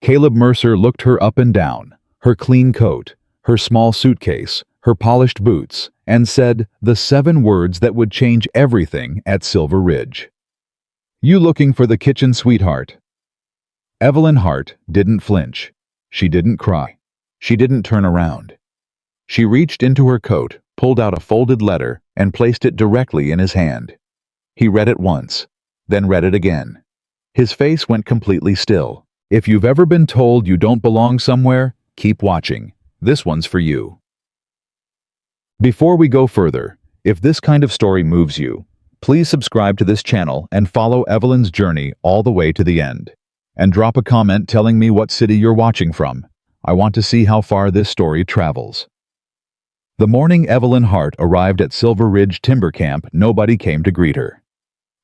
Caleb Mercer looked her up and down, her clean coat, her small suitcase, her polished boots, and said the 7 words that would change everything at Silver Ridge. "You looking for the kitchen sweetheart?" Evelyn Hart didn't flinch. She didn't cry. She didn't turn around. She reached into her coat, pulled out a folded letter, and placed it directly in his hand. He read it once, then read it again. His face went completely still. "If you've ever been told you don't belong somewhere, keep watching. This one's for you." Before we go further, if this kind of story moves you, please subscribe to this channel and follow Evelyn's journey all the way to the end. And drop a comment telling me what city you're watching from. I want to see how far this story travels. The morning Evelyn Hart arrived at Silver Ridge Timber Camp, nobody came to greet her.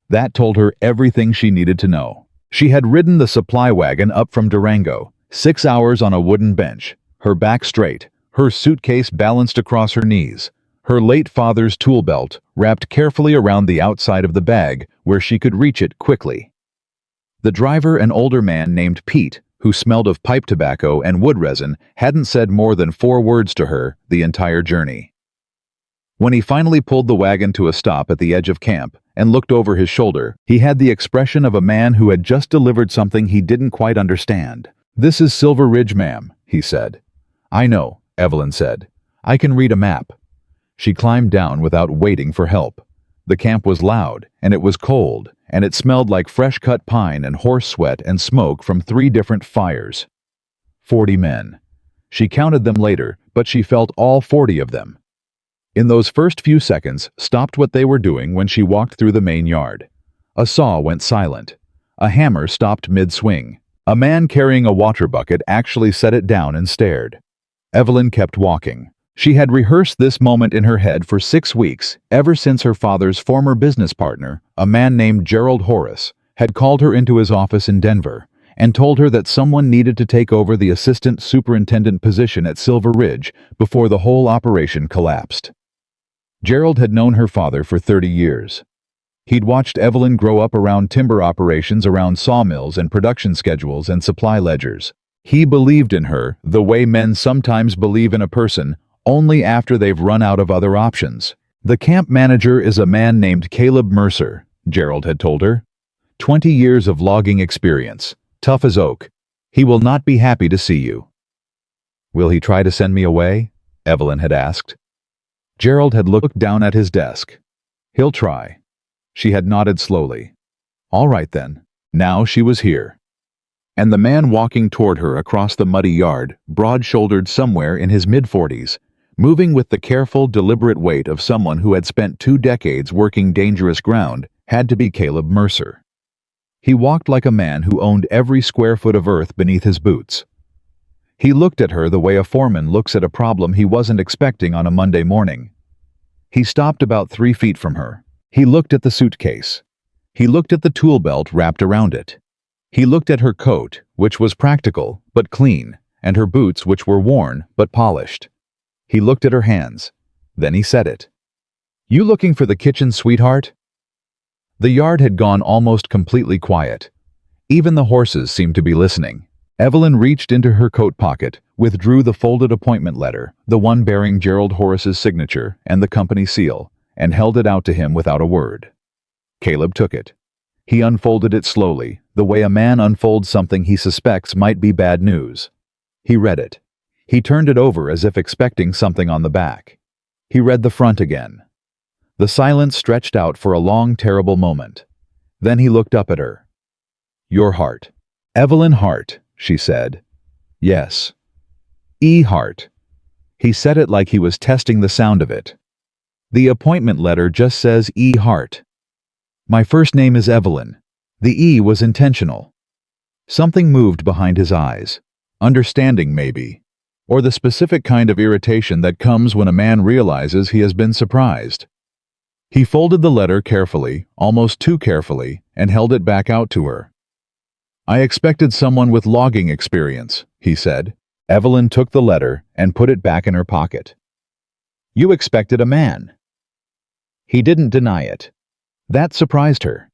That told her everything she needed to know. She had ridden the supply wagon up from Durango, 6 hours on a wooden bench, her back straight, her suitcase balanced across her knees, her late father's tool belt wrapped carefully around the outside of the bag where she could reach it quickly. The driver, an older man named Pete, who smelled of pipe tobacco and wood resin, hadn't said more than 4 words to her the entire journey. When he finally pulled the wagon to a stop at the edge of camp and looked over his shoulder, he had the expression of a man who had just delivered something he didn't quite understand. "This is Silver Ridge, ma'am," he said. "I know," Evelyn said. "I can read a map." She climbed down without waiting for help. The camp was loud, and it was cold, and it smelled like fresh-cut pine and horse sweat and smoke from 3 different fires. 40 men. She counted them later, but she felt all 40 of them. In those first few seconds, stopped what they were doing when she walked through the main yard. A saw went silent. A hammer stopped mid-swing. A man carrying a water bucket actually set it down and stared. Evelyn kept walking. She had rehearsed this moment in her head for 6 weeks, ever since her father's former business partner, a man named Gerald Horace, had called her into his office in Denver and told her that someone needed to take over the assistant superintendent position at Silver Ridge before the whole operation collapsed. Gerald had known her father for 30 years. He'd watched Evelyn grow up around timber operations, around sawmills and production schedules and supply ledgers. He believed in her the way men sometimes believe in a person, only after they've run out of other options. "The camp manager is a man named Caleb Mercer," Gerald had told her. 20 years of logging experience, tough as oak. "He will not be happy to see you." "Will he try to send me away?" Evelyn had asked. Gerald had looked down at his desk. "He'll try." She had nodded slowly. All right then. Now she was here. And the man walking toward her across the muddy yard, broad-shouldered, somewhere in his mid-40s, moving with the careful, deliberate weight of someone who had spent 2 decades working dangerous ground, had to be Caleb Mercer. He walked like a man who owned every square foot of earth beneath his boots. He looked at her the way a foreman looks at a problem he wasn't expecting on a Monday morning. He stopped about 3 feet from her. He looked at the suitcase. He looked at the tool belt wrapped around it. He looked at her coat, which was practical but clean, and her boots, which were worn but polished. He looked at her hands. Then he said it. "You looking for the kitchen sweetheart?" The yard had gone almost completely quiet. Even the horses seemed to be listening. Evelyn reached into her coat pocket, withdrew the folded appointment letter, the one bearing Gerald Horace's signature and the company seal, and held it out to him without a word. Caleb took it. He unfolded it slowly, the way a man unfolds something he suspects might be bad news. He read it. He turned it over as if expecting something on the back. He read the front again. The silence stretched out for a long, terrible moment. Then he looked up at her. "Your Hart." "Evelyn Hart," she said. "Yes." "E. Hart." He said it like he was testing the sound of it. "The appointment letter just says E. Hart." "My first name is Evelyn." The E was intentional. Something moved behind his eyes. Understanding, maybe. Or the specific kind of irritation that comes when a man realizes he has been surprised. He folded the letter carefully, almost too carefully, and held it back out to her. "I expected someone with logging experience," he said. Evelyn took the letter and put it back in her pocket. "You expected a man." He didn't deny it. That surprised her.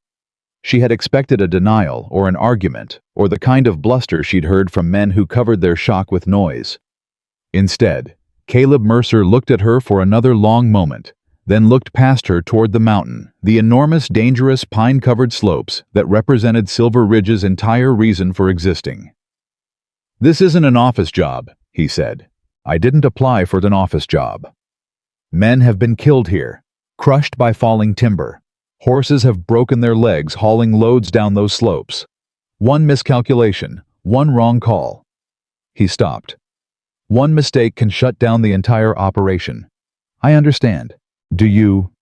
She had expected a denial or an argument or the kind of bluster she'd heard from men who covered their shock with noise. Instead, Caleb Mercer looked at her for another long moment, then looked past her toward the mountain, the enormous, dangerous, pine-covered slopes that represented Silver Ridge's entire reason for existing. "This isn't an office job," he said. "I didn't apply for an office job. Men have been killed here, crushed by falling timber. Horses have broken their legs hauling loads down those slopes. One miscalculation, one wrong call." He stopped. "One mistake can shut down the entire operation. I understand. Do you?"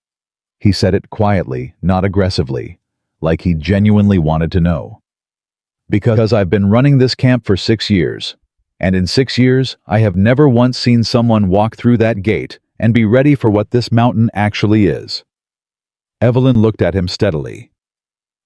He said it quietly, not aggressively, like he genuinely wanted to know. "Because I've been running this camp for 6 years, and in 6 years I have never once seen someone walk through that gate and be ready for what this mountain actually is." Evelyn looked at him steadily.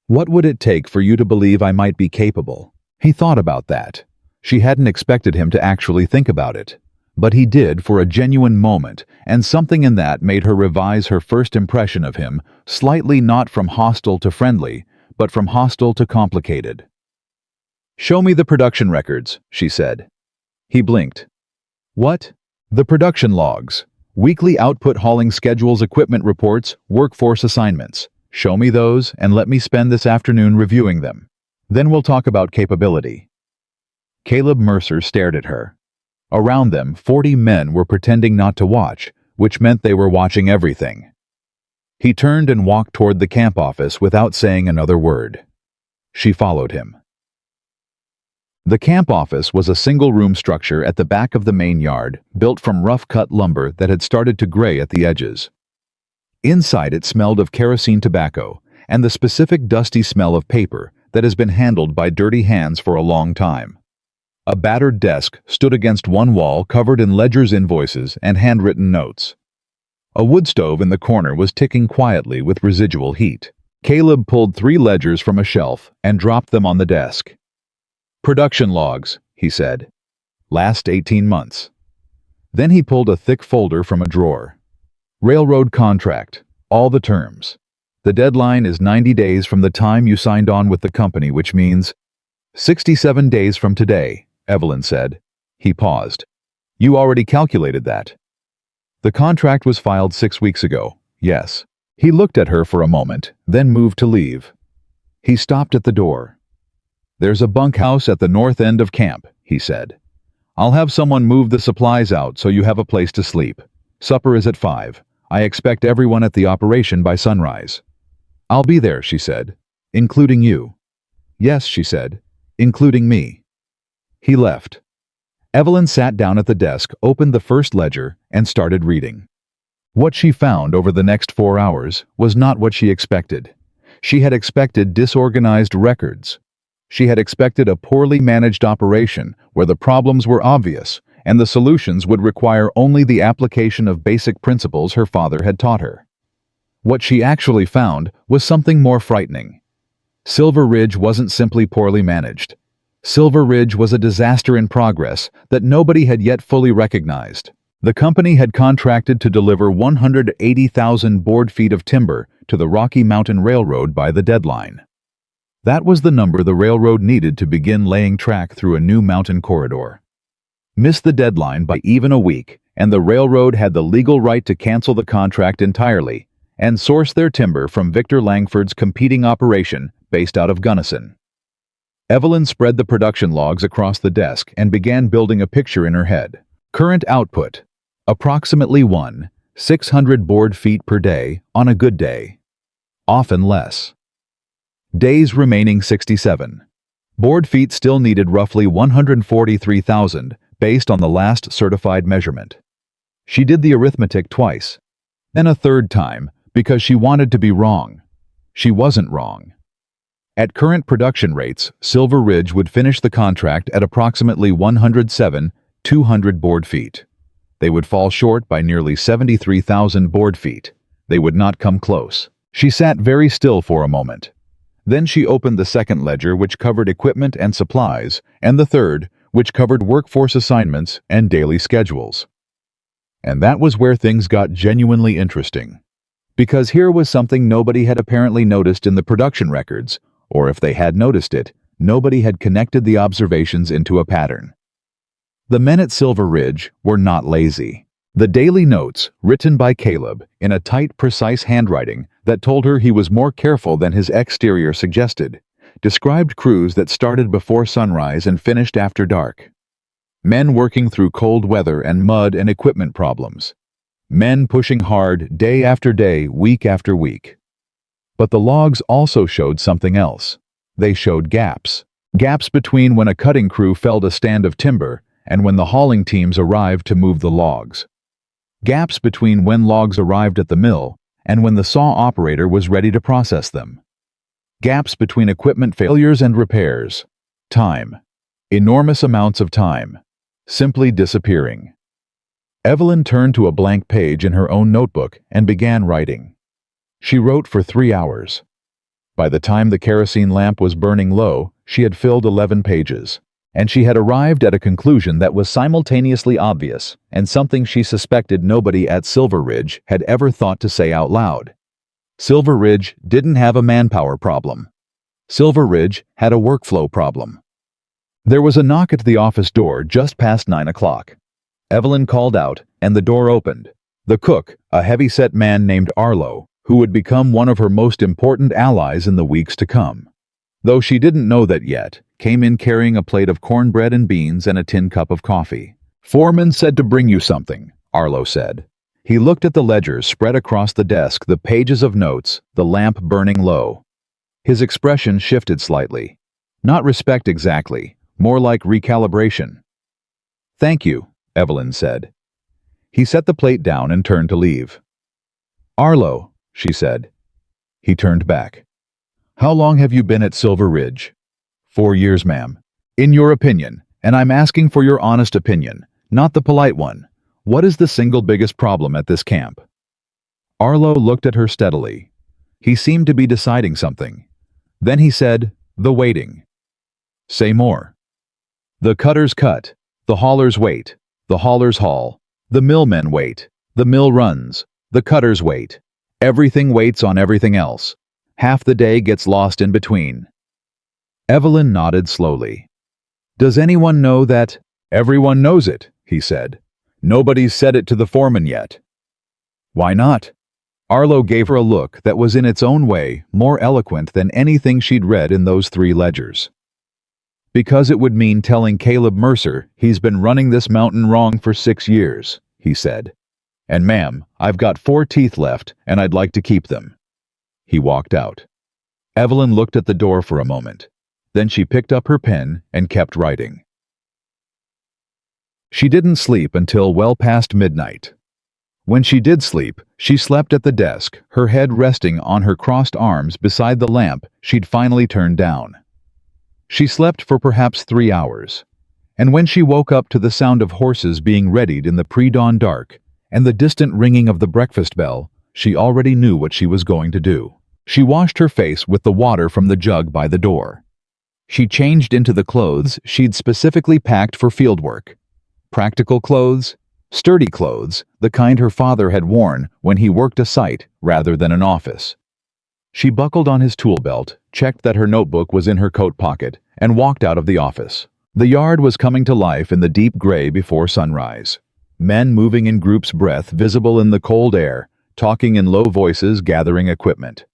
"What would it take for you to believe I might be capable?" He thought about that. She hadn't expected him to actually think about it, but he did for a genuine moment, and something in that made her revise her first impression of him, slightly not from hostile to friendly, but from hostile to complicated. "Show me the production records," she said. He blinked. "What?" "The production logs. Weekly output hauling schedules, equipment reports, workforce assignments. Show me those and let me spend this afternoon reviewing them. Then we'll talk about capability." Caleb Mercer stared at her. Around them, 40 men were pretending not to watch, which meant they were watching everything. He turned and walked toward the camp office without saying another word. She followed him. The camp office was a single-room structure at the back of the main yard, built from rough-cut lumber that had started to gray at the edges. Inside it smelled of kerosene tobacco and the specific dusty smell of paper that has been handled by dirty hands for a long time. A battered desk stood against one wall covered in ledgers, invoices, and handwritten notes. A wood stove in the corner was ticking quietly with residual heat. Caleb pulled 3 ledgers from a shelf and dropped them on the desk. "Production logs," he said. "Last 18 months. Then he pulled a thick folder from a drawer. "Railroad contract. All the terms. The deadline is 90 days from the time you signed on with the company, which means 67 days from today," Evelyn said. He paused. "You already calculated that." "The contract was filed 6 weeks ago, yes." He looked at her for a moment, then moved to leave. He stopped at the door. "There's a bunkhouse at the north end of camp," he said. "I'll have someone move the supplies out so you have a place to sleep. Supper is at 5. I expect everyone at the operation by sunrise." "I'll be there," she said. "Including you." "Yes," she said. "Including me." He left. Evelyn sat down at the desk, opened the first ledger, and started reading. What she found over the next 4 hours was not what she expected. She had expected disorganized records. She had expected a poorly managed operation where the problems were obvious and the solutions would require only the application of basic principles her father had taught her. What she actually found was something more frightening. Silver Ridge wasn't simply poorly managed. Silver Ridge was a disaster in progress that nobody had yet fully recognized. The company had contracted to deliver 180,000 board feet of timber to the Rocky Mountain Railroad by the deadline. That was the number the railroad needed to begin laying track through a new mountain corridor. Miss the deadline by even a week, and the railroad had the legal right to cancel the contract entirely and source their timber from Victor Langford's competing operation based out of Gunnison. Evelyn spread the production logs across the desk and began building a picture in her head. Current output: approximately 600 board feet per day on a good day. Often less. Days remaining 67. Board feet still needed roughly 143,000 based on the last certified measurement. She did the arithmetic twice, then a third time because she wanted to be wrong. She wasn't wrong. At current production rates, Silver Ridge would finish the contract at approximately 107,200 board feet. They would fall short by nearly 73,000 board feet. They would not come close. She sat very still for a moment. Then she opened the second ledger, which covered equipment and supplies, and the third, which covered workforce assignments and daily schedules. And that was where things got genuinely interesting. Because here was something nobody had apparently noticed in the production records, or if they had noticed it, nobody had connected the observations into a pattern. The men at Silver Ridge were not lazy. The daily notes, written by Caleb in a tight, precise handwriting that told her he was more careful than his exterior suggested, described crews that started before sunrise and finished after dark. Men working through cold weather and mud and equipment problems. Men pushing hard day after day, week after week. But the logs also showed something else. They showed gaps. Gaps between when a cutting crew felled a stand of timber and when the hauling teams arrived to move the logs. Gaps between when logs arrived at the mill and when the saw operator was ready to process them. Gaps between equipment failures and repairs. Time. Enormous amounts of time. Simply disappearing. Evelyn turned to a blank page in her own notebook and began writing. She wrote for 3 hours. By the time the kerosene lamp was burning low, she had filled 11 pages, and she had arrived at a conclusion that was simultaneously obvious and something she suspected nobody at Silver Ridge had ever thought to say out loud. Silver Ridge didn't have a manpower problem. Silver Ridge had a workflow problem. There was a knock at the office door just past 9 o'clock. Evelyn called out, and the door opened. The cook, a heavy-set man named Arlo, who would become one of her most important allies in the weeks to come. Though she didn't know that yet, came in carrying a plate of cornbread and beans and a tin cup of coffee. "Foreman said to bring you something," Arlo said. He looked at the ledgers spread across the desk, the pages of notes, the lamp burning low. His expression shifted slightly. Not respect exactly, more like recalibration. "Thank you," Evelyn said. He set the plate down and turned to leave. "Arlo," she said. He turned back. "How long have you been at Silver Ridge?" 4 years, ma'am. "In your opinion, and I'm asking for your honest opinion, not the polite one, what is the single biggest problem at this camp?" Arlo looked at her steadily. He seemed to be deciding something. Then he said, "The waiting." "Say more." "The cutters cut, the haulers wait, the haulers haul, the millmen wait, the mill runs, the cutters wait. Everything waits on everything else. Half the day gets lost in between." Evelyn nodded slowly. "Does anyone know that?" "Everyone knows it," he said. "Nobody's said it to the foreman yet." "Why not?" Arlo gave her a look that was in its own way more eloquent than anything she'd read in those 3 ledgers. "Because it would mean telling Caleb Mercer he's been running this mountain wrong for 6 years, he said. "And ma'am, I've got 4 teeth left, and I'd like to keep them." He walked out. Evelyn looked at the door for a moment. Then she picked up her pen and kept writing. She didn't sleep until well past midnight. When she did sleep, she slept at the desk, her head resting on her crossed arms beside the lamp she'd finally turned down. She slept for perhaps 3 hours, and when she woke up to the sound of horses being readied in the pre-dawn dark and the distant ringing of the breakfast bell, she already knew what she was going to do. She washed her face with the water from the jug by the door. She changed into the clothes she'd specifically packed for fieldwork. Practical clothes, sturdy clothes, the kind her father had worn when he worked a site rather than an office. She buckled on his tool belt, checked that her notebook was in her coat pocket, and walked out of the office. The yard was coming to life in the deep gray before sunrise. Men moving in groups, breath visible in the cold air, talking in low voices, gathering equipment.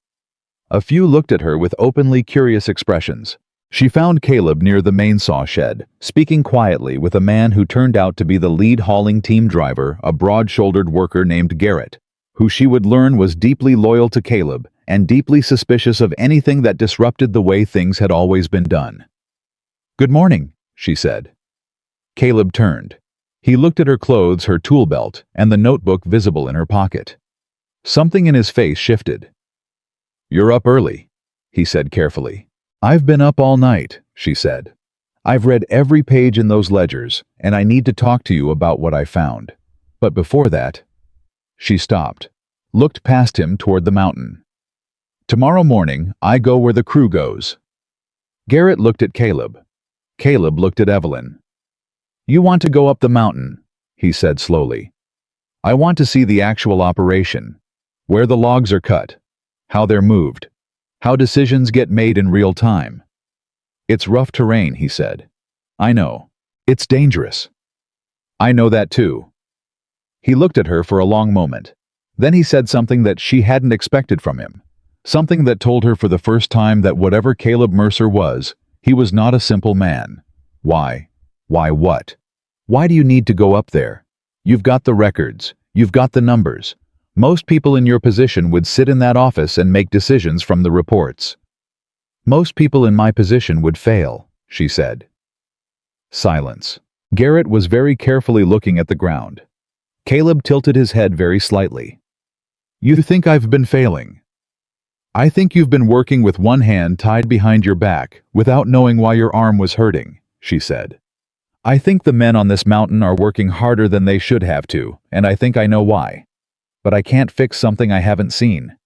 A few looked at her with openly curious expressions. She found Caleb near the main saw shed, speaking quietly with a man who turned out to be the lead hauling team driver, a broad-shouldered worker named Garrett, who she would learn was deeply loyal to Caleb and deeply suspicious of anything that disrupted the way things had always been done. "Good morning," she said. Caleb turned. He looked at her clothes, her tool belt, and the notebook visible in her pocket. Something in his face shifted. "You're up early," he said carefully. "I've been up all night," she said. "I've read every page in those ledgers, and I need to talk to you about what I found. But before that—" She stopped, looked past him toward the mountain. "Tomorrow morning, I go where the crew goes." Garrett looked at Caleb. Caleb looked at Evelyn. "You want to go up the mountain," he said slowly. "I want to see the actual operation. where the logs are cut, how they're moved, how decisions get made in real time. It's rough terrain, he said. I know. It's dangerous. I know that too. He looked at her for a long moment. Then he said something that she hadn't expected from him. Something that told her for the first time that whatever Caleb Mercer was, he was not a simple man. Why? Why what? Why do you need to go up there? You've got the records. You've got the numbers. Most people in your position would sit in that office and make decisions from the reports. Most people in my position would fail, she said. Silence. Garrett was very carefully looking at the ground. Caleb tilted his head very slightly. You think I've been failing? I think you've been working with one hand tied behind your back without knowing why your arm was hurting, she said. I think the men on this mountain are working harder than they should have to, and I think I know why. But I can't fix something I haven't seen.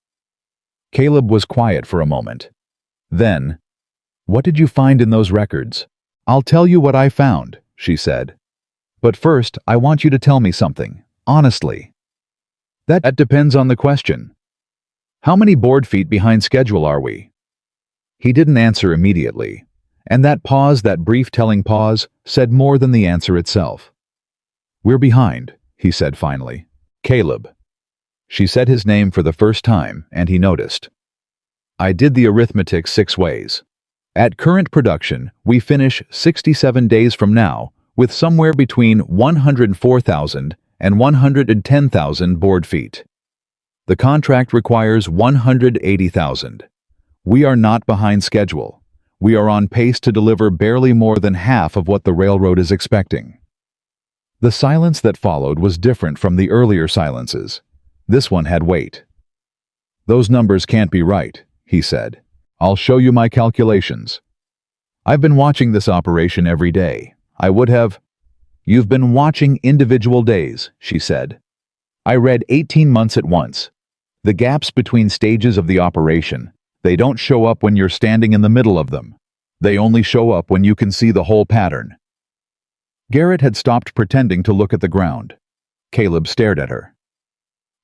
Caleb was quiet for a moment. Then, what did you find in those records? I'll tell you what I found, she said. But first, I want you to tell me something, honestly. That depends on the question. How many board feet behind schedule are we? He didn't answer immediately, and that pause, that brief telling pause, said more than the answer itself. We're behind, he said finally. Caleb. She said his name for the first time, and he noticed. I did the arithmetic 6 ways. At current production, we finish 67 days from now with somewhere between 104,000 and 110,000 board feet. The contract requires 180,000. We are not behind schedule. We are on pace to deliver barely more than half of what the railroad is expecting. The silence that followed was different from the earlier silences. This one had weight. Those numbers can't be right, he said. I'll show you my calculations. I've been watching this operation every day. I would have... You've been watching individual days, she said. I read 18 months at once. The gaps between stages of the operation, they don't show up when you're standing in the middle of them. They only show up when you can see the whole pattern. Garrett had stopped pretending to look at the ground. Caleb stared at her.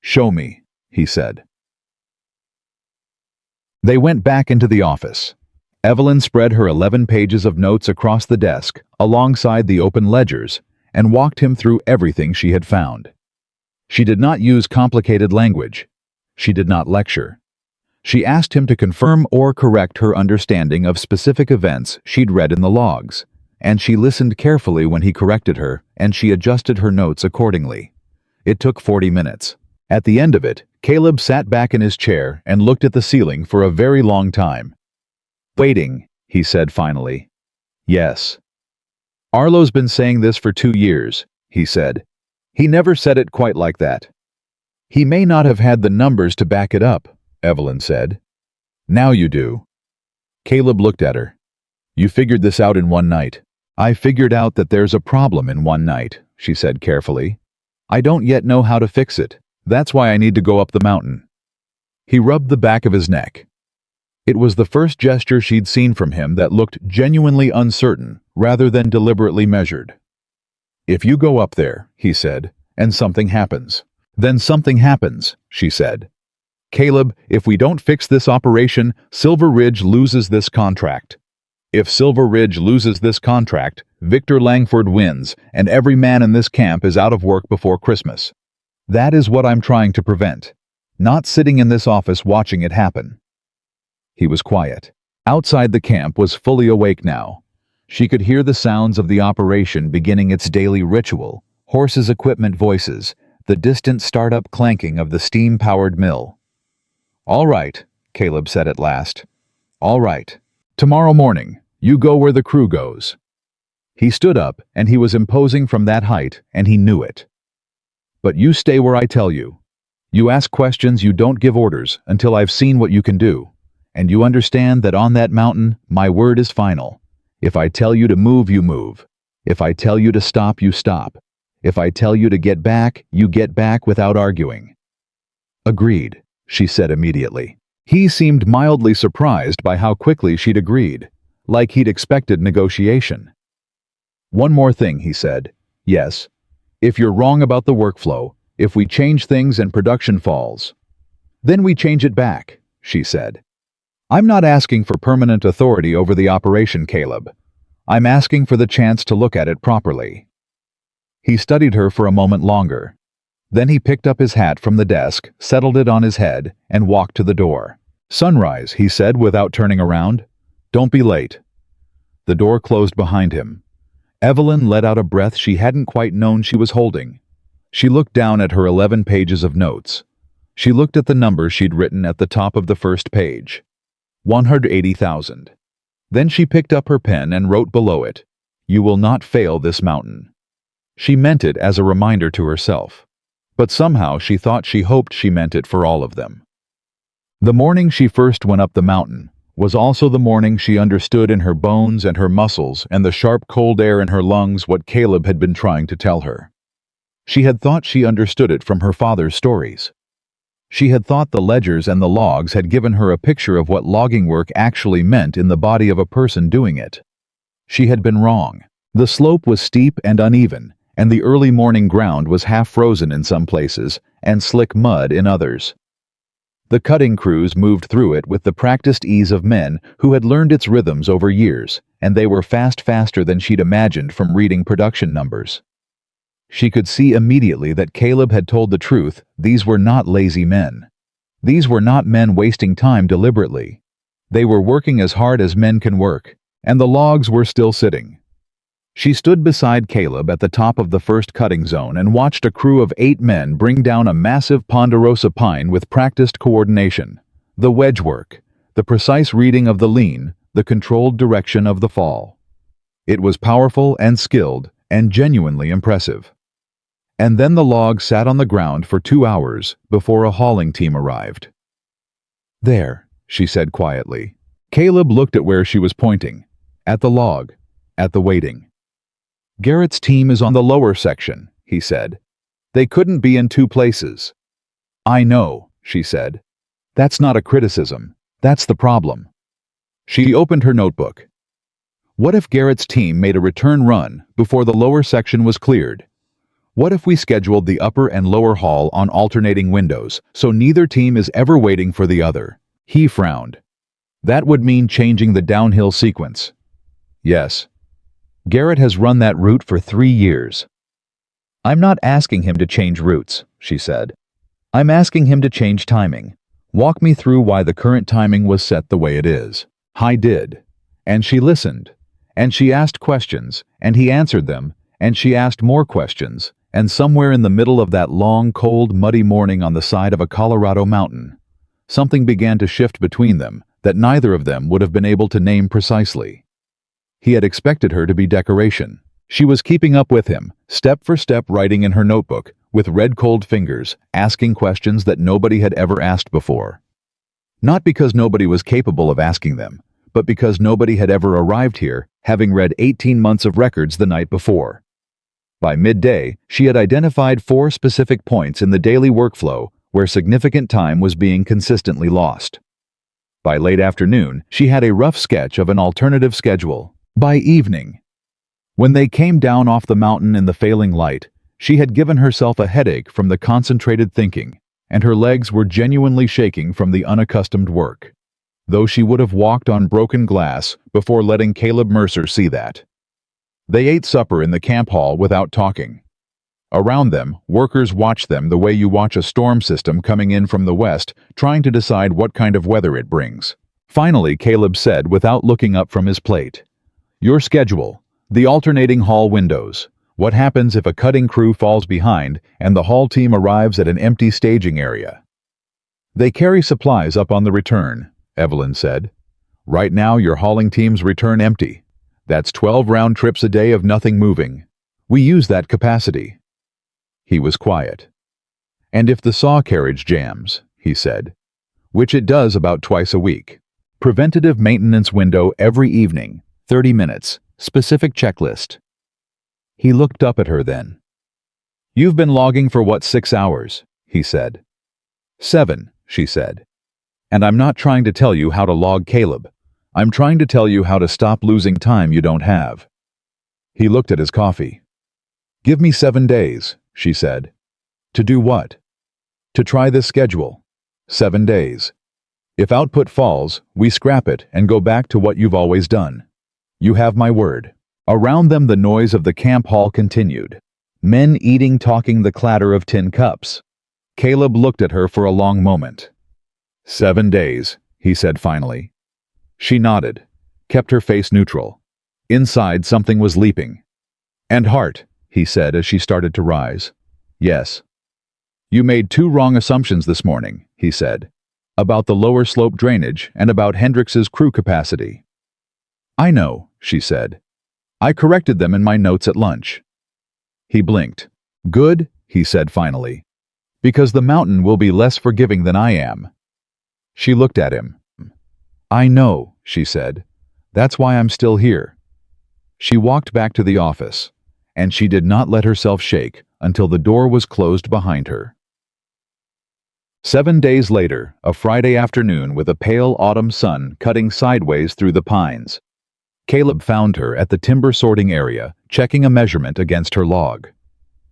Show me, he said. They went back into the office. Evelyn spread her 11 pages of notes across the desk, alongside the open ledgers, and walked him through everything she had found. She did not use complicated language. She did not lecture. She asked him to confirm or correct her understanding of specific events she'd read in the logs, and she listened carefully when he corrected her, and she adjusted her notes accordingly. It took 40 minutes. At the end of it, Caleb sat back in his chair and looked at the ceiling for a very long time. Waiting, he said finally. Yes. Arlo's been saying this for 2 years, he said. He never said it quite like that. He may not have had the numbers to back it up, Evelyn said. Now you do. Caleb looked at her. You figured this out in one night. I figured out that there's a problem in one night, she said carefully. I don't yet know how to fix it. That's why I need to go up the mountain. He rubbed the back of his neck. It was the first gesture she'd seen from him that looked genuinely uncertain rather than deliberately measured. If you go up there, he said, and something happens, then something happens, she said. Caleb, if we don't fix this operation, Silver Ridge loses this contract. If Silver Ridge loses this contract, Victor Langford wins, and every man in this camp is out of work before Christmas. That is what I'm trying to prevent, not sitting in this office watching it happen. He was quiet. Outside the camp was fully awake now. She could hear the sounds of the operation beginning its daily ritual, horses' equipment voices, the distant startup clanking of the steam-powered mill. All right, Caleb said at last. All right. Tomorrow morning, you go where the crew goes. He stood up, and he was imposing from that height, and he knew it. But you stay where I tell you. You ask questions, you don't give orders until I've seen what you can do. And you understand that on that mountain, my word is final. If I tell you to move, you move. If I tell you to stop, you stop. If I tell you to get back, you get back without arguing. Agreed, she said immediately. He seemed mildly surprised by how quickly she'd agreed, like he'd expected negotiation. One more thing, he said. Yes. If you're wrong about the workflow, if we change things and production falls. Then we change it back, she said. I'm not asking for permanent authority over the operation, Caleb. I'm asking for the chance to look at it properly. He studied her for a moment longer. Then he picked up his hat from the desk, settled it on his head, and walked to the door. Sunrise, he said without turning around. Don't be late. The door closed behind him. Evelyn let out a breath she hadn't quite known she was holding. She looked down at her 11 pages of notes. She looked at the numbers she'd written at the top of the first page. 180,000. Then she picked up her pen and wrote below it, "You will not fail this mountain." She meant it as a reminder to herself. But somehow she thought she hoped she meant it for all of them. The morning she first went up the mountain was also the morning she understood in her bones and her muscles and the sharp cold air in her lungs what Caleb had been trying to tell her. She had thought she understood it from her father's stories. She had thought the ledgers and the logs had given her a picture of what logging work actually meant in the body of a person doing it. She had been wrong. The slope was steep and uneven, and the early morning ground was half frozen in some places and slick mud in others. The cutting crews moved through it with the practiced ease of men who had learned its rhythms over years, and they were faster than she'd imagined from reading production numbers. She could see immediately that Caleb had told the truth. These were not lazy men. These were not men wasting time deliberately. They were working as hard as men can work, and the logs were still sitting. She stood beside Caleb at the top of the first cutting zone and watched a crew of 8 men bring down a massive ponderosa pine with practiced coordination, the wedge work, the precise reading of the lean, the controlled direction of the fall. It was powerful and skilled and genuinely impressive. And then the log sat on the ground for 2 hours before a hauling team arrived. "There," she said quietly. Caleb looked at where she was pointing, at the log, at the weighting. "Garrett's team is on the lower section," he said. "They couldn't be in 2 places." "I know," she said. "That's not a criticism. That's the problem." She opened her notebook. What if Garrett's team made a return run before the lower section was cleared? What if we scheduled the upper and lower haul on alternating windows, so neither team is ever waiting for the other? He frowned. That would mean changing the downhill sequence. Yes. Garrett has run that route for 3 years. "I'm not asking him to change routes," she said. "I'm asking him to change timing. Walk me through why the current timing was set the way it is." I did. And she listened. And she asked questions, and he answered them, and she asked more questions, and somewhere in the middle of that long, cold, muddy morning on the side of a Colorado mountain, something began to shift between them that neither of them would have been able to name precisely. He had expected her to be decoration. She was keeping up with him, step for step writing in her notebook, with red cold fingers, asking questions that nobody had ever asked before. Not because nobody was capable of asking them, but because nobody had ever arrived here, having read 18 months of records the night before. By midday, she had identified 4 specific points in the daily workflow where significant time was being consistently lost. By late afternoon, she had a rough sketch of an alternative schedule. By evening, when they came down off the mountain in the failing light, she had given herself a headache from the concentrated thinking, and her legs were genuinely shaking from the unaccustomed work. Though she would have walked on broken glass before letting Caleb Mercer see that. They ate supper in the camp hall without talking. Around them, workers watched them the way you watch a storm system coming in from the west, trying to decide what kind of weather it brings. Finally, Caleb said without looking up from his plate, "Your schedule, the alternating hall windows. What happens if a cutting crew falls behind and the haul team arrives at an empty staging area?" "They carry supplies up on the return," Evelyn said. "Right now your hauling teams return empty. That's 12 round trips a day of nothing moving. We use that capacity." He was quiet. "And if the saw carriage jams," he said, "which it does about twice a week. Preventative maintenance window every evening, 30 minutes, specific checklist." He looked up at her then. "You've been logging for what, 6 hours?" he said. 7, she said. "And I'm not trying to tell you how to log, Caleb. I'm trying to tell you how to stop losing time you don't have." He looked at his coffee. "Give me 7 days, she said. "To do what?" "To try this schedule. 7 days. If output falls, we scrap it and go back to what you've always done. You have my word. Around them the noise of the camp hall continued. Men eating, talking, the clatter of tin cups. Caleb looked at her for a long moment. 7 days, he said finally. She nodded, kept her face neutral. Inside something was leaping. And Hart, he said as she started to rise. Yes. You made 2 wrong assumptions this morning, he said. About the lower slope drainage and about Hendrix's crew capacity. I know, she said. I corrected them in my notes at lunch. He blinked. Good, he said finally. Because the mountain will be less forgiving than I am. She looked at him. I know, she said. That's why I'm still here. She walked back to the office, and she did not let herself shake until the door was closed behind her. 7 days later, a Friday afternoon with a pale autumn sun cutting sideways through the pines. Caleb found her at the timber sorting area, checking a measurement against her log.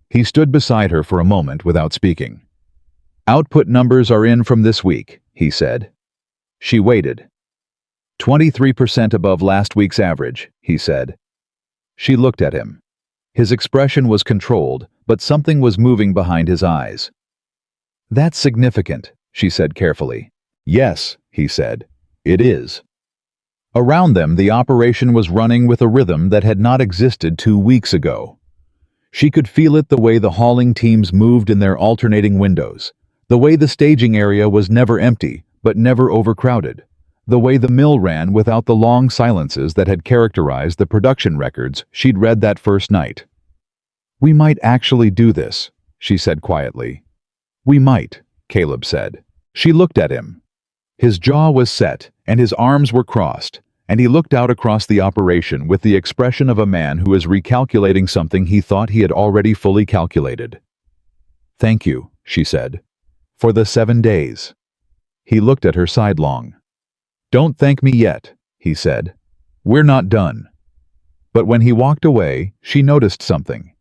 He stood beside her for a moment without speaking. Output numbers are in from this week, he said. She waited. 23% above last week's average, he said. She looked at him. His expression was controlled, but something was moving behind his eyes. That's significant, she said carefully. Yes, he said. It is. Around them, the operation was running with a rhythm that had not existed 2 weeks ago. She could feel it the way the hauling teams moved in their alternating windows, the way the staging area was never empty, but never overcrowded, the way the mill ran without the long silences that had characterized the production records she'd read that first night. We might actually do this, she said quietly. We might, Caleb said. She looked at him. His jaw was set, and his arms were crossed, and he looked out across the operation with the expression of a man who is recalculating something he thought he had already fully calculated. Thank you, she said. For the 7 days. He looked at her sidelong. Don't thank me yet, he said. We're not done. But when he walked away, she noticed something.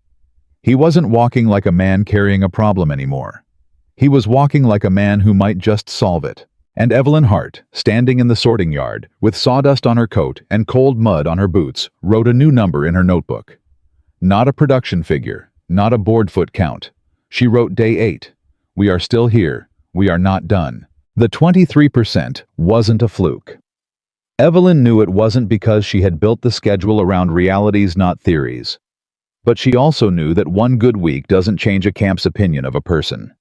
He wasn't walking like a man carrying a problem anymore. He was walking like a man who might just solve it. And Evelyn Hart, standing in the sorting yard, with sawdust on her coat and cold mud on her boots, wrote a new number in her notebook. Not a production figure, not a board foot count. She wrote day 8. We are still here. We are not done. The 23% wasn't a fluke. Evelyn knew it wasn't because she had built the schedule around realities, not theories. But she also knew that one good week doesn't change a camp's opinion of a person.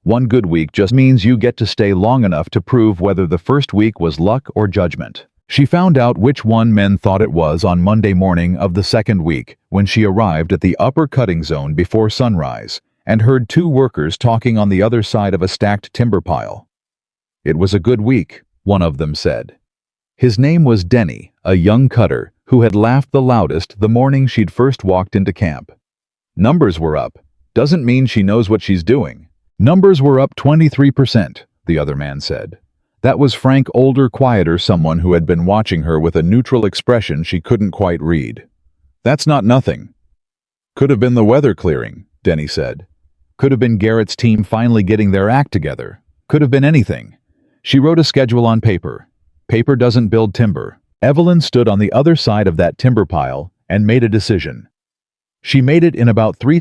One good week just means you get to stay long enough to prove whether the first week was luck or judgment. She found out which one men thought it was on Monday morning of the second week when she arrived at the upper cutting zone before sunrise and heard 2 workers talking on the other side of a stacked timber pile. It was a good week, one of them said. His name was Denny, a young cutter who had laughed the loudest the morning she'd first walked into camp. Numbers were up. Doesn't mean she knows what she's doing. Numbers were up 23%, the other man said. That was Frank, older, quieter, someone who had been watching her with a neutral expression she couldn't quite read. That's not nothing. Could have been the weather clearing, Denny said. Could have been Garrett's team finally getting their act together. Could have been anything. She wrote a schedule on paper. Paper doesn't build timber. Evelyn stood on the other side of that timber pile and made a decision. She made it in about 3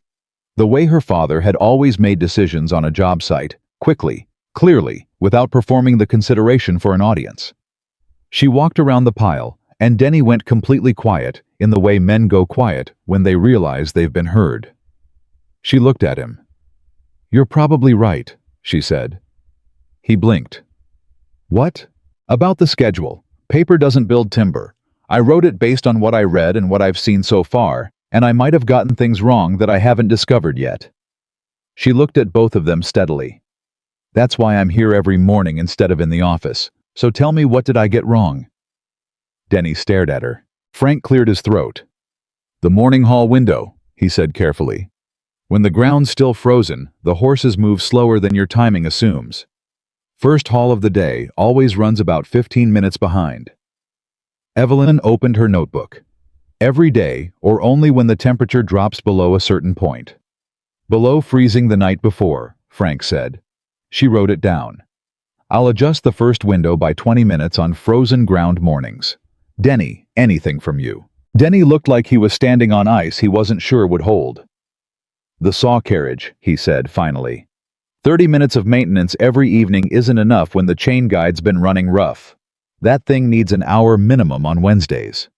the way her father had always made decisions on a job site, quickly, clearly, without performing the consideration for an audience. She walked around the pile, and Denny went completely quiet in the way men go quiet when they realize they've been heard. She looked at him. You're probably right, she said. He blinked. What? About the schedule. Paper doesn't build timber. I wrote it based on what I read and what I've seen so far, and I might have gotten things wrong that I haven't discovered yet. She looked at both of them steadily. That's why I'm here every morning instead of in the office. So tell me, what did I get wrong? Denny stared at her. Frank cleared his throat. The morning hall window, he said carefully. When the ground's still frozen, the horses move slower than your timing assumes. First haul of the day always runs about 15 minutes behind. Evelyn opened her notebook. Every day, or only when the temperature drops below a certain point. Below freezing the night before, Frank said. She wrote it down. I'll adjust the first window by 20 minutes on frozen ground mornings. Denny, anything from you. Denny looked like he was standing on ice he wasn't sure would hold. The saw carriage, he said finally. 30 minutes of maintenance every evening isn't enough when the chain guide's been running rough. That thing needs an hour minimum on Wednesdays.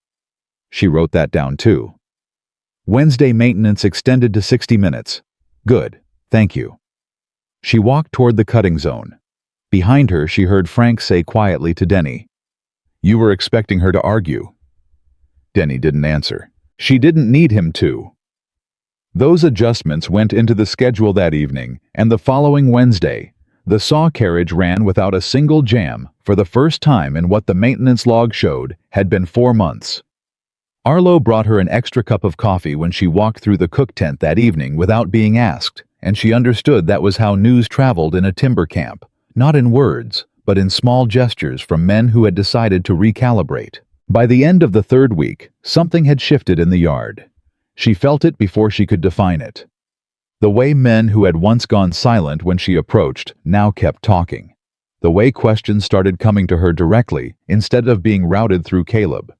She wrote that down too. Wednesday maintenance extended to 60 minutes. Good, thank you. She walked toward the cutting zone. Behind her, she heard Frank say quietly to Denny, "You were expecting her to argue." Denny didn't answer. She didn't need him to. Those adjustments went into the schedule that evening, and the following Wednesday, the saw carriage ran without a single jam for the first time in what the maintenance log showed had been 4 months. Arlo brought her an extra cup of coffee when she walked through the cook tent that evening without being asked, and she understood that was how news traveled in a timber camp, not in words, but in small gestures from men who had decided to recalibrate. By the end of the 3rd week, something had shifted in the yard. She felt it before she could define it. The way men who had once gone silent when she approached now kept talking. The way questions started coming to her directly instead of being routed through Caleb.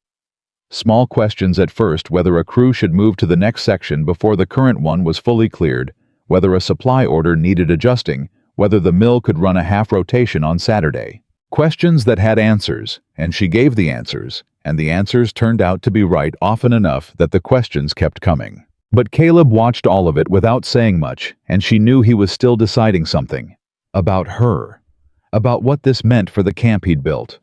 Small questions at first, whether a crew should move to the next section before the current one was fully cleared, whether a supply order needed adjusting, whether the mill could run a half rotation on Saturday. Questions that had answers, and she gave the answers, and the answers turned out to be right often enough that the questions kept coming. But Caleb watched all of it without saying much, and she knew he was still deciding something. About her. About what this meant for the camp he'd built.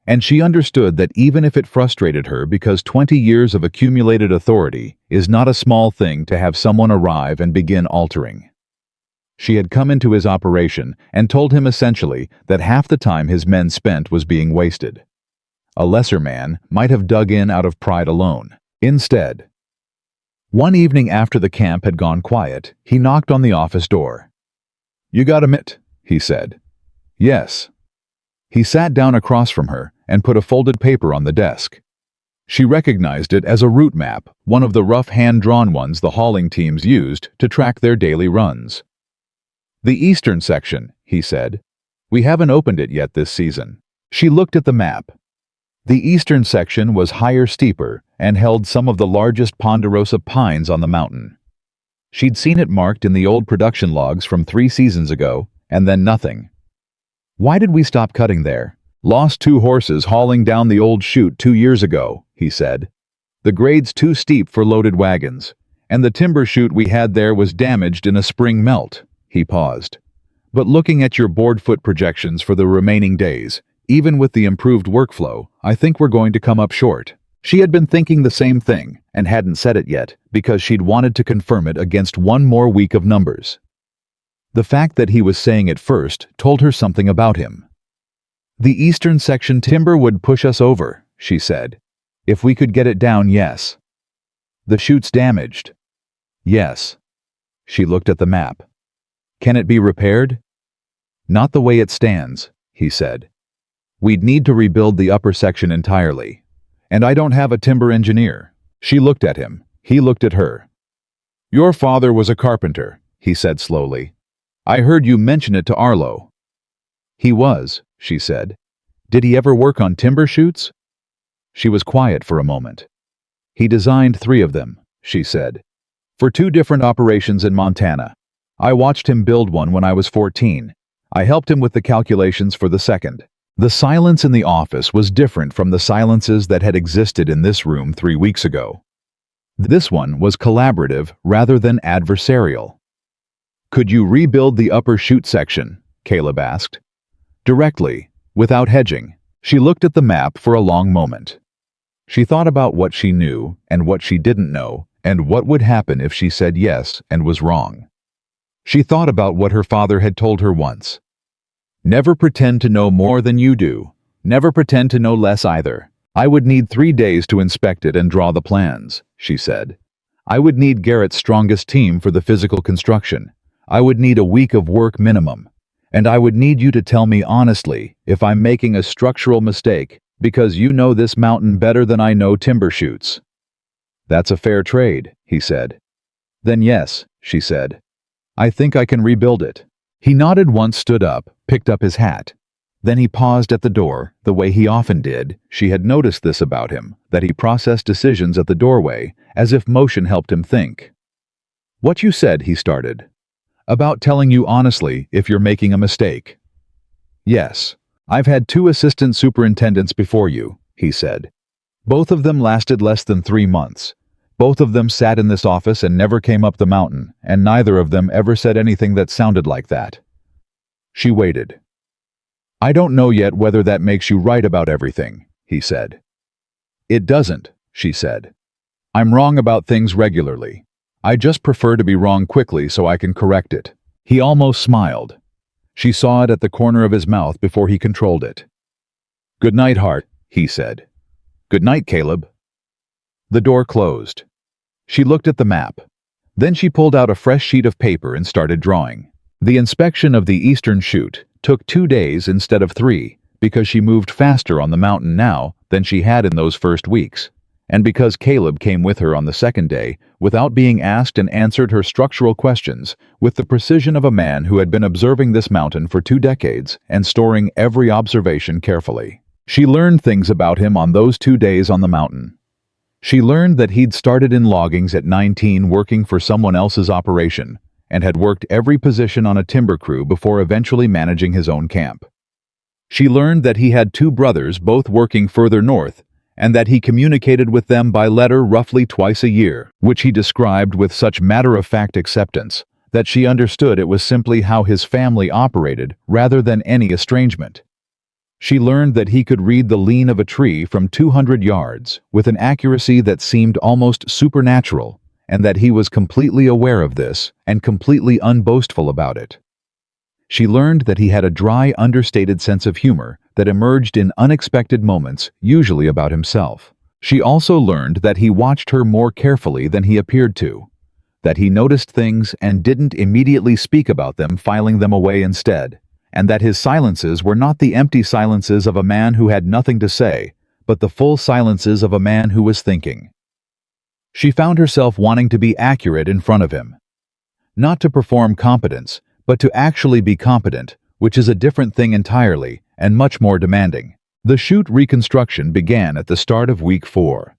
And she understood that even if it frustrated her because 20 years of accumulated authority is not a small thing to have someone arrive and begin altering. She had come into his operation and told him essentially that half the time his men spent was being wasted. A lesser man might have dug in out of pride alone. Instead, one evening after the camp had gone quiet, he knocked on the office door. "You got a minute?" he said. "Yes." He sat down across from her and put a folded paper on the desk. She recognized it as a route map, one of the rough hand-drawn ones the hauling teams used to track their daily runs. "The eastern section," he said. "We haven't opened it yet this season." She looked at the map. The eastern section was higher, steeper, and held some of the largest ponderosa pines on the mountain. She'd seen it marked in the old production logs from 3 seasons ago, and then nothing. "Why did we stop cutting there?" "Lost 2 horses hauling down the old chute 2 years ago," he said. "The grade's too steep for loaded wagons, and the timber chute we had there was damaged in a spring melt." He paused. "But looking at your board foot projections for the remaining days, even with the improved workflow, I think we're going to come up short." She had been thinking the same thing, and hadn't said it yet, because she'd wanted to confirm it against one more week of numbers. The fact that he was saying it first told her something about him. "The eastern section timber would push us over," she said. "If we could get it down, yes." "The chute's damaged." "Yes." She looked at the map. "Can it be repaired?" "Not the way it stands," he said. "We'd need to rebuild the upper section entirely. And I don't have a timber engineer." She looked at him. He looked at her. "Your father was a carpenter," he said slowly. "I heard you mention it to Arlo." "He was," she said. "Did he ever work on timber chutes?" She was quiet for a moment. "He designed 3 of them," she said. "For 2 different operations in Montana. I watched him build one when I was 14. I helped him with the calculations for the second." The silence in the office was different from the silences that had existed in this room 3 weeks ago. This one was collaborative rather than adversarial. "Could you rebuild the upper chute section?" Caleb asked. Directly, without hedging. She looked at the map for a long moment. She thought about what she knew and what she didn't know, and what would happen if she said yes and was wrong. She thought about what her father had told her once. "Never pretend to know more than you do. Never pretend to know less either. I would need 3 days to inspect it and draw the plans," she said. "I would need Garrett's strongest team for the physical construction. I would need a week of work minimum. And I would need you to tell me honestly if I'm making a structural mistake, because you know this mountain better than I know timber chutes." "That's a fair trade," he said. "Then yes," she said. "I think I can rebuild it." He nodded once, stood up, picked up his hat. Then he paused at the door, the way he often did. She had noticed this about him, that he processed decisions at the doorway, as if motion helped him think. "What you said," he started. "About telling you honestly if you're making a mistake." "Yes. I've had 2 assistant superintendents before you," he said. "Both of them lasted less than 3 months. Both of them sat in this office and never came up the mountain, and neither of them ever said anything that sounded like that." She waited. "I don't know yet whether that makes you right about everything," he said. "It doesn't," she said. "I'm wrong about things regularly. I just prefer to be wrong quickly so I can correct it." He almost smiled. She saw it at the corner of his mouth before he controlled it. "Good night, Hart," he said. "Good night, Caleb." The door closed. She looked at the map. Then she pulled out a fresh sheet of paper and started drawing. The inspection of the eastern chute took 2 days instead of 3, because she moved faster on the mountain now than she had in those first weeks, and because Caleb came with her on the second day without being asked and answered her structural questions with the precision of a man who had been observing this mountain for 2 decades and storing every observation carefully. She learned things about him on those 2 days on the mountain. She learned that he'd started in loggings at 19 working for someone else's operation, and had worked every position on a timber crew before eventually managing his own camp. She learned that he had 2 brothers both working further north, and that he communicated with them by letter roughly twice a year, which he described with such matter-of-fact acceptance that she understood it was simply how his family operated rather than any estrangement. She learned that he could read the lean of a tree from 200 yards with an accuracy that seemed almost supernatural, and that he was completely aware of this and completely unboastful about it. She learned that he had a dry, understated sense of humor that emerged in unexpected moments, usually about himself. She also learned that he watched her more carefully than he appeared to, that he noticed things and didn't immediately speak about them, filing them away instead, and that his silences were not the empty silences of a man who had nothing to say, but the full silences of a man who was thinking. She found herself wanting to be accurate in front of him. Not to perform competence, but to actually be competent, which is a different thing entirely and much more demanding. The chute reconstruction began at the start of week 4.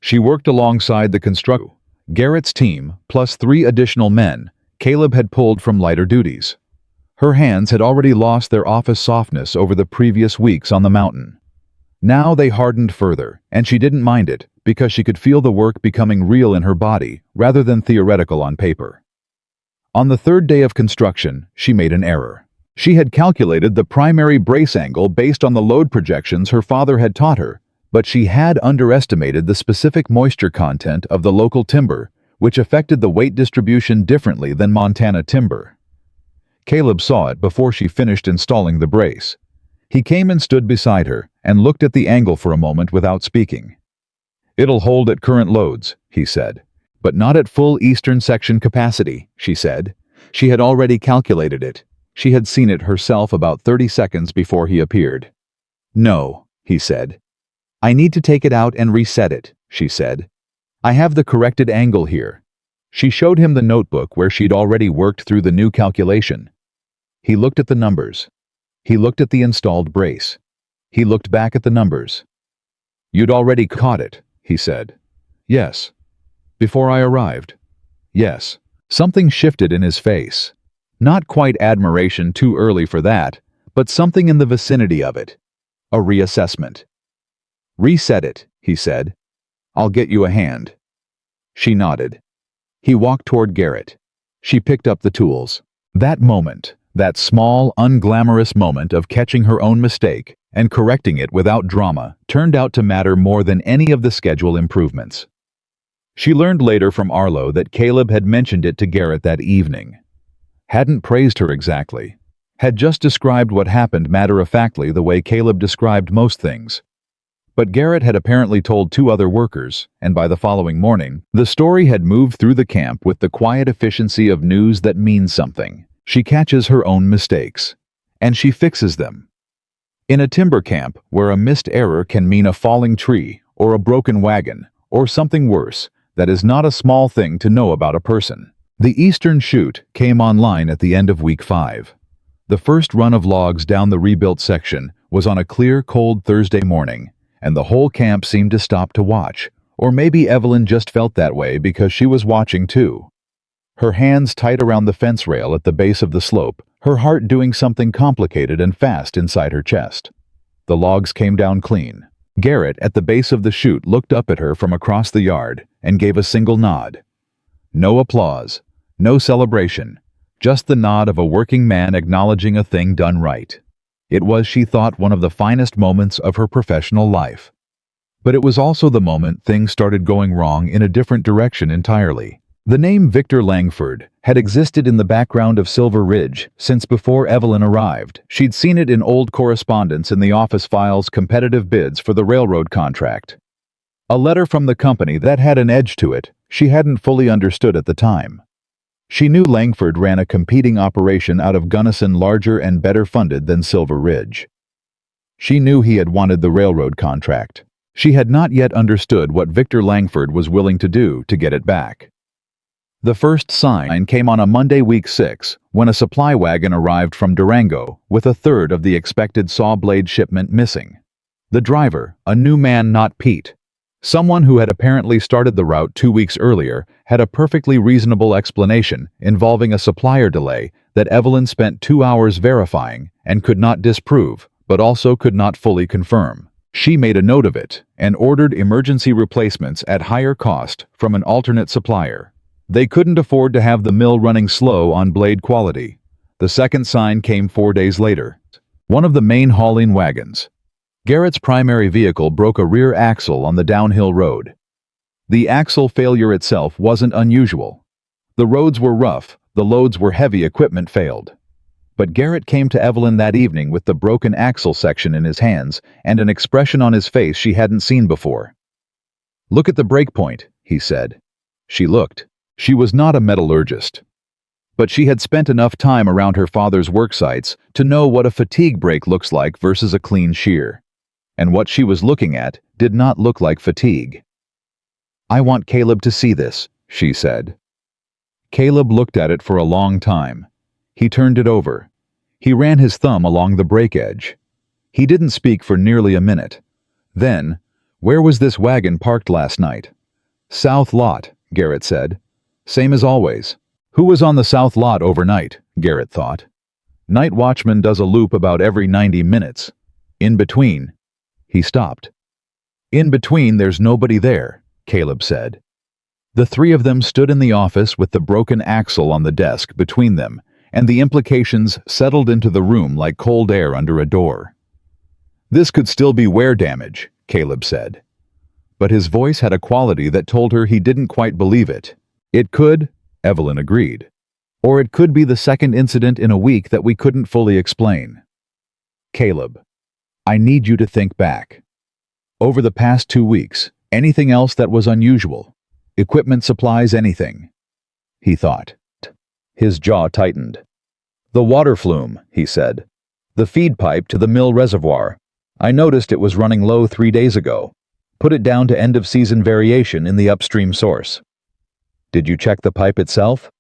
She worked alongside the construction. Garrett's team, plus 3 additional men, Caleb had pulled from lighter duties. Her hands had already lost their office softness over the previous weeks on the mountain. Now they hardened further, and she didn't mind it, because she could feel the work becoming real in her body rather than theoretical on paper. On the 3rd day of construction, she made an error. She had calculated the primary brace angle based on the load projections her father had taught her, but she had underestimated the specific moisture content of the local timber, which affected the weight distribution differently than Montana timber. Caleb saw it before she finished installing the brace. He came and stood beside her and looked at the angle for a moment without speaking. "It'll hold at current loads," he said. "But not at full eastern section capacity," she said. She had already calculated it. She had seen it herself about 30 seconds before he appeared. "No," he said. "I need to take it out and reset it," she said. "I have the corrected angle here." She showed him the notebook where she'd already worked through the new calculation. He looked at the numbers. He looked at the installed brace. He looked back at the numbers. "You'd already caught it," he said. "Yes." "Before I arrived?" "Yes." Something shifted in his face. Not quite admiration, too early for that, but something in the vicinity of it. A reassessment. "Reset it," he said. "I'll get you a hand." She nodded. He walked toward Garrett. She picked up the tools. That moment, that small, unglamorous moment of catching her own mistake and correcting it without drama, turned out to matter more than any of the schedule improvements. She learned later from Arlo that Caleb had mentioned it to Garrett that evening. Hadn't praised her exactly. Had just described what happened matter-of-factly the way Caleb described most things. But Garrett had apparently told 2 other workers, and by the following morning, the story had moved through the camp with the quiet efficiency of news that means something. She catches her own mistakes, and she fixes them. In a timber camp, where a missed error can mean a falling tree, or a broken wagon, or something worse, that is not a small thing to know about a person. The eastern chute came online at the end of week 5. The first run of logs down the rebuilt section was on a clear, cold Thursday morning, and the whole camp seemed to stop to watch. Or maybe Evelyn just felt that way because she was watching too. Her hands tight around the fence rail at the base of the slope, her heart doing something complicated and fast inside her chest. The logs came down clean. Garrett, at the base of the chute, looked up at her from across the yard and gave a single nod. No applause, no celebration, just the nod of a working man acknowledging a thing done right. It was, she thought, one of the finest moments of her professional life. But it was also the moment things started going wrong in a different direction entirely. The name Victor Langford had existed in the background of Silver Ridge since before Evelyn arrived. She'd seen it in old correspondence in the office files, competitive bids for the railroad contract. A letter from the company that had an edge to it she hadn't fully understood at the time. She knew Langford ran a competing operation out of Gunnison, larger and better funded than Silver Ridge. She knew he had wanted the railroad contract. She had not yet understood what Victor Langford was willing to do to get it back. The first sign came on a Monday, week 6, when a supply wagon arrived from Durango with a third of the expected saw blade shipment missing. The driver, a new man, not Pete, someone who had apparently started the route 2 weeks earlier, had a perfectly reasonable explanation involving a supplier delay that Evelyn spent 2 hours verifying and could not disprove, but also could not fully confirm. She made a note of it and ordered emergency replacements at higher cost from an alternate supplier. They couldn't afford to have the mill running slow on blade quality. The second sign came 4 days later. One of the main hauling wagons, Garrett's primary vehicle, broke a rear axle on the downhill road. The axle failure itself wasn't unusual. The roads were rough, the loads were heavy, equipment failed. But Garrett came to Evelyn that evening with the broken axle section in his hands and an expression on his face she hadn't seen before. "Look at the break point," he said. She looked. She was not a metallurgist, but she had spent enough time around her father's work sites to know what a fatigue break looks like versus a clean shear. And what she was looking at did not look like fatigue. "I want Caleb to see this," she said. Caleb looked at it for a long time. He turned it over. He ran his thumb along the break edge. He didn't speak for nearly a minute. Then, "Where was this wagon parked last night?" "South lot," Garrett said. "Same as always." Who was on the south lot overnight, Garrett thought. Night watchman does a loop about every 90 minutes. In between. He stopped. "In between, there's nobody there," Caleb said. The three of them stood in the office with the broken axle on the desk between them, and the implications settled into the room like cold air under a door. "This could still be wear damage," Caleb said. But his voice had a quality that told her he didn't quite believe it. "It could," Evelyn agreed. "Or it could be the second incident in a week that we couldn't fully explain." "Caleb, I need you to think back. Over the past 2 weeks, anything else that was unusual? Equipment, supplies, anything?" He thought. His jaw tightened. "The water flume," he said. "The feed pipe to the mill reservoir. I noticed it was running low 3 days ago. Put it down to end-of-season variation in the upstream source." "Did you check the pipe itself?"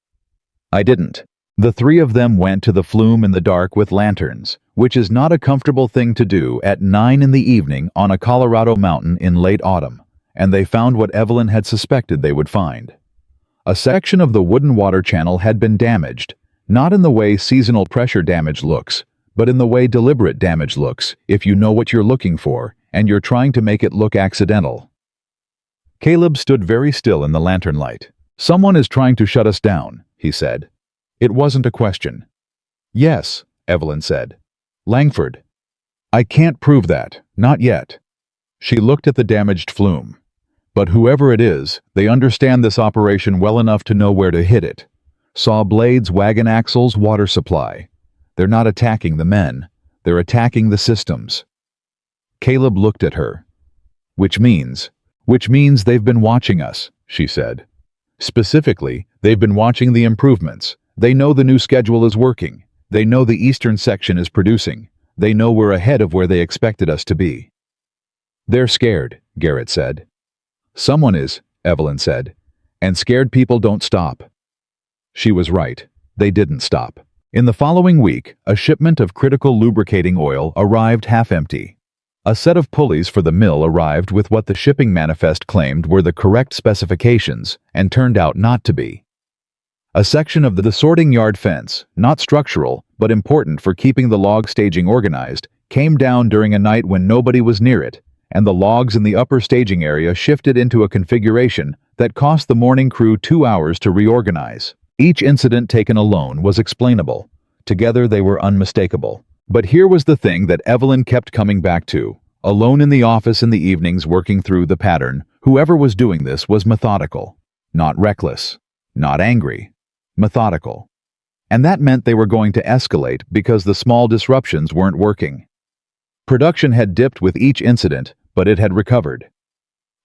"I didn't." The three of them went to the flume in the dark with lanterns, which is not a comfortable thing to do at 9 in the evening on a Colorado mountain in late autumn, and they found what Evelyn had suspected they would find. A section of the wooden water channel had been damaged, not in the way seasonal pressure damage looks, but in the way deliberate damage looks if you know what you're looking for and you're trying to make it look accidental. Caleb stood very still in the lantern light. "Someone is trying to shut us down," he said. It wasn't a question. "Yes," Evelyn said. "Langford." "I can't prove that, not yet." She looked at the damaged flume. "But whoever it is, they understand this operation well enough to know where to hit it. Saw blades, wagon axles, water supply. They're not attacking the men. They're attacking the systems." Caleb looked at her. Which means they've been watching us," she said. "Specifically, they've been watching the improvements. They know the new schedule is working. They know the eastern section is producing. They know we're ahead of where they expected us to be." "They're scared," Garrett said. "Someone is," Evelyn said. "And scared people don't stop." She was right. They didn't stop. In the following week, a shipment of critical lubricating oil arrived half empty. A set of pulleys for the mill arrived with what the shipping manifest claimed were the correct specifications and turned out not to be. A section of the sorting yard fence, not structural, but important for keeping the log staging organized, came down during a night when nobody was near it, and the logs in the upper staging area shifted into a configuration that cost the morning crew 2 hours to reorganize. Each incident taken alone was explainable. Together they were unmistakable. But here was the thing that Evelyn kept coming back to. Alone in the office in the evenings working through the pattern, whoever was doing this was methodical. Not reckless. Not angry. Methodical. And that meant they were going to escalate because the small disruptions weren't working. Production had dipped with each incident, but it had recovered.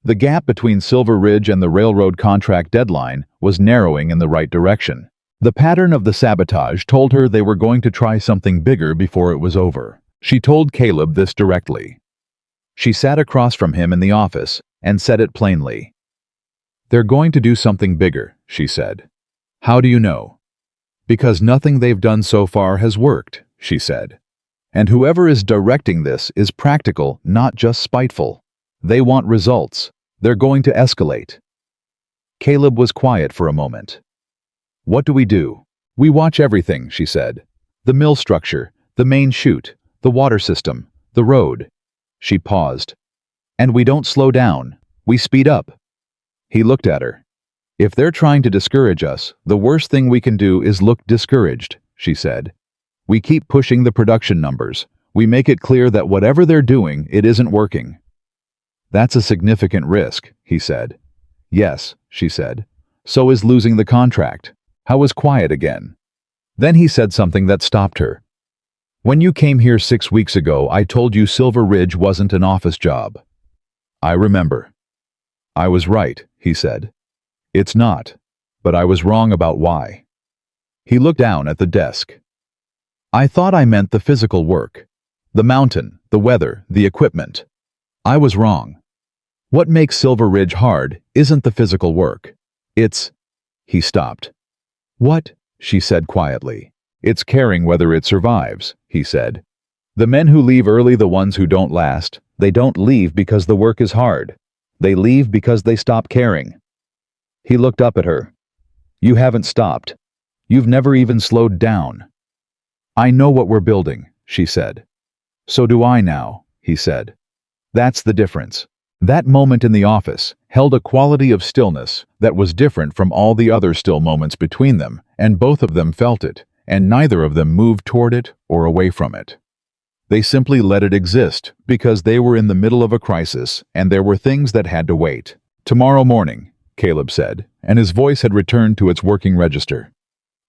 The gap between Silver Ridge and the railroad contract deadline was narrowing in the right direction. The pattern of the sabotage told her they were going to try something bigger before it was over. She told Caleb this directly. She sat across from him in the office and said it plainly. "They're going to do something bigger," she said. "How do you know?" "Because nothing they've done so far has worked," she said. "And whoever is directing this is practical, not just spiteful. They want results. They're going to escalate." Caleb was quiet for a moment. "What do we do?" "We watch everything," she said. "The mill structure, the main chute, the water system, the road." She paused. "And we don't slow down. We speed up." He looked at her. "If they're trying to discourage us, the worst thing we can do is look discouraged," she said. "We keep pushing the production numbers. We make it clear that whatever they're doing, it isn't working." "That's a significant risk," he said. "Yes," she said. "So is losing the contract." Howe was quiet again. Then he said something that stopped her. "When you came here 6 weeks ago, I told you Silver Ridge wasn't an office job." "I remember." "I was right," he said. "It's not. But I was wrong about why." He looked down at the desk. "I thought I meant the physical work. The mountain, the weather, the equipment. I was wrong. What makes Silver Ridge hard isn't the physical work. It's—" He stopped. "What?" she said quietly. "It's caring whether it survives," he said. "The men who leave early, the ones who don't last, they don't leave because the work is hard. They leave because they stop caring." He looked up at her. "You haven't stopped. You've never even slowed down." "I know what we're building," she said. "So do I now," he said. "That's the difference." That moment in the office held a quality of stillness that was different from all the other still moments between them, and both of them felt it, and neither of them moved toward it or away from it. They simply let it exist because they were in the middle of a crisis and there were things that had to wait. "Tomorrow morning," Caleb said, and his voice had returned to its working register.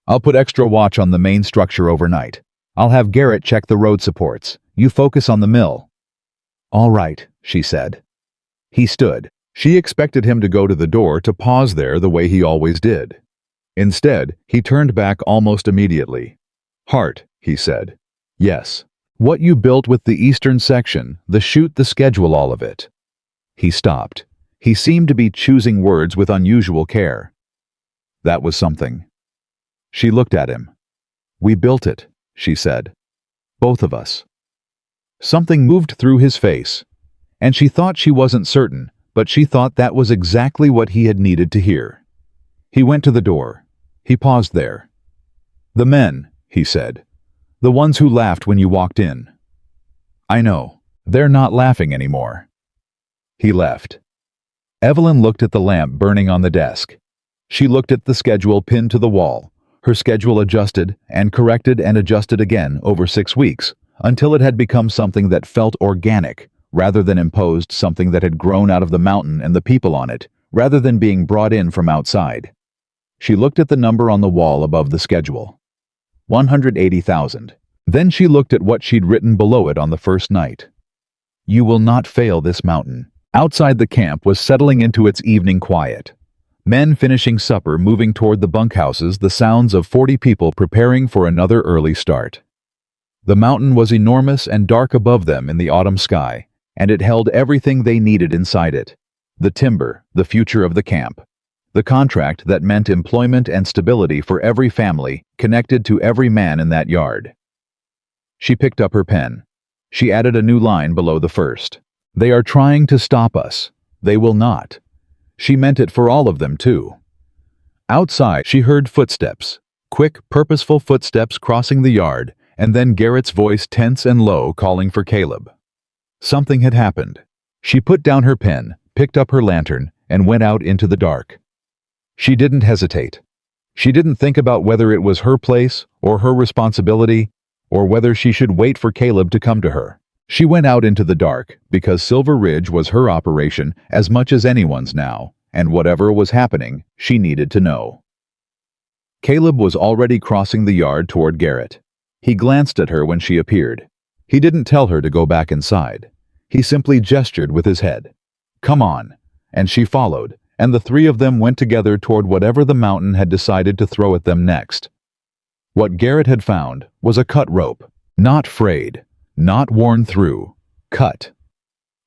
"I'll put extra watch on the main structure overnight. I'll have Garrett check the road supports. You focus on the mill." "All right," she said. He stood. She expected him to go to the door to pause there the way he always did. Instead, he turned back almost immediately. "Hart," he said. "Yes. What you built with the eastern section, the chute, the schedule, all of it." He stopped. He seemed to be choosing words with unusual care. "That was something." She looked at him. "We built it," she said. "Both of us." Something moved through his face, and she thought she wasn't certain, but she thought that was exactly what he had needed to hear. He went to the door. He paused there. "The men," he said. "The ones who laughed when you walked in." "I know. They're not laughing anymore." He left. Evelyn looked at the lamp burning on the desk. She looked at the schedule pinned to the wall. Her schedule adjusted and corrected and adjusted again over 6 weeks, until it had become something that felt organic, rather than imposed, something that had grown out of the mountain and the people on it, rather than being brought in from outside. She looked at the number on the wall above the schedule. 180,000. Then she looked at what she'd written below it on the first night. "You will not fail this mountain." Outside the camp was settling into its evening quiet. Men finishing supper, moving toward the bunkhouses, the sounds of 40 people preparing for another early start. The mountain was enormous and dark above them in the autumn sky, and it held everything they needed inside it. The timber, the future of the camp. the contract that meant employment and stability for every family connected to every man in that yard. She picked up her pen. She added a new line below the first. "They are trying to stop us. They will not." She meant it for all of them, too. Outside, she heard footsteps, quick, purposeful footsteps crossing the yard, and then Garrett's voice tense and low calling for Caleb. Something had happened. She put down her pen, picked up her lantern, and went out into the dark. She didn't hesitate. She didn't think about whether it was her place or her responsibility, or whether she should wait for Caleb to come to her. She went out into the dark because Silver Ridge was her operation as much as anyone's now, and whatever was happening, she needed to know. Caleb was already crossing the yard toward Garrett. He glanced at her when she appeared. He didn't tell her to go back inside. He simply gestured with his head. "Come on," and she followed, and the three of them went together toward whatever the mountain had decided to throw at them next. What Garrett had found was a cut rope, not frayed, not worn through, cut.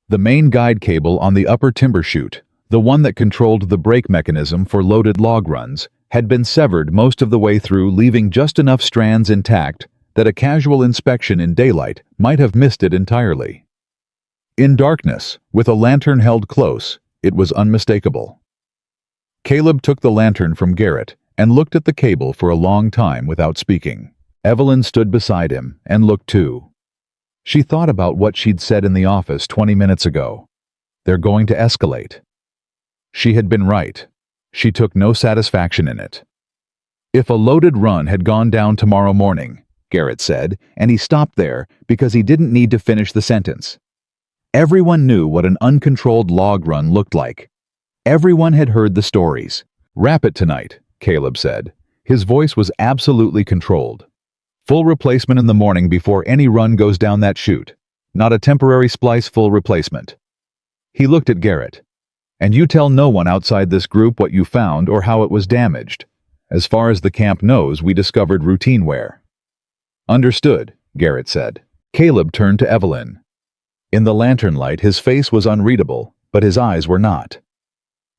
The main guide cable on the upper timber chute, the one that controlled the brake mechanism for loaded log runs, had been severed most of the way through, leaving just enough strands intact that a casual inspection in daylight might have missed it entirely. In darkness, with a lantern held close, it was unmistakable. Caleb took the lantern from Garrett and looked at the cable for a long time without speaking. Evelyn stood beside him and looked too. She thought about what she'd said in the office 20 minutes ago. They're going to escalate. She had been right. She took no satisfaction in it. If a loaded run had gone down tomorrow morning, Garrett said, and he stopped there because he didn't need to finish the sentence. Everyone knew what an uncontrolled log run looked like. Everyone had heard the stories. "Wrap it tonight," Caleb said. His voice was absolutely controlled. "Full replacement in the morning before any run goes down that chute. Not a temporary splice, full replacement." He looked at Garrett. "And you tell no one outside this group what you found or how it was damaged. As far as the camp knows, we discovered routine wear." "Understood," Garrett said. Caleb turned to Evelyn. In the lantern light, his face was unreadable, but his eyes were not.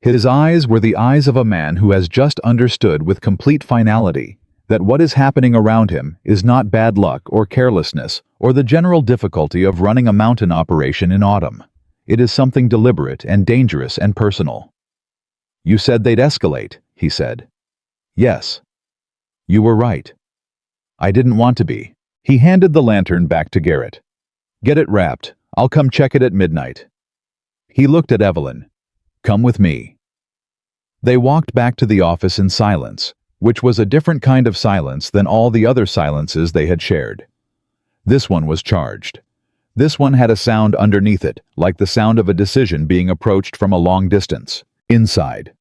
His eyes were the eyes of a man who has just understood with complete finality that what is happening around him is not bad luck or carelessness or the general difficulty of running a mountain operation in autumn. It is something deliberate and dangerous and personal. "You said they'd escalate," he said. "Yes." "You were right." "I didn't want to be." He handed the lantern back to Garrett. "Get it wrapped. I'll come check it at midnight." He looked at Evelyn. "Come with me." They walked back to the office in silence, which was a different kind of silence than all the other silences they had shared. This one was charged. This one had a sound underneath it, like the sound of a decision being approached from a long distance. Inside.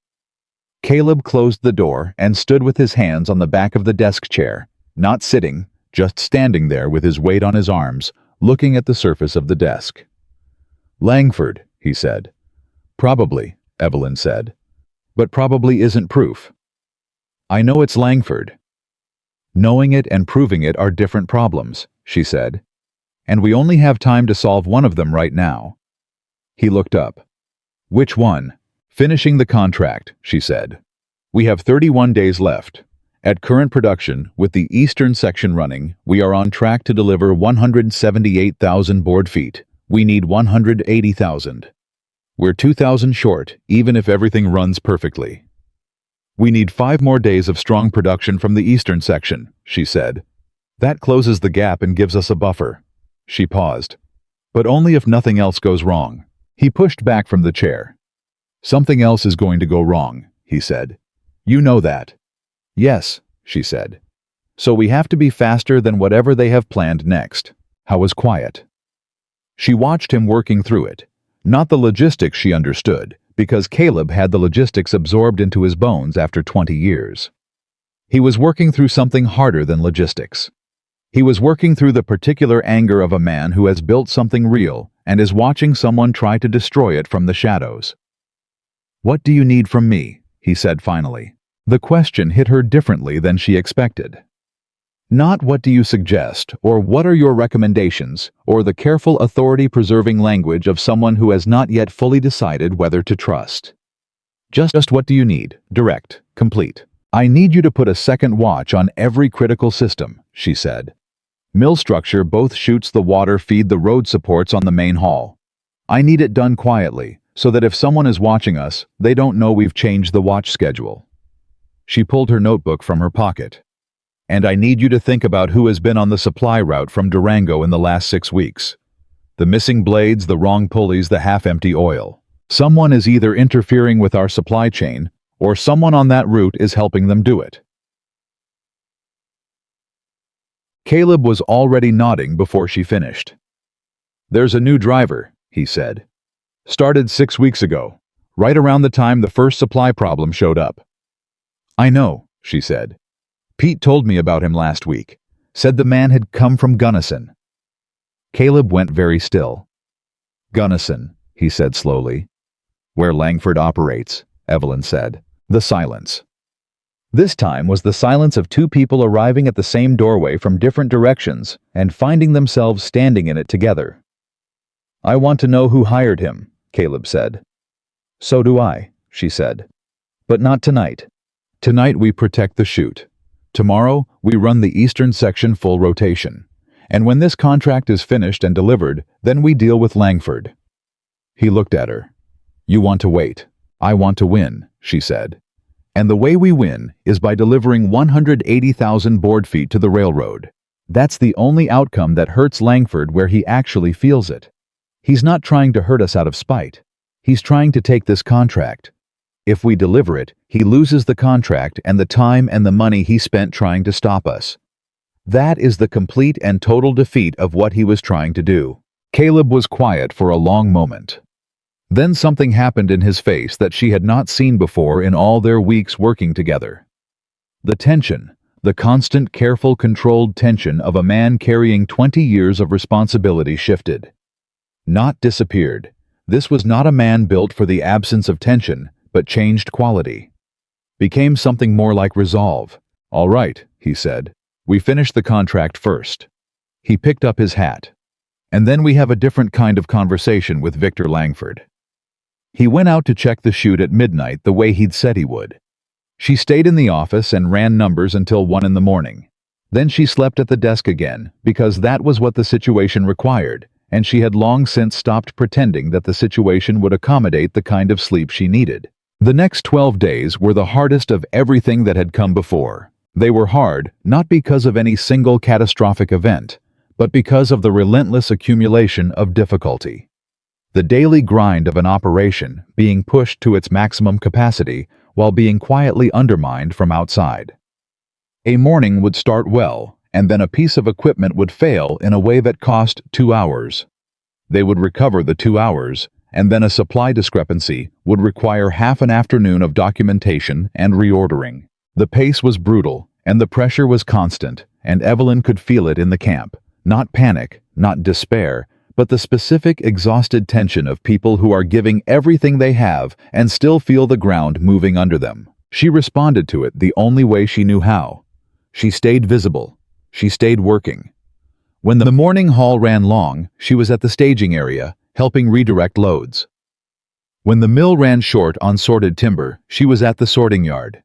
Caleb closed the door and stood with his hands on the back of the desk chair, not sitting, just standing there with his weight on his arms, looking at the surface of the desk. "Langford," he said. "Probably," Evelyn said. "But probably isn't proof." "I know it's Langford." "Knowing it and proving it are different problems," she said. "And we only have time to solve one of them right now." He looked up. "Which one?" "Finishing the contract," she said. "We have 31 days left. At current production, with the eastern section running, we are on track to deliver 178,000 board feet. We need 180,000. We're 2,000 short, even if everything runs perfectly." "We need 5 more days of strong production from the eastern section," she said. "That closes the gap and gives us a buffer." She paused. "But only if nothing else goes wrong." He pushed back from the chair. "Something else is going to go wrong," he said. "You know that." "Yes," she said. "So we have to be faster than whatever they have planned next." How was quiet. She watched him working through it. Not the logistics she understood, because Caleb had the logistics absorbed into his bones after 20 years. He was working through something harder than logistics. He was working through the particular anger of a man who has built something real and is watching someone try to destroy it from the shadows. "What do you need from me?" he said finally. The question hit her differently than she expected. Not "what do you suggest," or "what are your recommendations," or the careful authority-preserving language of someone who has not yet fully decided whether to trust. Just what do you need? Direct. Complete. I need you to put a second watch on every critical system, she said. Mill structure, both chutes the water feed the road supports on the main hall. I need it done quietly, so that if someone is watching us, they don't know we've changed the watch schedule. She pulled her notebook from her pocket. And I need you to think about who has been on the supply route from Durango in the last 6 weeks. The missing blades, the wrong pulleys, the half-empty oil. Someone is either interfering with our supply chain, or someone on that route is helping them do it. Caleb was already nodding before she finished. There's a new driver, he said. Started 6 weeks ago, right around the time the first supply problem showed up. I know, she said. Pete told me about him last week. Said the man had come from Gunnison. Caleb went very still. Gunnison, he said slowly. Where Langford operates, Evelyn said. The silence. This time was the silence of two people arriving at the same doorway from different directions and finding themselves standing in it together. I want to know who hired him, Caleb said. So do I, she said. But not tonight. Tonight we protect the chute. Tomorrow we run the eastern section full rotation. And when this contract is finished and delivered, then we deal with Langford. He looked at her. You want to wait. I want to win, she said. And the way we win is by delivering 180,000 board feet to the railroad. That's the only outcome that hurts Langford where he actually feels it. He's not trying to hurt us out of spite. He's trying to take this contract. If we deliver it, he loses the contract and the time and the money he spent trying to stop us. That is the complete and total defeat of what he was trying to do. Caleb was quiet for a long moment. Then something happened in his face that she had not seen before in all their weeks working together. The tension, the constant, careful, controlled tension of a man carrying 20 years of responsibility shifted. Not disappeared. This was not a man built for the absence of tension, but changed quality. Became something more like resolve. All right, he said. We finish the contract first. He picked up his hat. And then we have a different kind of conversation with Victor Langford. He went out to check the chute at midnight the way he'd said he would. She stayed in the office and ran numbers until 1 in the morning. Then she slept at the desk again, because that was what the situation required, and she had long since stopped pretending that the situation would accommodate the kind of sleep she needed. The next 12 days were the hardest of everything that had come before. They were hard, not because of any single catastrophic event, but because of the relentless accumulation of difficulty. The daily grind of an operation being pushed to its maximum capacity while being quietly undermined from outside. A morning would start well, and then a piece of equipment would fail in a way that cost 2 hours. They would recover the 2 hours, and then a supply discrepancy would require half an afternoon of documentation and reordering. The pace was brutal, and the pressure was constant, and Evelyn could feel it in the camp. Not panic, not despair, but the specific exhausted tension of people who are giving everything they have and still feel the ground moving under them. She responded to it the only way she knew how. She stayed visible. She stayed working. When the morning haul ran long, she was at the staging area, helping redirect loads. When the mill ran short on sorted timber, she was at the sorting yard.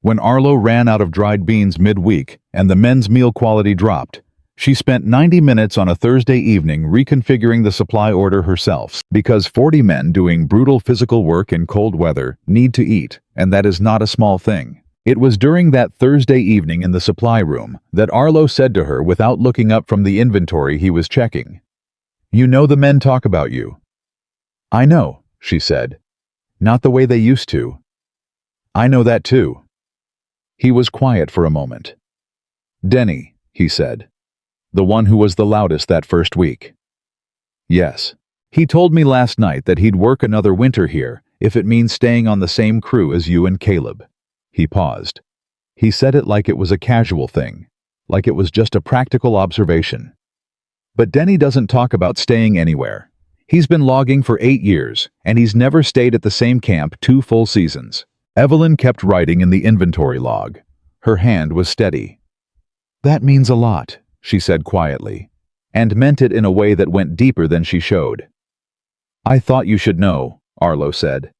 When Arlo ran out of dried beans mid-week and the men's meal quality dropped, she spent 90 minutes on a Thursday evening reconfiguring the supply order herself, because 40 men doing brutal physical work in cold weather need to eat, and that is not a small thing. It was during that Thursday evening in the supply room that Arlo said to her without looking up from the inventory he was checking, "You know the men talk about you." "I know," she said. "Not the way they used to." "I know that too." He was quiet for a moment. "Denny," he said. "The one who was the loudest that first week." "Yes. He told me last night that he'd work another winter here if it means staying on the same crew as you and Caleb." He paused. He said it like it was a casual thing, like it was just a practical observation. "But Denny doesn't talk about staying anywhere. He's been logging for 8 years, and he's never stayed at the same camp 2 full seasons." Evelyn kept writing in the inventory log. Her hand was steady. "That means a lot," she said quietly, and meant it in a way that went deeper than she showed. "I thought you should know," Arlo said.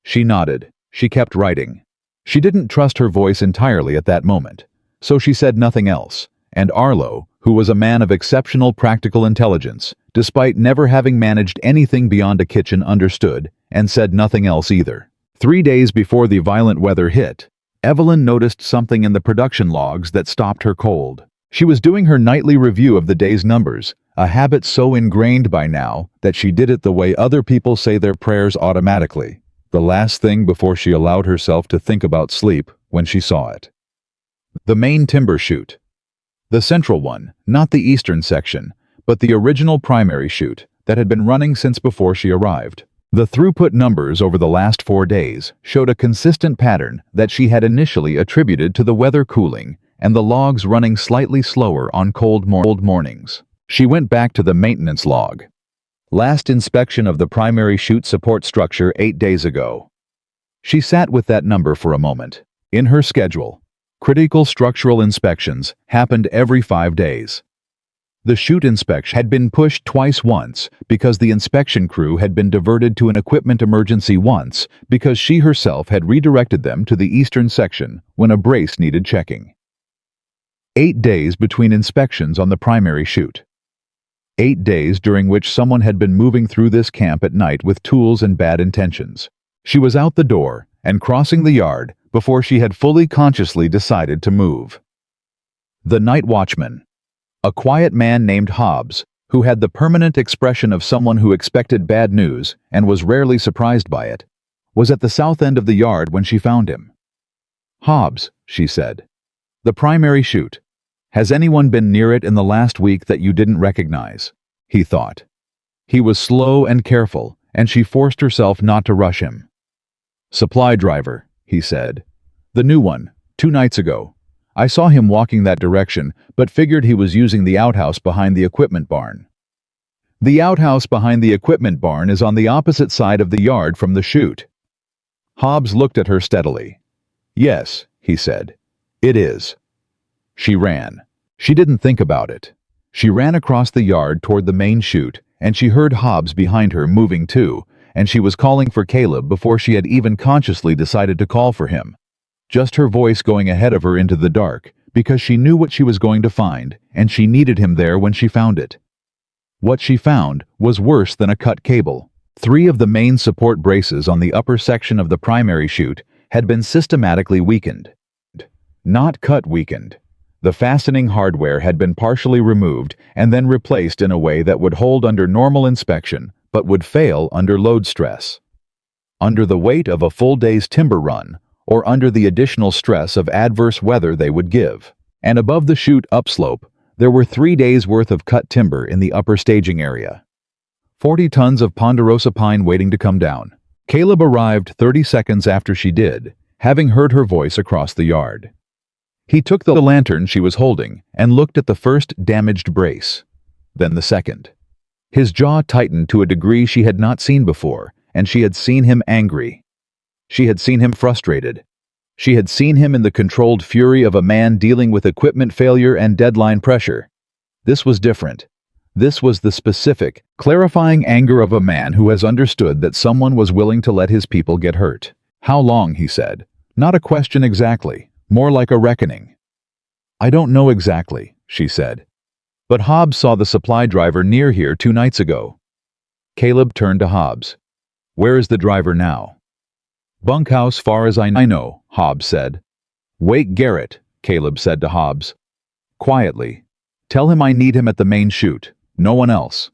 She nodded. She kept writing. She didn't trust her voice entirely at that moment, so she said nothing else, and Arlo, who was a man of exceptional practical intelligence, despite never having managed anything beyond a kitchen, understood, and said nothing else either. 3 days before the violent weather hit, Evelyn noticed something in the production logs that stopped her cold. She was doing her nightly review of the day's numbers, a habit so ingrained by now that she did it the way other people say their prayers automatically, the last thing before she allowed herself to think about sleep when she saw it. The main timber chute. The central one, not the eastern section, but the original primary chute that had been running since before she arrived. The throughput numbers over the last 4 days showed a consistent pattern that she had initially attributed to the weather cooling and the logs running slightly slower on cold mornings. She went back to the maintenance log. Last inspection of the primary chute support structure 8 days ago. She sat with that number for a moment. In her schedule, critical structural inspections happened every 5 days. The chute inspection had been pushed twice, once because the inspection crew had been diverted to an equipment emergency, once because she herself had redirected them to the eastern section when a brace needed checking. 8 days between inspections on the primary chute. 8 days during which someone had been moving through this camp at night with tools and bad intentions. She was out the door and crossing the yard before she had fully consciously decided to move. The night watchman. A quiet man named Hobbs, who had the permanent expression of someone who expected bad news and was rarely surprised by it, was at the south end of the yard when she found him. "Hobbs," she said. "The primary chute. Has anyone been near it in the last week that you didn't recognize?" He thought. He was slow and careful, and she forced herself not to rush him. "Supply driver," he said. "The new one, 2 nights ago. I saw him walking that direction, but figured he was using the outhouse behind the equipment barn." "The outhouse behind the equipment barn is on the opposite side of the yard from the chute." Hobbs looked at her steadily. "Yes," he said. "It is." She ran. She didn't think about it. She ran across the yard toward the main chute, and she heard Hobbs behind her moving too, and she was calling for Caleb before she had even consciously decided to call for him. Just her voice going ahead of her into the dark, because she knew what she was going to find, and she needed him there when she found it. What she found was worse than a cut cable. 3 of the main support braces on the upper section of the primary chute had been systematically weakened. Not cut weakened. The fastening hardware had been partially removed and then replaced in a way that would hold under normal inspection, but would fail under load stress. Under the weight of a full day's timber run, or under the additional stress of adverse weather they would give. And above the chute upslope, there were 3 days' worth of cut timber in the upper staging area. 40 tons of ponderosa pine waiting to come down. Caleb arrived 30 seconds after she did, having heard her voice across the yard. He took the lantern she was holding and looked at the first damaged brace, then the second. His jaw tightened to a degree she had not seen before, and she had seen him angry. She had seen him frustrated. She had seen him in the controlled fury of a man dealing with equipment failure and deadline pressure. This was different. This was the specific, clarifying anger of a man who has understood that someone was willing to let his people get hurt. "How long?" he said. Not a question exactly, more like a reckoning. "I don't know exactly," she said. "But Hobbs saw the supply driver near here 2 nights ago." Caleb turned to Hobbs. "Where is the driver now?" "Bunkhouse far as I know," Hobbs said. "Wake Garrett," Caleb said to Hobbs. Quietly. "Tell him I need him at the main chute, no one else."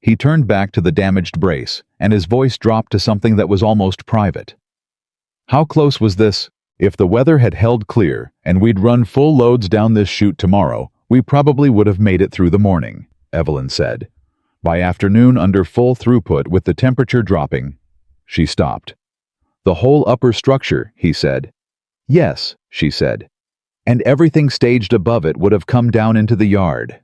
He turned back to the damaged brace, and his voice dropped to something that was almost private. "How close was this? If the weather had held clear, and we'd run full loads down this chute tomorrow, we probably would have made it through the morning," Evelyn said. "By afternoon, under full throughput with the temperature dropping." She stopped. "The whole upper structure," he said. "Yes," she said. "And everything staged above it would have come down into the yard."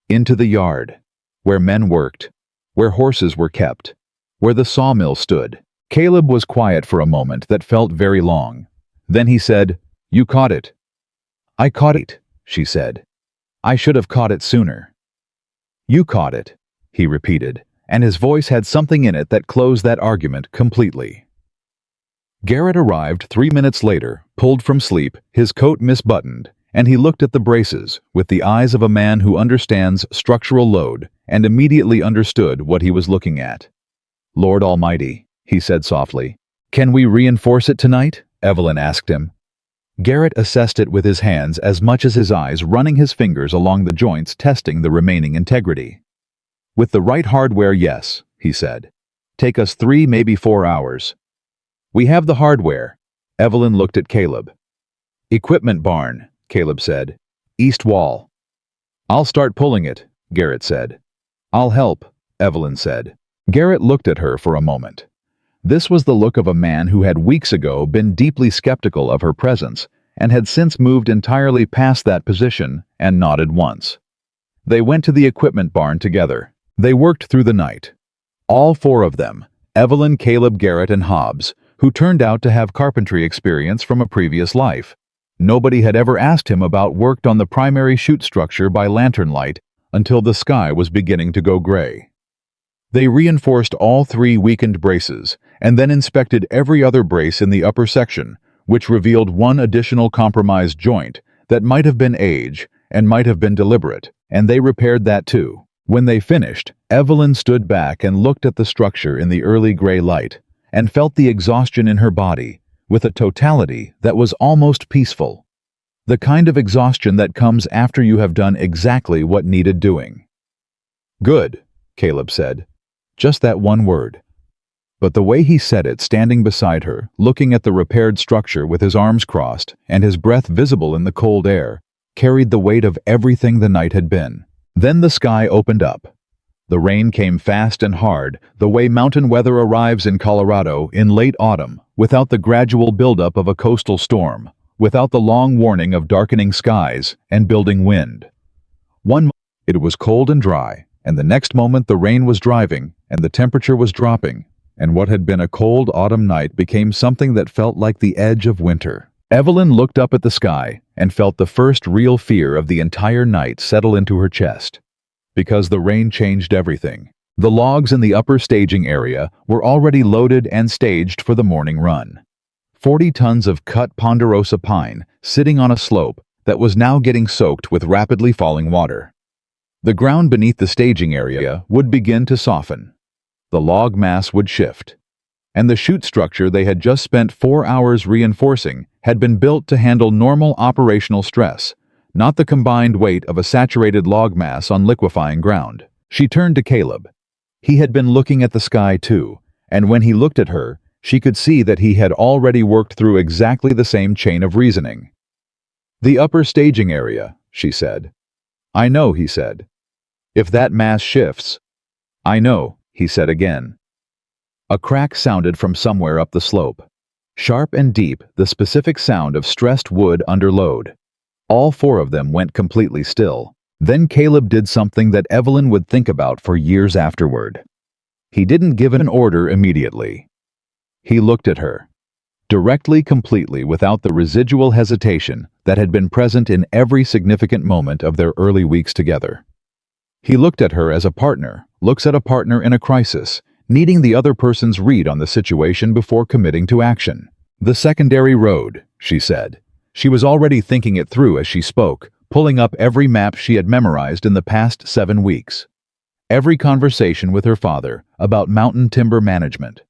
Into the yard. Where men worked. Where horses were kept. Where the sawmill stood. Caleb was quiet for a moment that felt very long. Then he said, "You caught it." "I caught it," she said. "I should have caught it sooner." "You caught it," he repeated, and his voice had something in it that closed that argument completely. Garrett arrived 3 minutes later, pulled from sleep, his coat misbuttoned, and he looked at the braces with the eyes of a man who understands structural load and immediately understood what he was looking at. "Lord Almighty," he said softly. "Can we reinforce it tonight?" Evelyn asked him. Garrett assessed it with his hands as much as his eyes, running his fingers along the joints, testing the remaining integrity. "With the right hardware, yes," he said. "Take us 3, maybe 4 hours." "We have the hardware." Evelyn looked at Caleb. "Equipment barn," Caleb said. "East wall." "I'll start pulling it," Garrett said. "I'll help," Evelyn said. Garrett looked at her for a moment. This was the look of a man who had weeks ago been deeply skeptical of her presence and had since moved entirely past that position and nodded once. They went to the equipment barn together. They worked through the night. All 4 of them, Evelyn, Caleb, Garrett, and Hobbs, who turned out to have carpentry experience from a previous life. Nobody had ever asked him about worked on the primary chute structure by lantern light until the sky was beginning to go gray. They reinforced all 3 weakened braces and then inspected every other brace in the upper section, which revealed one additional compromised joint that might have been age and might have been deliberate, and they repaired that too. When they finished, Evelyn stood back and looked at the structure in the early gray light and felt the exhaustion in her body with a totality that was almost peaceful. The kind of exhaustion that comes after you have done exactly what needed doing. "Good," Caleb said. Just that one word. But the way he said it, standing beside her, looking at the repaired structure with his arms crossed and his breath visible in the cold air, carried the weight of everything the night had been. Then the sky opened up. The rain came fast and hard, the way mountain weather arrives in Colorado in late autumn, without the gradual buildup of a coastal storm, without the long warning of darkening skies and building wind. It was cold and dry, and the next moment the rain was driving and the temperature was dropping, and what had been a cold autumn night became something that felt like the edge of winter. Evelyn looked up at the sky and felt the first real fear of the entire night settle into her chest. Because the rain changed everything. The logs in the upper staging area were already loaded and staged for the morning run. 40 tons of cut ponderosa pine sitting on a slope that was now getting soaked with rapidly falling water. The ground beneath the staging area would begin to soften. The log mass would shift. And the chute structure they had just spent 4 hours reinforcing had been built to handle normal operational stress, not the combined weight of a saturated log mass on liquefying ground. She turned to Caleb. He had been looking at the sky too, and when he looked at her, she could see that he had already worked through exactly the same chain of reasoning. "The upper staging area," she said. "I know," he said. "If that mass shifts." "I know," he said again. A crack sounded from somewhere up the slope. Sharp and deep, the specific sound of stressed wood under load. All 4 of them went completely still. Then Caleb did something that Evelyn would think about for years afterward. He didn't give an order immediately. He looked at her. Directly, completely, without the residual hesitation that had been present in every significant moment of their early weeks together. He looked at her as a partner looks at a partner in a crisis, needing the other person's read on the situation before committing to action. "The secondary road," she said. She was already thinking it through as she spoke, pulling up every map she had memorized in the past 7 weeks. Every conversation with her father about mountain timber management.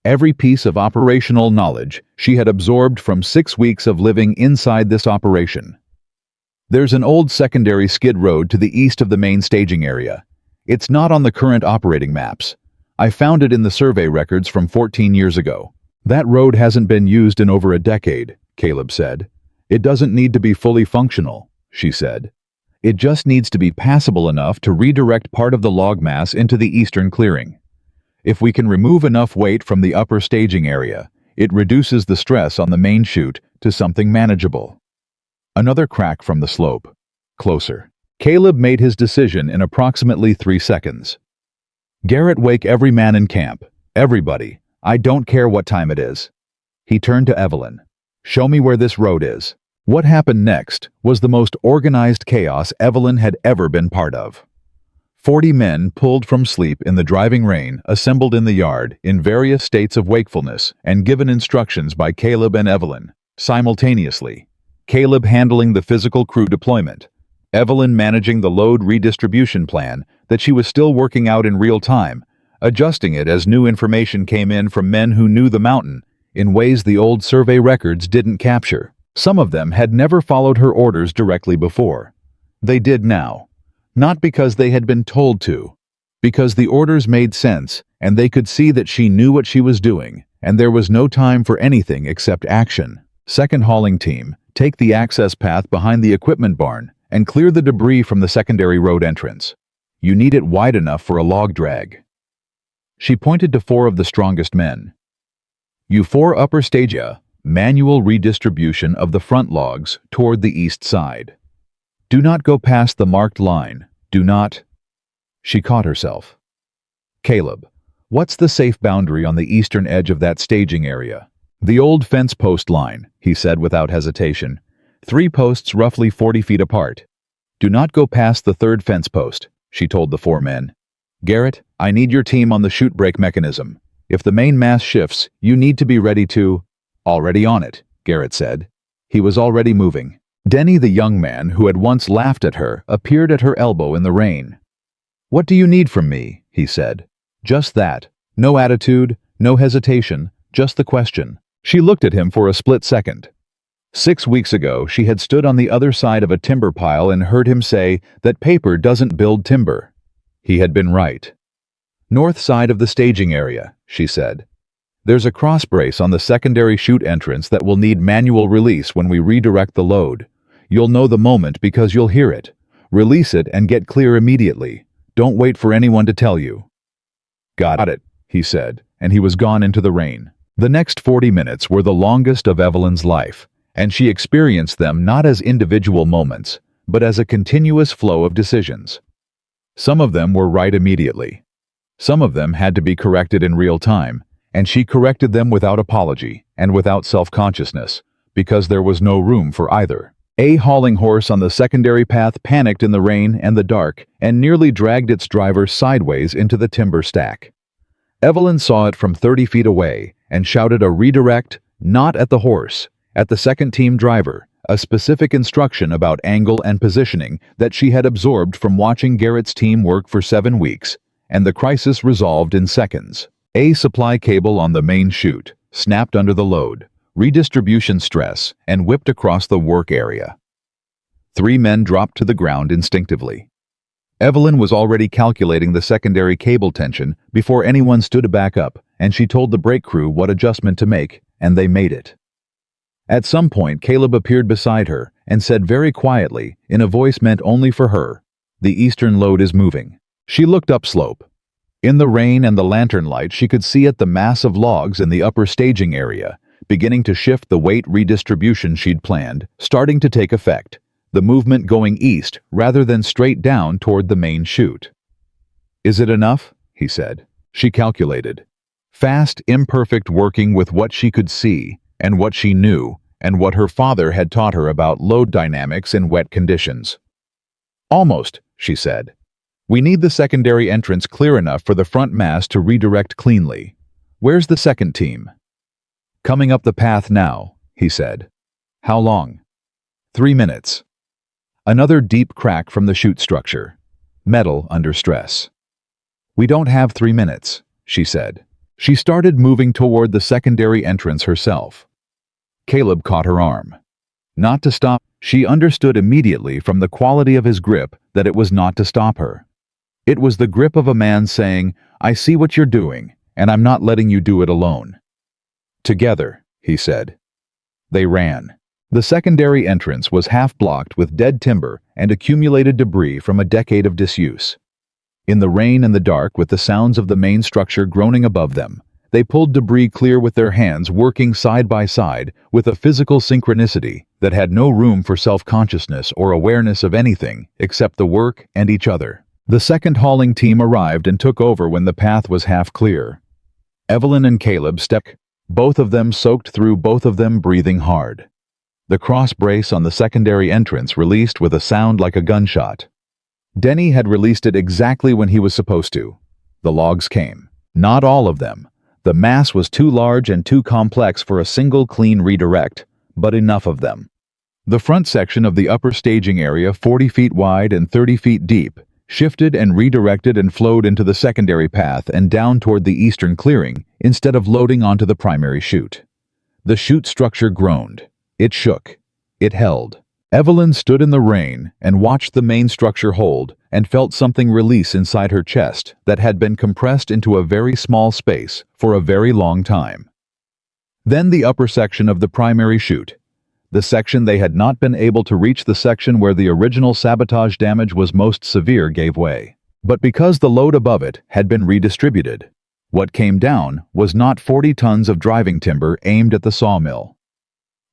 Every piece of operational knowledge she had absorbed from 6 weeks of living inside this operation. "There's an old secondary skid road to the east of the main staging area. It's not on the current operating maps. I found it in the survey records from 14 years ago. That road hasn't been used in over a decade," Caleb said. "It doesn't need to be fully functional," she said. "It just needs to be passable enough to redirect part of the log mass into the eastern clearing. If we can remove enough weight from the upper staging area, it reduces the stress on the main chute to something manageable." Another crack from the slope. Closer. Caleb made his decision in approximately 3 seconds. "Garrett, wake every man in camp. Everybody. I don't care what time it is." He turned to Evelyn. "Show me where this road is." What happened next was the most organized chaos Evelyn had ever been part of. 40 men pulled from sleep in the driving rain assembled in the yard in various states of wakefulness and given instructions by Caleb and Evelyn, simultaneously. Caleb handling the physical crew deployment, Evelyn managing the load redistribution plan that she was still working out in real time, adjusting it as new information came in from men who knew the mountain in ways the old survey records didn't capture. Some of them had never followed her orders directly before. They did now. Not because they had been told to, because the orders made sense and they could see that she knew what she was doing, and there was no time for anything except action. Second hauling team, take the access path behind the equipment barn and clear the debris from the secondary road entrance. You need it wide enough for a log drag. She pointed to 4 of the strongest men. You 4 upper stagia, manual redistribution of the front logs toward the east side. Do not go past the marked line. Do not. She caught herself. Caleb, what's the safe boundary on the eastern edge of that staging area? The old fence post line, he said without hesitation. 3 posts roughly 40 feet apart. Do not go past the 3rd fence post, she told the 4 men. Garrett, I need your team on the chute brake mechanism. If the main mass shifts, you need to be ready to... Already on it, Garrett said. He was already moving. Denny, the young man who had once laughed at her, appeared at her elbow in the rain. What do you need from me? He said. Just that. No attitude, no hesitation, just the question. She looked at him for a split second. 6 weeks ago, she had stood on the other side of a timber pile and heard him say that paper doesn't build timber. He had been right. North side of the staging area, she said. There's a cross brace on the secondary chute entrance that will need manual release when we redirect the load. You'll know the moment because you'll hear it. Release it and get clear immediately. Don't wait for anyone to tell you. Got it, he said, and he was gone into the rain. The next 40 minutes were the longest of Evelyn's life, and she experienced them not as individual moments, but as a continuous flow of decisions. Some of them were right immediately. Some of them had to be corrected in real time, and she corrected them without apology and without self-consciousness, because there was no room for either. A hauling horse on the secondary path panicked in the rain and the dark and nearly dragged its driver sideways into the timber stack. Evelyn saw it from 30 feet away and shouted a redirect, not at the horse, at the second team driver, a specific instruction about angle and positioning that she had absorbed from watching Garrett's team work for 7 weeks, and the crisis resolved in seconds. A supply cable on the main chute snapped under the load, redistribution stress, and whipped across the work area. 3 men dropped to the ground instinctively. Evelyn was already calculating the secondary cable tension before anyone stood back up, and she told the brake crew what adjustment to make, and they made it. At some point, Caleb appeared beside her and said very quietly, in a voice meant only for her, "The eastern load is moving." She looked upslope. In the rain and the lantern light, she could see at the mass of logs in the upper staging area, beginning to shift the weight redistribution she'd planned, starting to take effect, the movement going east rather than straight down toward the main chute. "Is it enough?" he said. She calculated. Fast, imperfect working with what she could see, and what she knew, and what her father had taught her about load dynamics in wet conditions. "Almost," she said. "We need the secondary entrance clear enough for the front mass to redirect cleanly. Where's the second team?" "Coming up the path now," he said. "How long?" 3 minutes. Another deep crack from the chute structure. Metal under stress. "We don't have 3 minutes," she said. She started moving toward the secondary entrance herself. Caleb caught her arm. Not to stop. She understood immediately from the quality of his grip that it was not to stop her. It was the grip of a man saying, "I see what you're doing, and I'm not letting you do it alone." "Together," he said. They ran. The secondary entrance was half blocked with dead timber and accumulated debris from a decade of disuse. In the rain and the dark, with the sounds of the main structure groaning above them, they pulled debris clear with their hands, working side by side with a physical synchronicity that had no room for self-consciousness or awareness of anything except the work and each other. The second hauling team arrived and took over when the path was half clear. Evelyn and Caleb stepped, both of them soaked through, both of them breathing hard. The cross brace on the secondary entrance released with a sound like a gunshot. Denny had released it exactly when he was supposed to. The logs came. Not all of them. The mass was too large and too complex for a single clean redirect, but enough of them. The front section of the upper staging area, 40 feet wide and 30 feet deep, shifted and redirected and flowed into the secondary path and down toward the eastern clearing instead of loading onto the primary chute. The chute structure groaned. It shook. It held. Evelyn stood in the rain and watched the main structure hold and felt something release inside her chest that had been compressed into a very small space for a very long time. Then the upper section of the primary chute. The section they had not been able to reach, the section where the original sabotage damage was most severe, gave way. But because the load above it had been redistributed, what came down was not 40 tons of driving timber aimed at the sawmill.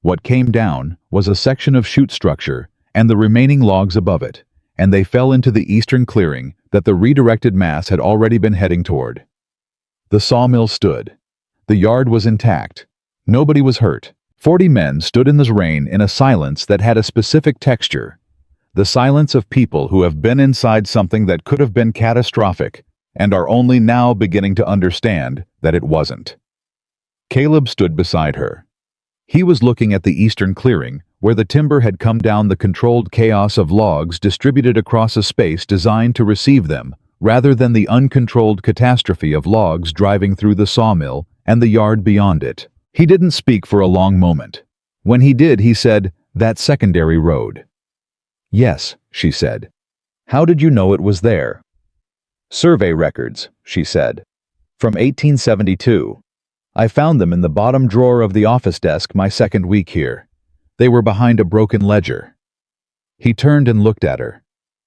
What came down was a section of chute structure and the remaining logs above it, and they fell into the eastern clearing that the redirected mass had already been heading toward. The sawmill stood. The yard was intact. Nobody was hurt. 40 men stood in the rain in a silence that had a specific texture, the silence of people who have been inside something that could have been catastrophic and are only now beginning to understand that it wasn't. Caleb stood beside her. He was looking at the eastern clearing, where the timber had come down, the controlled chaos of logs distributed across a space designed to receive them, rather than the uncontrolled catastrophe of logs driving through the sawmill and the yard beyond it. He didn't speak for a long moment. When he did, he said, "That secondary road." "Yes," she said. "How did you know it was there?" "Survey records," she said. "From 1872. I found them in the bottom drawer of the office desk my second week here. They were behind a broken ledger." He turned and looked at her.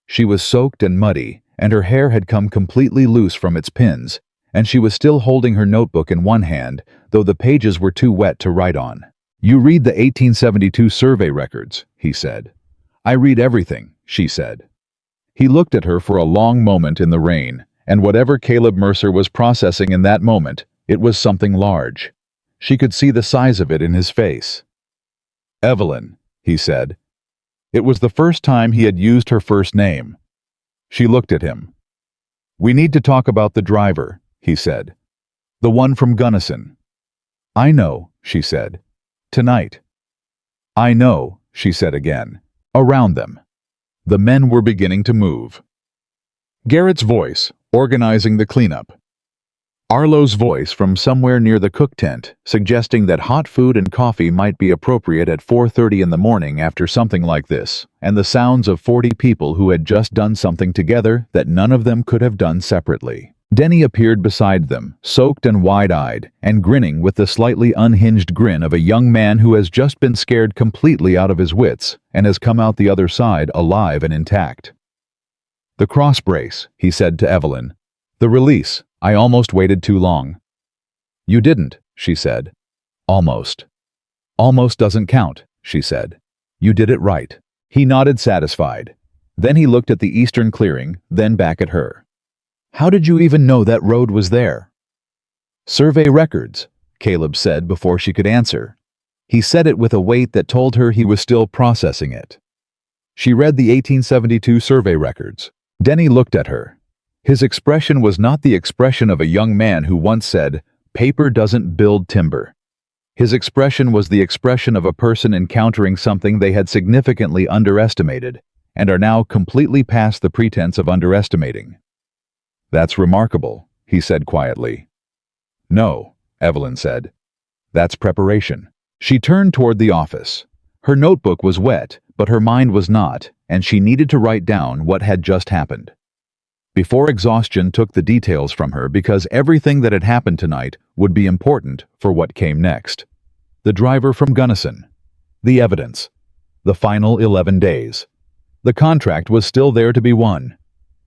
She was soaked and muddy, and her hair had come completely loose from its pins, and she was still holding her notebook in one hand, though the pages were too wet to write on. "You read the 1872 survey records," he said. "I read everything," she said. He looked at her for a long moment in the rain, and whatever Caleb Mercer was processing in that moment, it was something large. She could see the size of it in his face. "Evelyn," he said. It was the first time he had used her first name. She looked at him. "We need to talk about the driver," he said. "The one from Gunnison." "I know," she said. "Tonight." "I know," she said again. Around them. The men were beginning to move. Garrett's voice, organizing the cleanup. Arlo's voice from somewhere near the cook tent, suggesting that hot food and coffee might be appropriate at 4:30 in the morning after something like this, and the sounds of 40 people who had just done something together that none of them could have done separately. Denny appeared beside them, soaked and wide-eyed, and grinning with the slightly unhinged grin of a young man who has just been scared completely out of his wits and has come out the other side alive and intact. "The cross brace," he said to Evelyn. "The release. I almost waited too long." "You didn't," she said. "Almost." "Almost doesn't count," she said. "You did it right." He nodded, satisfied. Then he looked at the eastern clearing, then back at her. "How did you even know that road was there?" "Survey records," Caleb said before she could answer. He said it with a weight that told her he was still processing it. She read the 1872 survey records. Denny looked at her. His expression was not the expression of a young man who once said, "Paper doesn't build timber." His expression was the expression of a person encountering something they had significantly underestimated and are now completely past the pretense of underestimating. "That's remarkable," he said quietly. "No," Evelyn said. "That's preparation." She turned toward the office. Her notebook was wet, but her mind was not, and she needed to write down what had just happened. Before exhaustion took the details from her, because everything that had happened tonight would be important for what came next. The driver from Gunnison. The evidence. The final 11 days. The contract was still there to be won.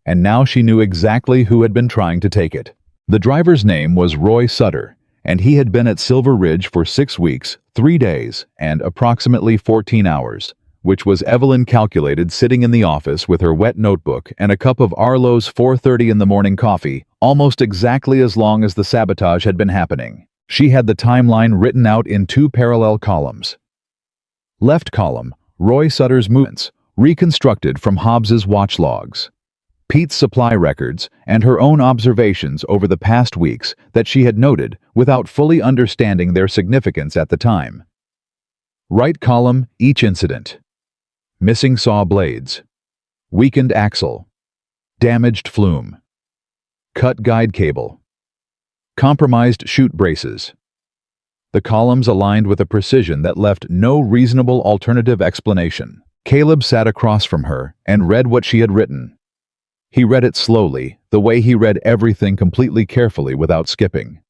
And now she knew exactly who had been trying to take it. The driver's name was Roy Sutter, and he had been at Silver Ridge for 6 weeks, 3 days, and approximately 14 hours. Which was, Evelyn calculated, sitting in the office with her wet notebook and a cup of Arlo's 4:30 in the morning coffee, almost exactly as long as the sabotage had been happening. She had the timeline written out in 2 parallel columns. Left column, Roy Sutter's movements, reconstructed from Hobbs's watch logs. Pete's supply records, and her own observations over the past weeks that she had noted without fully understanding their significance at the time. Right column, each incident. Missing saw blades. Weakened axle. Damaged flume. Cut guide cable. Compromised chute braces. The columns aligned with a precision that left no reasonable alternative explanation. Caleb sat across from her and read what she had written. He read it slowly, the way he read everything completely carefully without skipping.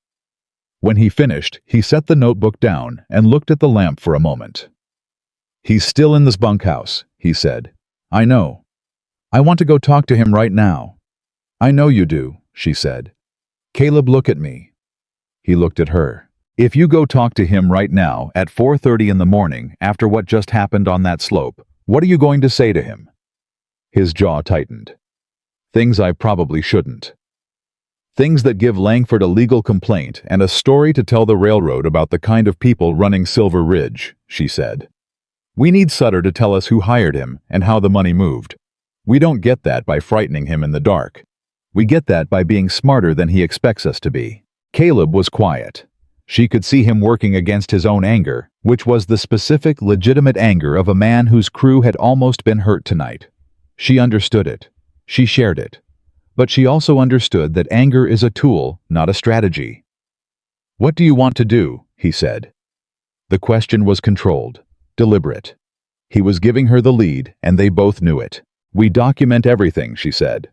When he finished, he set the notebook down and looked at the lamp for a moment. "He's still in this bunkhouse," he said. "I know. I want to go talk to him right now." "I know you do," she said. "Caleb, look at me." He looked at her. "If you go talk to him right now at 4:30 in the morning after what just happened on that slope, what are you going to say to him?" His jaw tightened. "Things I probably shouldn't. Things that give Langford a legal complaint and a story to tell the railroad about the kind of people running Silver Ridge," she said. "We need Sutter to tell us who hired him and how the money moved. We don't get that by frightening him in the dark. We get that by being smarter than he expects us to be." Caleb was quiet. She could see him working against his own anger, which was the specific, legitimate anger of a man whose crew had almost been hurt tonight. She understood it. She shared it. But she also understood that anger is a tool, not a strategy. "What do you want to do?" he said. The question was controlled, deliberate. He was giving her the lead, and they both knew it. "We document everything," she said.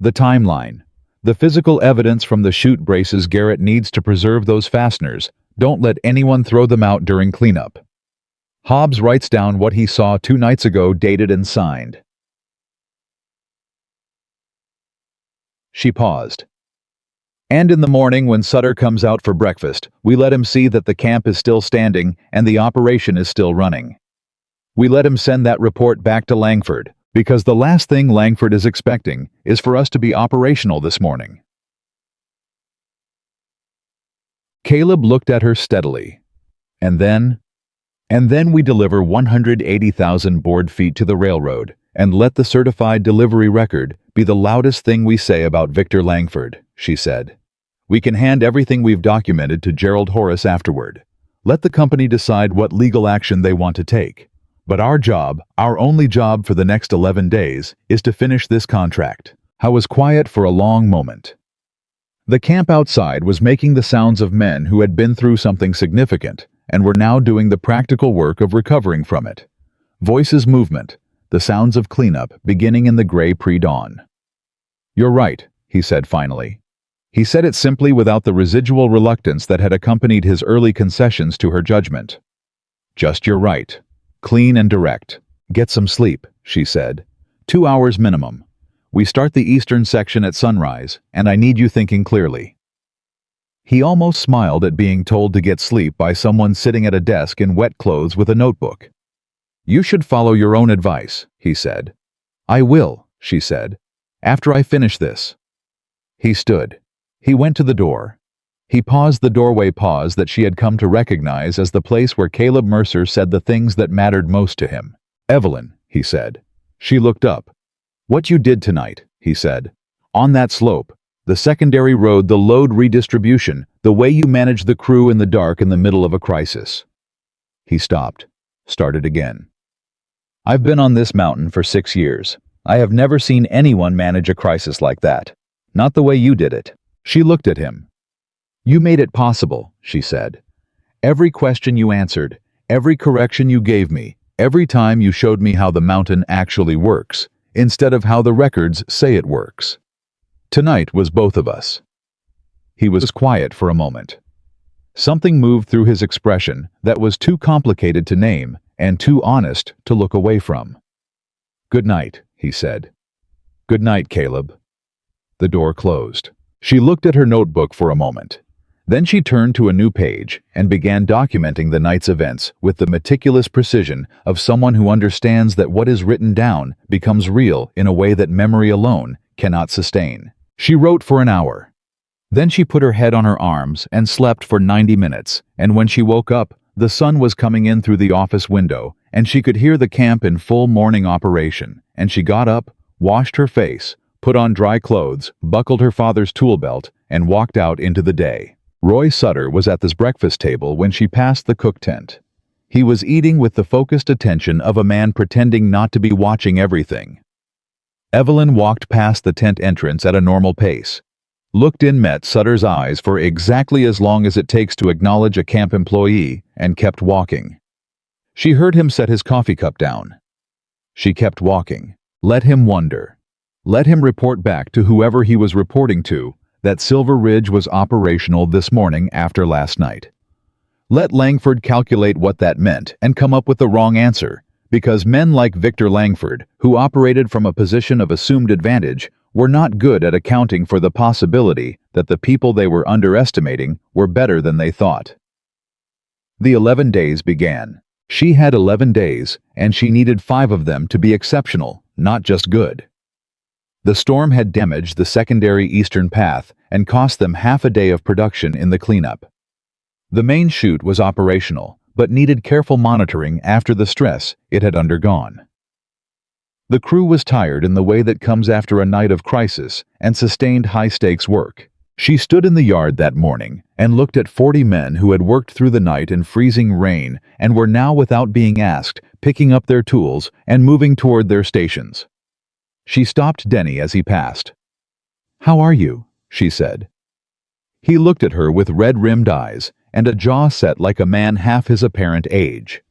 "The timeline. The physical evidence from the chute braces. Garrett needs to preserve those fasteners. Don't let anyone throw them out during cleanup. Hobbs writes down what he saw 2 nights ago, dated and signed." She paused. "And in the morning when Sutter comes out for breakfast, we let him see that the camp is still standing and the operation is still running. We let him send that report back to Langford, because the last thing Langford is expecting is for us to be operational this morning." Caleb looked at her steadily. And then we deliver 180,000 board feet to the railroad and let the certified delivery record be the loudest thing we say about Victor Langford," she said. "We can hand everything we've documented to Gerald Horace afterward. Let the company decide what legal action they want to take. But our job, our only job for the next 11 days, is to finish this contract." I was quiet for a long moment. The camp outside was making the sounds of men who had been through something significant and were now doing the practical work of recovering from it. Voices, movement, the sounds of cleanup beginning in the gray pre-dawn. "You're right," he said finally. He said it simply, without the residual reluctance that had accompanied his early concessions to her judgment. "Just you're right. Clean and direct. Get some sleep," she said. 2 hours minimum. We start the eastern section at sunrise, and I need you thinking clearly." He almost smiled at being told to get sleep by someone sitting at a desk in wet clothes with a notebook. "You should follow your own advice," he said. "I will," she said, "after I finish this." He stood. He went to the door. He paused, the doorway pause that she had come to recognize as the place where Caleb Mercer said the things that mattered most to him. "Evelyn," he said. She looked up. "What you did tonight," he said. "On that slope, the secondary road, the load redistribution, the way you managed the crew in the dark in the middle of a crisis." He stopped, started again. "I've been on this mountain for 6 years. I have never seen anyone manage a crisis like that. Not the way you did it." She looked at him. "You made it possible," she said. "Every question you answered, every correction you gave me, every time you showed me how the mountain actually works, instead of how the records say it works. Tonight was both of us." He was quiet for a moment. Something moved through his expression that was too complicated to name and too honest to look away from. "Good night," he said. "Good night, Caleb." The door closed. She looked at her notebook for a moment. Then she turned to a new page and began documenting the night's events with the meticulous precision of someone who understands that what is written down becomes real in a way that memory alone cannot sustain. She wrote for an hour. Then she put her head on her arms and slept for 90 minutes, and when she woke up, the sun was coming in through the office window, and she could hear the camp in full morning operation, and she got up, washed her face, put on dry clothes, buckled her father's tool belt, and walked out into the day. Roy Sutter was at this breakfast table when she passed the cook tent. He was eating with the focused attention of a man pretending not to be watching everything. Evelyn walked past the tent entrance at a normal pace. Looked in, met Sutter's eyes for exactly as long as it takes to acknowledge a camp employee, and kept walking. She heard him set his coffee cup down. She kept walking. Let him wonder. Let him report back to whoever he was reporting to that Silver Ridge was operational this morning after last night. Let Langford calculate what that meant and come up with the wrong answer, because men like Victor Langford, who operated from a position of assumed advantage, were not good at accounting for the possibility that the people they were underestimating were better than they thought. The 11 days began. She had 11 days, and she needed 5 of them to be exceptional, not just good. The storm had damaged the secondary eastern path and cost them half a day of production in the cleanup. The main chute was operational, but needed careful monitoring after the stress it had undergone. The crew was tired in the way that comes after a night of crisis and sustained high-stakes work. She stood in the yard that morning and looked at 40 men who had worked through the night in freezing rain and were now, without being asked, picking up their tools and moving toward their stations. She stopped Denny as he passed. "How are you?" she said. He looked at her with red-rimmed eyes and a jaw set like a man half his apparent age.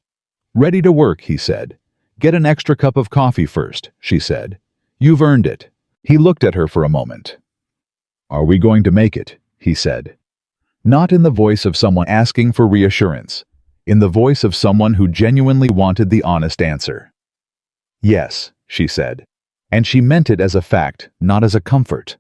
"Ready to work," he said. "Get an extra cup of coffee first," she said. "You've earned it." He looked at her for a moment. "Are we going to make it?" he said. Not in the voice of someone asking for reassurance, in the voice of someone who genuinely wanted the honest answer. "Yes," she said, and she meant it as a fact, not as a comfort.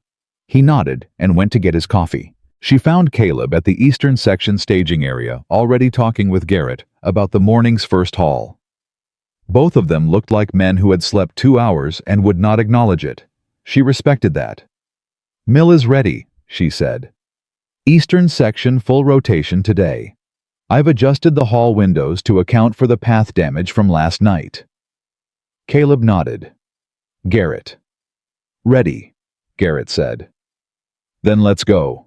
He nodded and went to get his coffee. She found Caleb at the eastern section staging area, already talking with Garrett about the morning's first haul. Both of them looked like men who had slept 2 hours and would not acknowledge it. She respected that. "Mill is ready," she said. "Eastern section full rotation today. I've adjusted the hall windows to account for the path damage from last night." Caleb nodded. "Garrett." "Ready," Garrett said. "Then let's go,"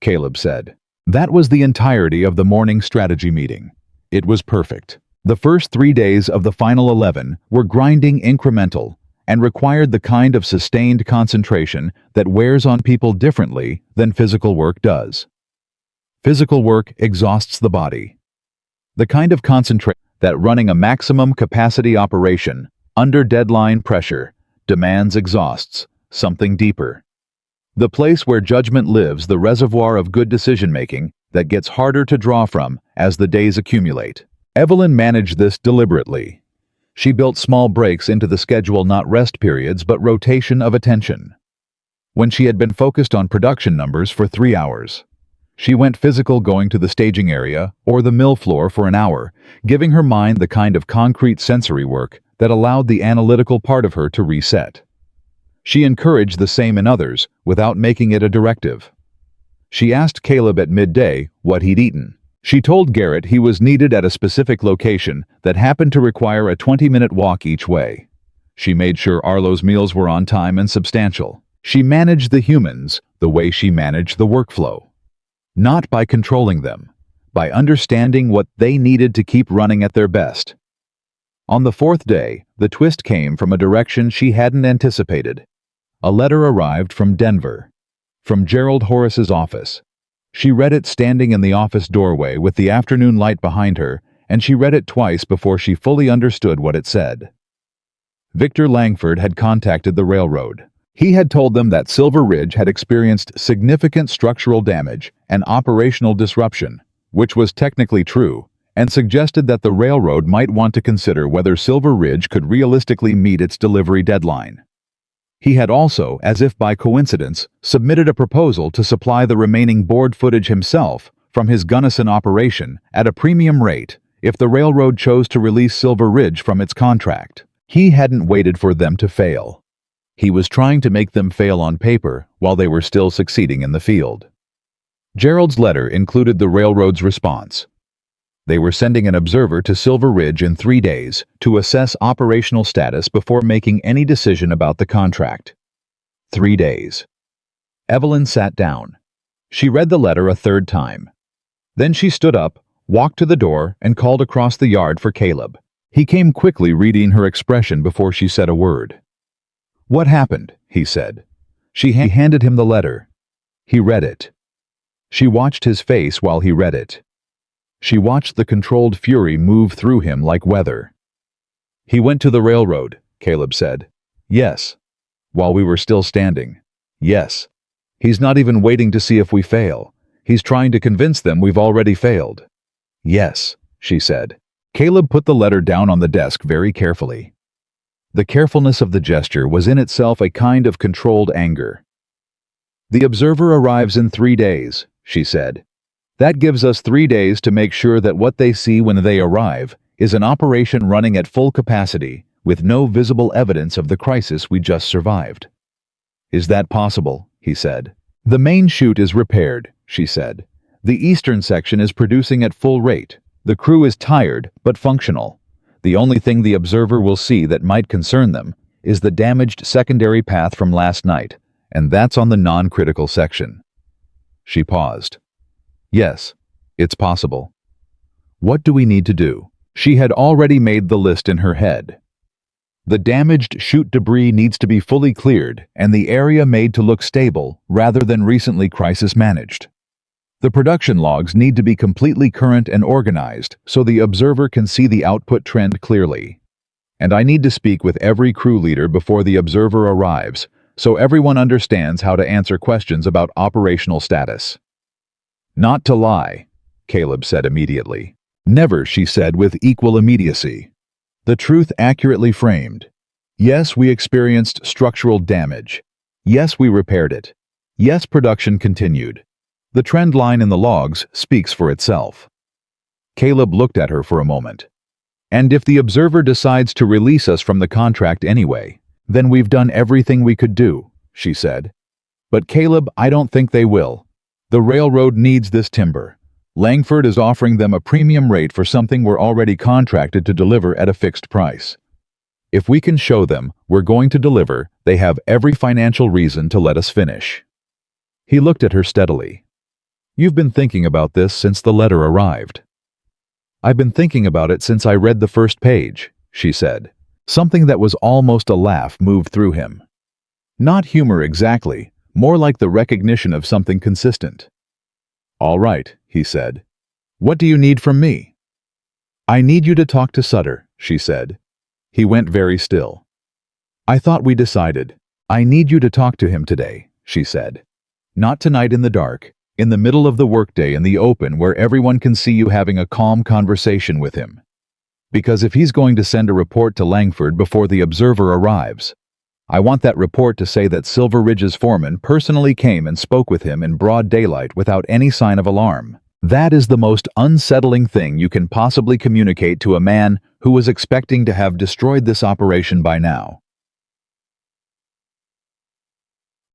Caleb said. That was the entirety of the morning strategy meeting. It was perfect. The first 3 days of the final 11 were grinding incremental and required the kind of sustained concentration that wears on people differently than physical work does. Physical work exhausts the body. The kind of concentration that running a maximum capacity operation under deadline pressure demands exhausts something deeper. The place where judgment lives, the reservoir of good decision-making that gets harder to draw from as the days accumulate. Evelyn managed this deliberately. She built small breaks into the schedule, not rest periods, but rotation of attention. When she had been focused on production numbers for 3 hours, she went physical, going to the staging area or the mill floor for an hour, giving her mind the kind of concrete sensory work that allowed the analytical part of her to reset. She encouraged the same in others without making it a directive. She asked Caleb at midday what he'd eaten. She told Garrett he was needed at a specific location that happened to require a 20-minute walk each way. She made sure Arlo's meals were on time and substantial. She managed the humans the way she managed the workflow. Not by controlling them, by understanding what they needed to keep running at their best. On the 4th day, the twist came from a direction she hadn't anticipated. A letter arrived from Denver, from Gerald Horace's office. She read it standing in the office doorway with the afternoon light behind her, and she read it twice before she fully understood what it said. Victor Langford had contacted the railroad. He had told them that Silver Ridge had experienced significant structural damage and operational disruption, which was technically true, and suggested that the railroad might want to consider whether Silver Ridge could realistically meet its delivery deadline. He had also, as if by coincidence, submitted a proposal to supply the remaining board footage himself from his Gunnison operation at a premium rate if the railroad chose to release Silver Ridge from its contract. He hadn't waited for them to fail. He was trying to make them fail on paper while they were still succeeding in the field. Gerald's letter included the railroad's response. They were sending an observer to Silver Ridge in 3 days to assess operational status before making any decision about the contract. 3 days. Evelyn sat down. She read the letter a third time. Then she stood up, walked to the door, and called across the yard for Caleb. He came quickly, reading her expression before she said a word. "What happened?" he said. She handed him the letter. He read it. She watched his face while he read it. She watched the controlled fury move through him like weather. "He went to the railroad," Caleb said. "Yes." "While we were still standing." "Yes." "He's not even waiting to see if we fail. He's trying to convince them we've already failed." "Yes," she said. Caleb put the letter down on the desk very carefully. The carefulness of the gesture was in itself a kind of controlled anger. "The observer arrives in 3 days," she said. "That gives us 3 days to make sure that what they see when they arrive is an operation running at full capacity with no visible evidence of the crisis we just survived." "Is that possible?" he said. "The main chute is repaired," she said. "The eastern section is producing at full rate. The crew is tired but functional. The only thing the observer will see that might concern them is the damaged secondary path from last night, and that's on the non-critical section." She paused. "Yes, it's possible. What do we need to do?" She had already made the list in her head. The damaged chute debris needs to be fully cleared and the area made to look stable rather than recently crisis managed. The production logs need to be completely current and organized so the observer can see the output trend clearly. And I need to speak with every crew leader before the observer arrives so everyone understands how to answer questions about operational status. "Not to lie," Caleb said immediately. "Never," she said with equal immediacy. "The truth accurately framed. Yes, we experienced structural damage. Yes, we repaired it. Yes, production continued. The trend line in the logs speaks for itself." Caleb looked at her for a moment. "And if the observer decides to release us from the contract anyway, then we've done everything we could do," she said. "But Caleb, I don't think they will. The railroad needs this timber. Langford is offering them a premium rate for something we're already contracted to deliver at a fixed price. If we can show them we're going to deliver, they have every financial reason to let us finish." He looked at her steadily. "You've been thinking about this since the letter arrived." "I've been thinking about it since I read the first page," she said. Something that was almost a laugh moved through him. Not humor exactly, more like the recognition of something consistent. "All right," he said. "What do you need from me?" "I need you to talk to Sutter," she said. He went very still. "I thought we decided. I need you to talk to him today," she said. "Not tonight in the dark. In the middle of the workday in the open where everyone can see you having a calm conversation with him. Because if he's going to send a report to Langford before the observer arrives, I want that report to say that Silver Ridge's foreman personally came and spoke with him in broad daylight without any sign of alarm. That is the most unsettling thing you can possibly communicate to a man who was expecting to have destroyed this operation by now."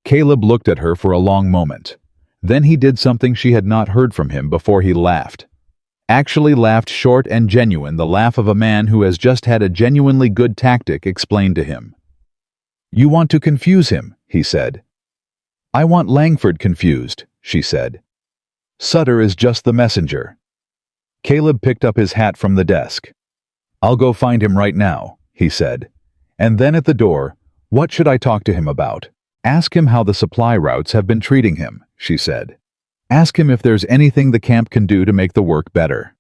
Caleb looked at her for a long moment. Then he did something she had not heard from him before. He laughed. Actually laughed, short and genuine, the laugh of a man who has just had a genuinely good tactic explained to him. "You want to confuse him," he said. "I want Langford confused," she said. "Sutter is just the messenger." Caleb picked up his hat from the desk. "I'll go find him right now," he said. And then at the door, "What should I talk to him about?" "Ask him how the supply routes have been treating him," she said. "Ask him if there's anything the camp can do to make the work better."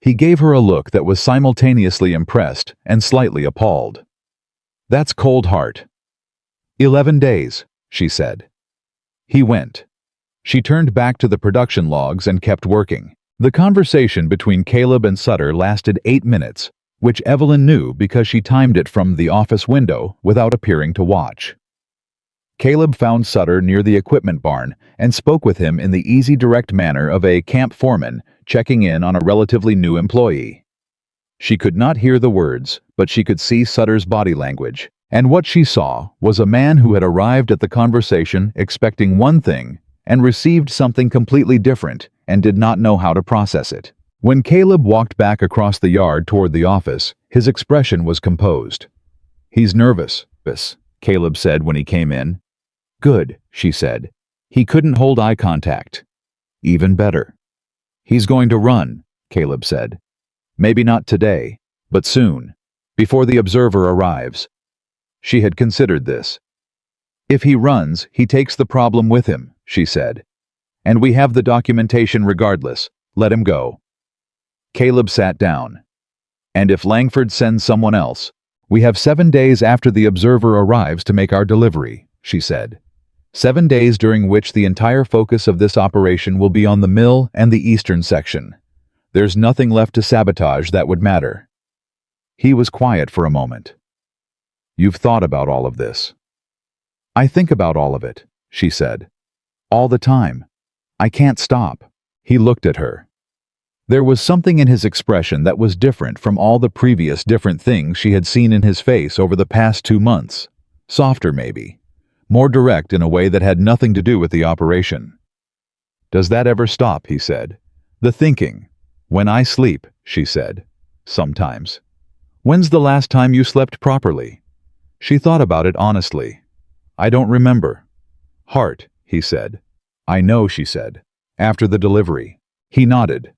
He gave her a look that was simultaneously impressed and slightly appalled. "That's cold heart." 11 days, she said. He went. She turned back to the production logs and kept working. The conversation between Caleb and Sutter lasted 8 minutes, which Evelyn knew because she timed it from the office window without appearing to watch. Caleb found Sutter near the equipment barn and spoke with him in the easy, direct manner of a camp foreman checking in on a relatively new employee. She could not hear the words, but she could see Sutter's body language, and what she saw was a man who had arrived at the conversation expecting one thing and received something completely different and did not know how to process it. When Caleb walked back across the yard toward the office, his expression was composed. "He's nervous," Caleb said when he came in. Good, she said. He couldn't hold eye contact. Even better. He's going to run, Caleb said. Maybe not today, but soon, before the observer arrives. She had considered this. If he runs, he takes the problem with him, she said. And we have the documentation regardless. Let him go. Caleb sat down. And if Langford sends someone else, we have 7 days after the observer arrives to make our delivery, she said. 7 days during which the entire focus of this operation will be on the mill and the eastern section. There's nothing left to sabotage that would matter. He was quiet for a moment. You've thought about all of this. I think about all of it, she said. All the time. I can't stop. He looked at her. There was something in his expression that was different from all the previous different things she had seen in his face over the past 2 months. Softer, maybe. More direct in a way that had nothing to do with the operation. Does that ever stop, he said. The thinking. When I sleep, she said. Sometimes. When's the last time you slept properly? She thought about it honestly. I don't remember. Hart, he said. I know, she said. After the delivery. He nodded.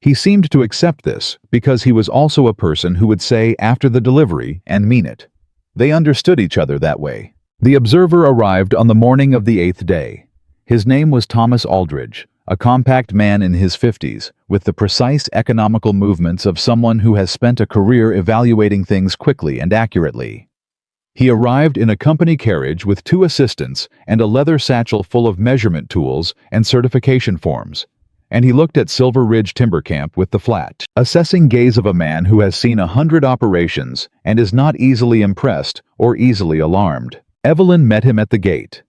He seemed to accept this because he was also a person who would say after the delivery and mean it. They understood each other that way. The observer arrived on the morning of the 8th day. His name was Thomas Aldridge, a compact man in his 50s, with the precise economical movements of someone who has spent a career evaluating things quickly and accurately. He arrived in a company carriage with 2 assistants and a leather satchel full of measurement tools and certification forms, and he looked at Silver Ridge Timber Camp with the flat, assessing gaze of a man who has seen 100 operations and is not easily impressed or easily alarmed. Evelyn met him at the gate.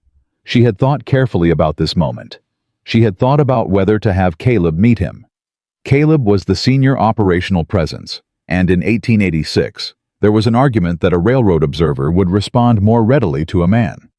She had thought carefully about this moment. She had thought about whether to have Caleb meet him. Caleb was the senior operational presence, and in 1886, there was an argument that a railroad observer would respond more readily to a man.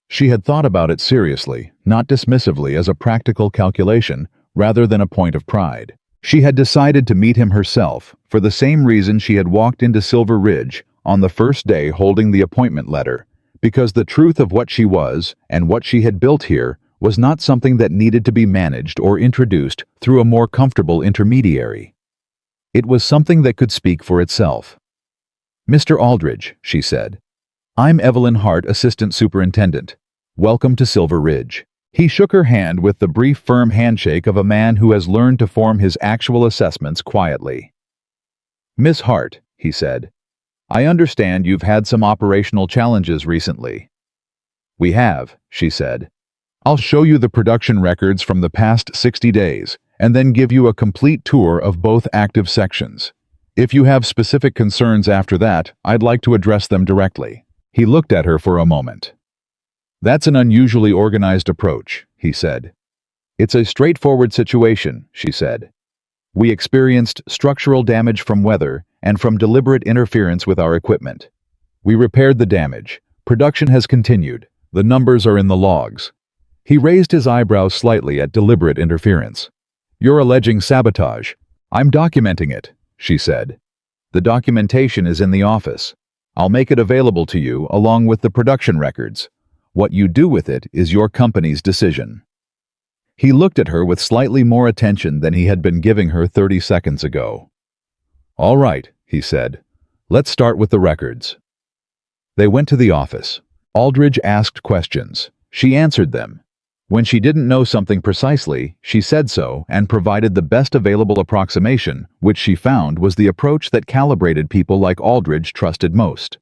She had thought about it seriously, not dismissively as a practical calculation, rather than a point of pride. She had decided to meet him herself, for the same reason she had walked into Silver Ridge on the first day holding the appointment letter, because the truth of what she was and what she had built here was not something that needed to be managed or introduced through a more comfortable intermediary. It was something that could speak for itself. Mr. Aldridge, she said. I'm Evelyn Hart, Assistant Superintendent. Welcome to Silver Ridge. He shook her hand with the brief, firm handshake of a man who has learned to form his actual assessments quietly. Miss Hart, he said. I understand you've had some operational challenges recently. We have, she said. I'll show you the production records from the past 60 days, and then give you a complete tour of both active sections. If you have specific concerns after that, I'd like to address them directly. He looked at her for a moment. That's an unusually organized approach, he said. It's a straightforward situation, she said. We experienced structural damage from weather and from deliberate interference with our equipment. We repaired the damage. Production has continued. The numbers are in the logs. He raised his eyebrows slightly at deliberate interference. You're alleging sabotage. I'm documenting it, she said. The documentation is in the office. I'll make it available to you along with the production records. What you do with it is your company's decision. He looked at her with slightly more attention than he had been giving her 30 seconds ago. All right, he said. Let's start with the records. They went to the office. Aldridge asked questions. She answered them. When she didn't know something precisely, she said so and provided the best available approximation, which she found was the approach that calibrated people like Aldridge trusted most.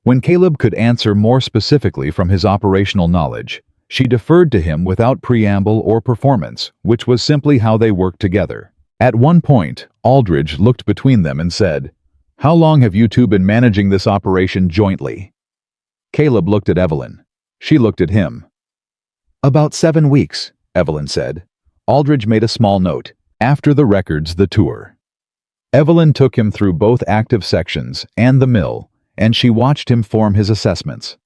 When Caleb could answer more specifically from his operational knowledge, she deferred to him without preamble or performance, which was simply how they worked together. At one point, Aldridge looked between them and said, "How long have you two been managing this operation jointly?" Caleb looked at Evelyn. She looked at him. About 7 weeks, Evelyn said. Aldridge made a small note. After the records, the tour. Evelyn took him through both active sections and the mill, and she watched him form his assessments.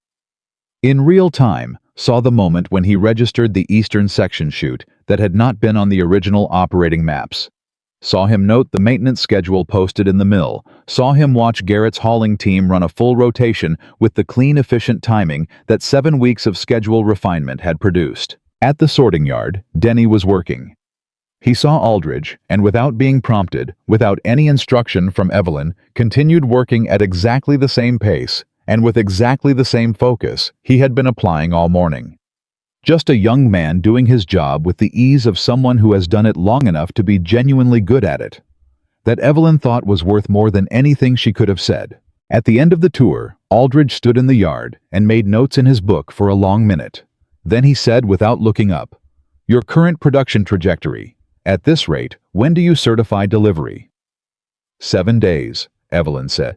In real time, saw the moment when he registered the eastern section chute that had not been on the original operating maps. Saw him note the maintenance schedule posted in the mill. Saw him watch Garrett's hauling team run a full rotation with the clean, efficient timing that 7 weeks of schedule refinement had produced. At the sorting yard, Denny was working. He saw Aldridge, and without being prompted, without any instruction from Evelyn, continued working at exactly the same pace, and with exactly the same focus he had been applying all morning. Just a young man doing his job with the ease of someone who has done it long enough to be genuinely good at it. That Evelyn thought was worth more than anything she could have said. At the end of the tour, Aldridge stood in the yard and made notes in his book for a long minute. Then he said without looking up, "Your current production trajectory. At this rate, when do you certify delivery?" 7 days, Evelyn said.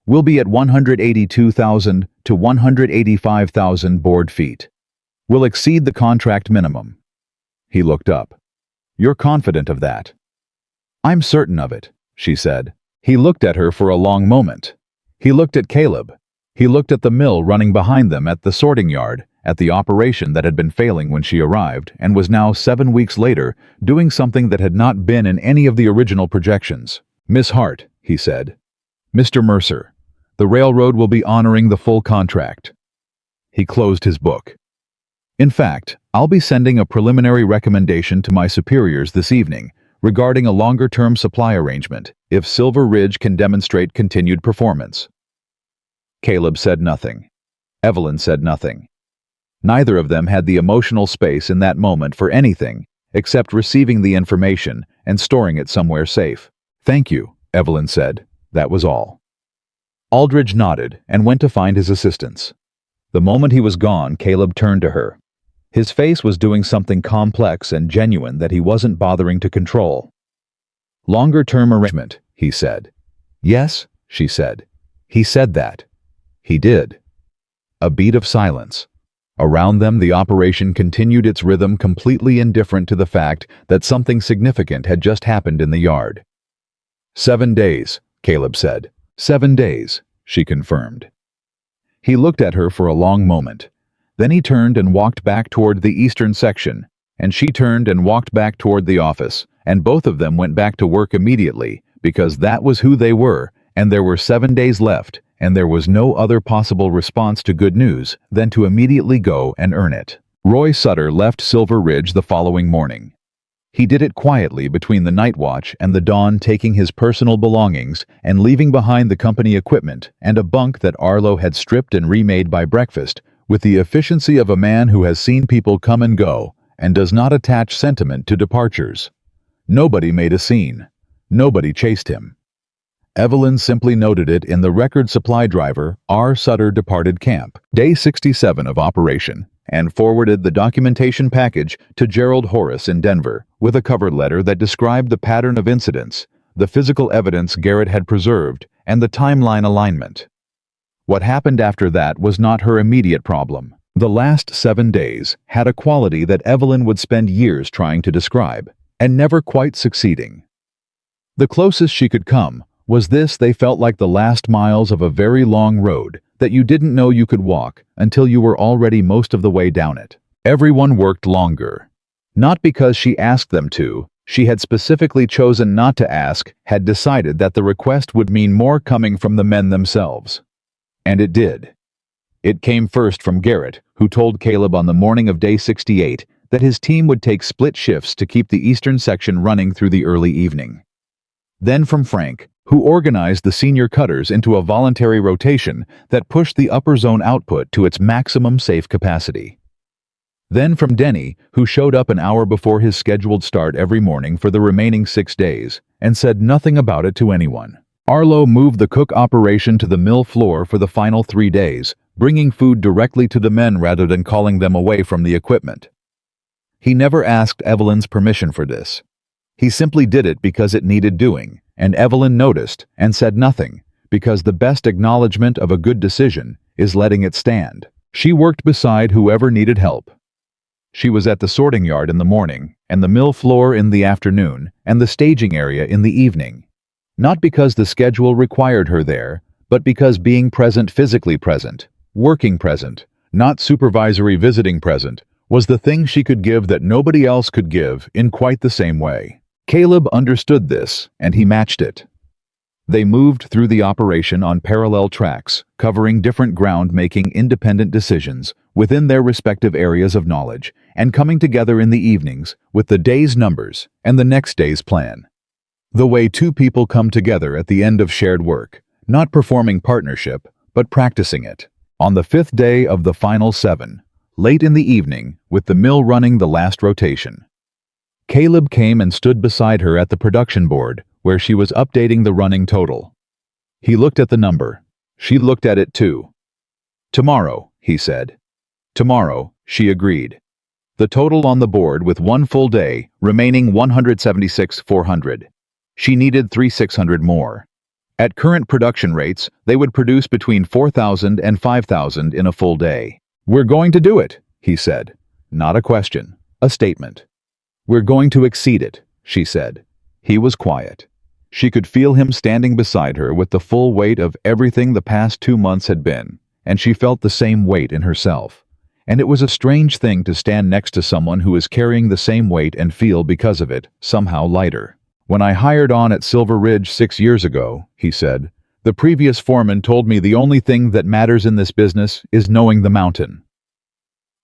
"We'll be at 182,000 to 185,000 board feet. We'll exceed the contract minimum." He looked up. "You're confident of that?" "I'm certain of it," she said. He looked at her for a long moment. He looked at Caleb. He looked at the mill running behind them, at the sorting yard, at the operation that had been failing when she arrived and was now 7 weeks later doing something that had not been in any of the original projections. "Miss Hart," he said. "Mr. Mercer, the railroad will be honoring the full contract." He closed his book. "In fact, I'll be sending a preliminary recommendation to my superiors this evening regarding a longer-term supply arrangement if Silver Ridge can demonstrate continued performance." Caleb said nothing. Evelyn said nothing. Neither of them had the emotional space in that moment for anything except receiving the information and storing it somewhere safe. "Thank you," Evelyn said. That was all. Aldridge nodded and went to find his assistants. The moment he was gone, Caleb turned to her. His face was doing something complex and genuine that he wasn't bothering to control. "Longer-term arrangement," he said. "Yes," she said. "He said that." He did. A beat of silence. Around them, the operation continued its rhythm, completely indifferent to the fact that something significant had just happened in the yard. 7 days, Caleb said. 7 days, she confirmed. He looked at her for a long moment. Then he turned and walked back toward the eastern section, and she turned and walked back toward the office, and both of them went back to work immediately, because that was who they were, and there were 7 days left, and there was no other possible response to good news than to immediately go and earn it. Roy Sutter left Silver Ridge the following morning. He did it quietly between the night watch and the dawn, taking his personal belongings and leaving behind the company equipment and a bunk that Arlo had stripped and remade by breakfast, with the efficiency of a man who has seen people come and go and does not attach sentiment to departures. Nobody made a scene. Nobody chased him. Evelyn simply noted it in the record supply driver, R. Sutter departed camp, day 67 of operation, and forwarded the documentation package to Gerald Horace in Denver with a cover letter that described the pattern of incidents, the physical evidence Garrett had preserved, and the timeline alignment. What happened after that was not her immediate problem. The last 7 days had a quality that Evelyn would spend years trying to describe, and never quite succeeding. The closest she could come was this: they felt like the last miles of a very long road that you didn't know you could walk until you were already most of the way down it. Everyone worked longer. Not because she asked them to, she had specifically chosen not to ask, had decided that the request would mean more coming from the men themselves. And it did. It came first from Garrett, who told Caleb on the morning of day 68 that his team would take split shifts to keep the eastern section running through the early evening. Then from Frank, who organized the senior cutters into a voluntary rotation that pushed the upper zone output to its maximum safe capacity. Then from Denny, who showed up an hour before his scheduled start every morning for the remaining 6 days and said nothing about it to anyone. Arlo moved the cook operation to the mill floor for the final 3 days, bringing food directly to the men rather than calling them away from the equipment. He never asked Evelyn's permission for this. He simply did it because it needed doing, and Evelyn noticed and said nothing, because the best acknowledgement of a good decision is letting it stand. She worked beside whoever needed help. She was at the sorting yard in the morning, and the mill floor in the afternoon, and the staging area in the evening. Not because the schedule required her there, but because being present, physically present, working present, not supervisory visiting present, was the thing she could give that nobody else could give in quite the same way. Caleb understood this, and he matched it. They moved through the operation on parallel tracks, covering different ground, making independent decisions within their respective areas of knowledge, and coming together in the evenings with the day's numbers and the next day's plan. The way two people come together at the end of shared work, not performing partnership, but practicing it. On the 5th day of the final 7, late in the evening, with the mill running the last rotation, Caleb came and stood beside her at the production board, where she was updating the running total. He looked at the number. She looked at it too. "Tomorrow," he said. "Tomorrow," she agreed. The total on the board with one full day, remaining 176,400. She needed 3,600 more. At current production rates, they would produce between 4,000 and 5,000 in a full day. "We're going to do it," he said. Not a question, a statement. "We're going to exceed it," she said. He was quiet. She could feel him standing beside her with the full weight of everything the past 2 months had been, and she felt the same weight in herself. And it was a strange thing to stand next to someone who is carrying the same weight and feel, because of it, somehow lighter. "When I hired on at Silver Ridge 6 years ago," he said, "the previous foreman told me the only thing that matters in this business is knowing the mountain."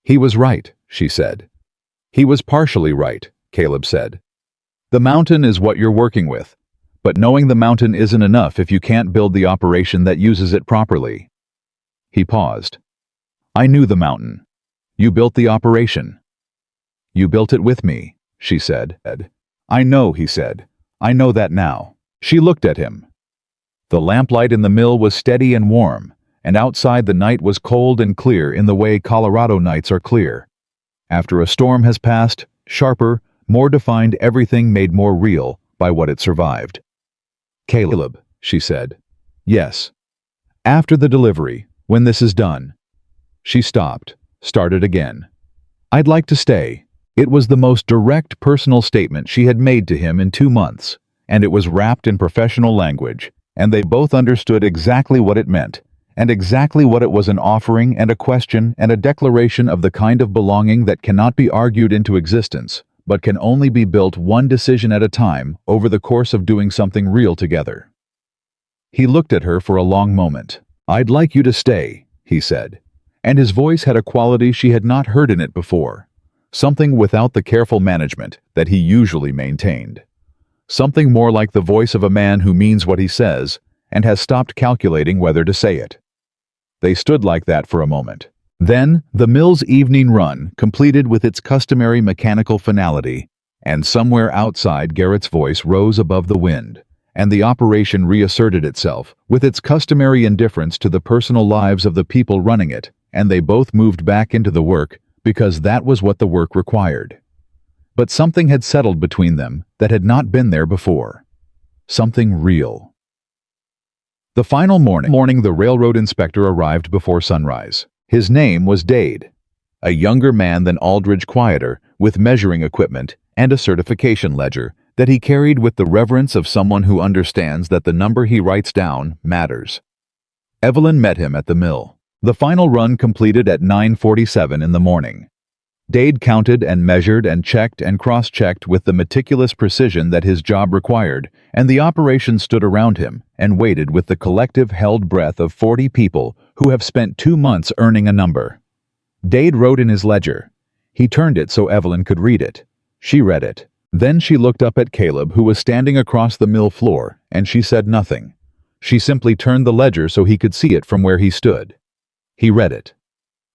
"He was right," she said. "He was partially right," Caleb said. "The mountain is what you're working with. But knowing the mountain isn't enough if you can't build the operation that uses it properly." He paused. "I knew the mountain. You built the operation." "You built it with me," she said. "I know," he said. "I know that now." She looked at him. The lamplight in the mill was steady and warm, and outside the night was cold and clear in the way Colorado nights are clear. After a storm has passed, sharper, more defined, everything made more real by what it survived. "Caleb," she said. "Yes. After the delivery, when this is done." She stopped, started again. "I'd like to stay." It was the most direct personal statement she had made to him in 2 months, and it was wrapped in professional language, and they both understood exactly what it meant, and exactly what it was: an offering and a question and a declaration of the kind of belonging that cannot be argued into existence, but can only be built one decision at a time over the course of doing something real together. He looked at her for a long moment. "I'd like you to stay," he said, and his voice had a quality she had not heard in it before, something without the careful management that he usually maintained, something more like the voice of a man who means what he says and has stopped calculating whether to say it. They stood like that for a moment. Then, the mill's evening run completed with its customary mechanical finality, and somewhere outside Garrett's voice rose above the wind, and the operation reasserted itself with its customary indifference to the personal lives of the people running it, and they both moved back into the work because that was what the work required. But something had settled between them that had not been there before. Something real. The final morning the railroad inspector arrived before sunrise. His name was Dade, a younger man than Aldridge, quieter, with measuring equipment and a certification ledger that he carried with the reverence of someone who understands that the number he writes down matters. Evelyn met him at the mill. The final run completed at 9:47 in the morning. Dade counted and measured and checked and cross-checked with the meticulous precision that his job required, and the operation stood around him and waited with the collective held breath of 40 people who have spent 2 months earning a number. Dade wrote in his ledger. He turned it so Evelyn could read it. She read it. Then she looked up at Caleb, who was standing across the mill floor, and she said nothing. She simply turned the ledger so he could see it from where he stood. He read it.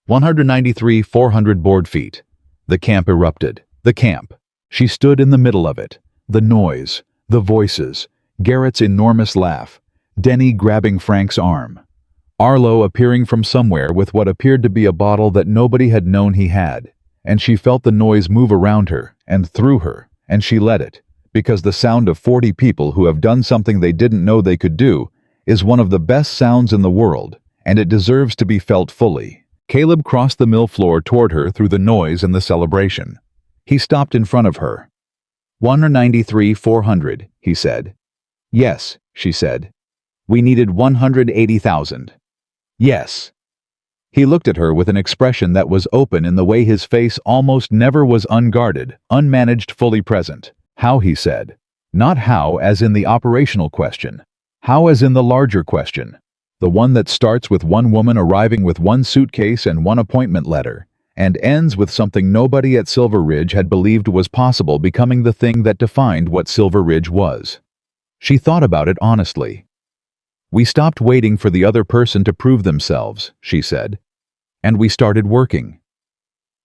193,400 board feet. The camp erupted. The camp. She stood in the middle of it. The noise. The voices. Garrett's enormous laugh. Denny grabbing Frank's arm. Arlo appearing from somewhere with what appeared to be a bottle that nobody had known he had. And she felt the noise move around her and through her, and she let it, because the sound of 40 people who have done something they didn't know they could do is one of the best sounds in the world, and it deserves to be felt fully. Caleb crossed the mill floor toward her through the noise and the celebration. He stopped in front of her. 193,400, he said. "Yes," she said. "We needed 180,000. "Yes." He looked at her with an expression that was open in the way his face almost never was, unguarded, unmanaged, fully present. How, he said. Not how as in the operational question. How as in the larger question. The one that starts with one woman arriving with one suitcase and one appointment letter, and ends with something nobody at Silver Ridge had believed was possible becoming the thing that defined what Silver Ridge was. She thought about it honestly. We stopped waiting for the other person to prove themselves, she said. And we started working.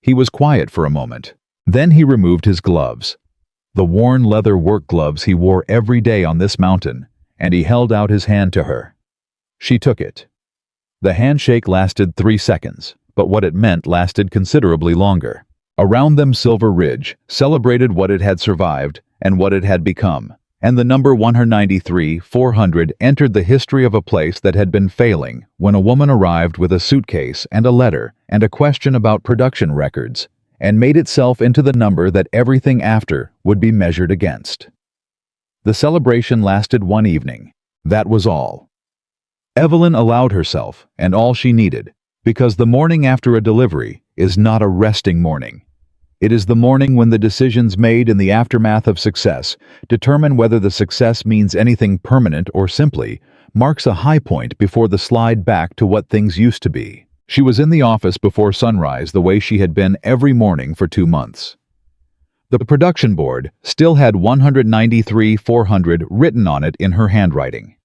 He was quiet for a moment. Then he removed his gloves. The worn leather work gloves he wore every day on this mountain, and he held out his hand to her. She took it. The handshake lasted 3 seconds, but what it meant lasted considerably longer. Around them Silver Ridge celebrated what it had survived and what it had become, and the number 193-400 entered the history of a place that had been failing when a woman arrived with a suitcase and a letter and a question about production records, and made itself into the number that everything after would be measured against. The celebration lasted one evening. That was all. Evelyn allowed herself, and all she needed, because the morning after a delivery is not a resting morning. It is the morning when the decisions made in the aftermath of success determine whether the success means anything permanent or simply marks a high point before the slide back to what things used to be. She was in the office before sunrise the way she had been every morning for 2 months. The production board still had 193-400 written on it in her handwriting.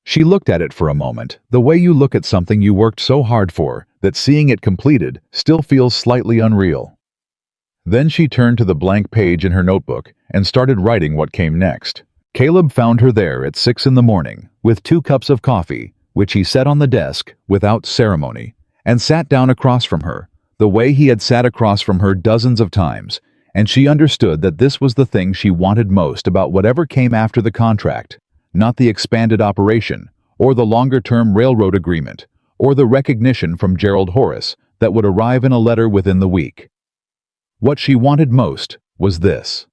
She looked at it for a moment, the way you look at something you worked so hard for that seeing it completed still feels slightly unreal. Then she turned to the blank page in her notebook and started writing what came next. Caleb found her there at 6 in the morning with 2 cups of coffee, which he set on the desk without ceremony, and sat down across from her, the way he had sat across from her dozens of times, and she understood that this was the thing she wanted most about whatever came after the contract. Not the expanded operation, or the longer-term railroad agreement, or the recognition from Gerald Horace that would arrive in a letter within the week. What she wanted most was this.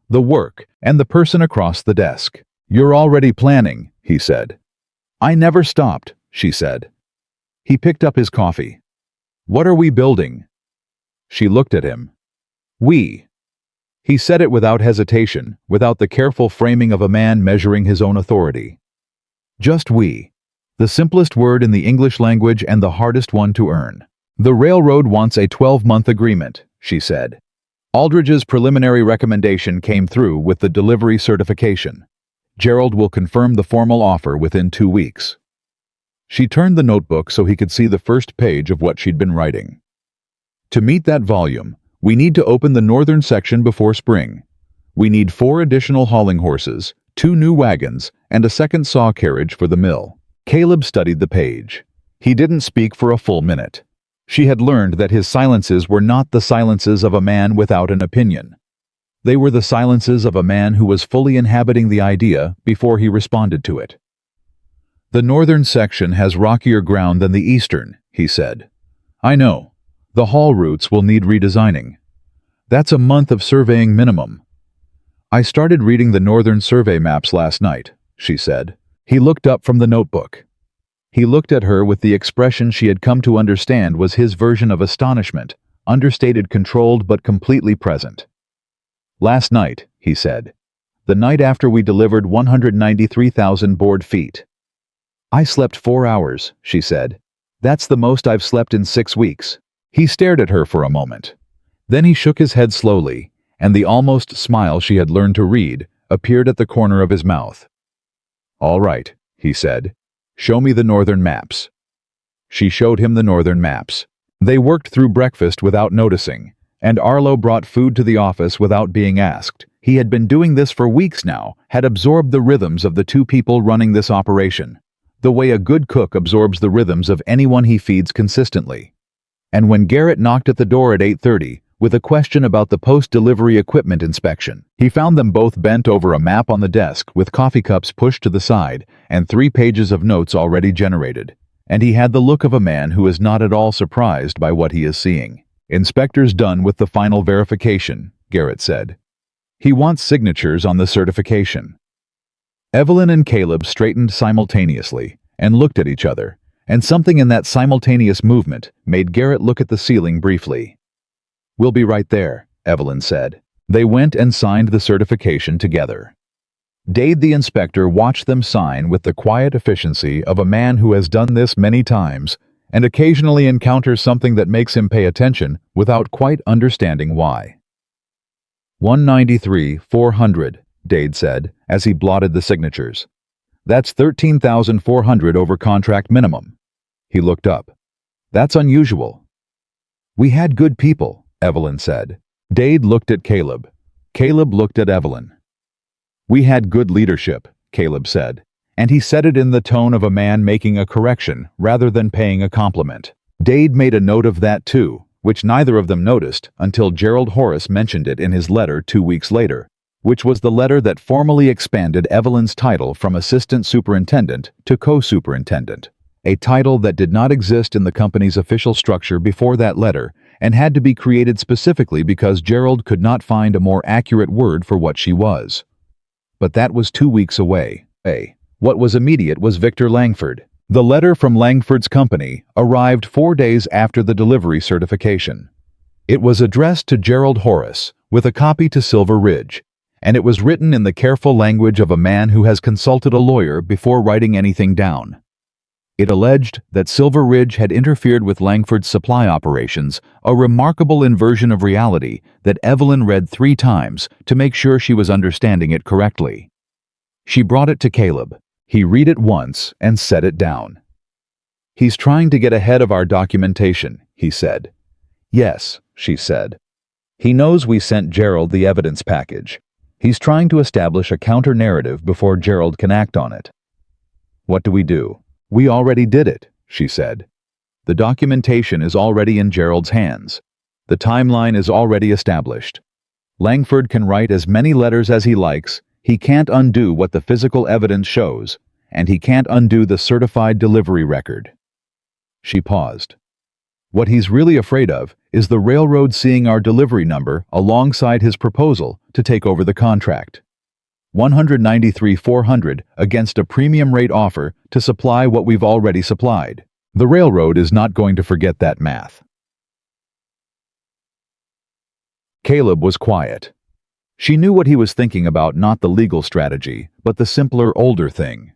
The work and the person across the desk. You're already planning, he said. I never stopped, she said. He picked up his coffee. What are we building? She looked at him. We. He said it without hesitation, without the careful framing of a man measuring his own authority. Just we. The simplest word in the English language and the hardest one to earn. The railroad wants a 12-month agreement, she said. Aldridge's preliminary recommendation came through with the delivery certification. Gerald will confirm the formal offer within 2 weeks. She turned the notebook so he could see the first page of what she'd been writing. To meet that volume, we need to open the northern section before spring. We need 4 additional hauling horses, 2 new wagons, and a second saw carriage for the mill. Caleb studied the page. He didn't speak for a full minute. She had learned that his silences were not the silences of a man without an opinion. They were the silences of a man who was fully inhabiting the idea before he responded to it. The northern section has rockier ground than the eastern, he said. I know. The haul routes will need redesigning. That's a month of surveying minimum. I started reading the northern survey maps last night, she said. He looked up from the notebook. He looked at her with the expression she had come to understand was his version of astonishment, understated, controlled, but completely present. Last night, he said. The night after we delivered 193,000 board feet. I slept 4 hours, she said. That's the most I've slept in 6 weeks. He stared at her for a moment. Then he shook his head slowly, and the almost smile she had learned to read appeared at the corner of his mouth. All right, he said. Show me the northern maps. She showed him the northern maps. They worked through breakfast without noticing, and Arlo brought food to the office without being asked. He had been doing this for weeks now, had absorbed the rhythms of the 2 people running this operation, the way a good cook absorbs the rhythms of anyone he feeds consistently. And when Garrett knocked at the door at 8:30 with a question about the post-delivery equipment inspection, he found them both bent over a map on the desk with coffee cups pushed to the side and 3 pages of notes already generated, and he had the look of a man who is not at all surprised by what he is seeing. Inspector's done with the final verification, Garrett said. He wants signatures on the certification. Evelyn and Caleb straightened simultaneously and looked at each other, and something in that simultaneous movement made Garrett look at the ceiling briefly. We'll be right there, Evelyn said. They went and signed the certification together. Dade the inspector watched them sign with the quiet efficiency of a man who has done this many times and occasionally encounters something that makes him pay attention without quite understanding why. 193,400, Dade said, as he blotted the signatures. That's 13,400 over contract minimum. He looked up. That's unusual. We had good people, Evelyn said. Dade looked at Caleb. Caleb looked at Evelyn. We had good leadership, Caleb said, and he said it in the tone of a man making a correction rather than paying a compliment. Dade made a note of that too, which neither of them noticed until Gerald Horace mentioned it in his letter 2 weeks later, which was the letter that formally expanded Evelyn's title from assistant superintendent to co-superintendent, a title that did not exist in the company's official structure before that letter and had to be created specifically because Gerald could not find a more accurate word for what she was. But that was 2 weeks away. What was immediate was Victor Langford. The letter from Langford's company arrived 4 days after the delivery certification. It was addressed to Gerald Horace, with a copy to Silver Ridge, and it was written in the careful language of a man who has consulted a lawyer before writing anything down. It alleged that Silver Ridge had interfered with Langford's supply operations, a remarkable inversion of reality that Evelyn read 3 times to make sure she was understanding it correctly. She brought it to Caleb. He read it once and set it down. He's trying to get ahead of our documentation, he said. Yes, she said. He knows we sent Gerald the evidence package. He's trying to establish a counter-narrative before Gerald can act on it. What do? We already did it, she said. The documentation is already in Gerald's hands. The timeline is already established. Langford can write as many letters as he likes. He can't undo what the physical evidence shows, and he can't undo the certified delivery record. She paused. What he's really afraid of is the railroad seeing our delivery number alongside his proposal to take over the contract. 193,400 against a premium rate offer to supply what we've already supplied. The railroad is not going to forget that math. Caleb was quiet. She knew what he was thinking about, not the legal strategy, but the simpler, older thing.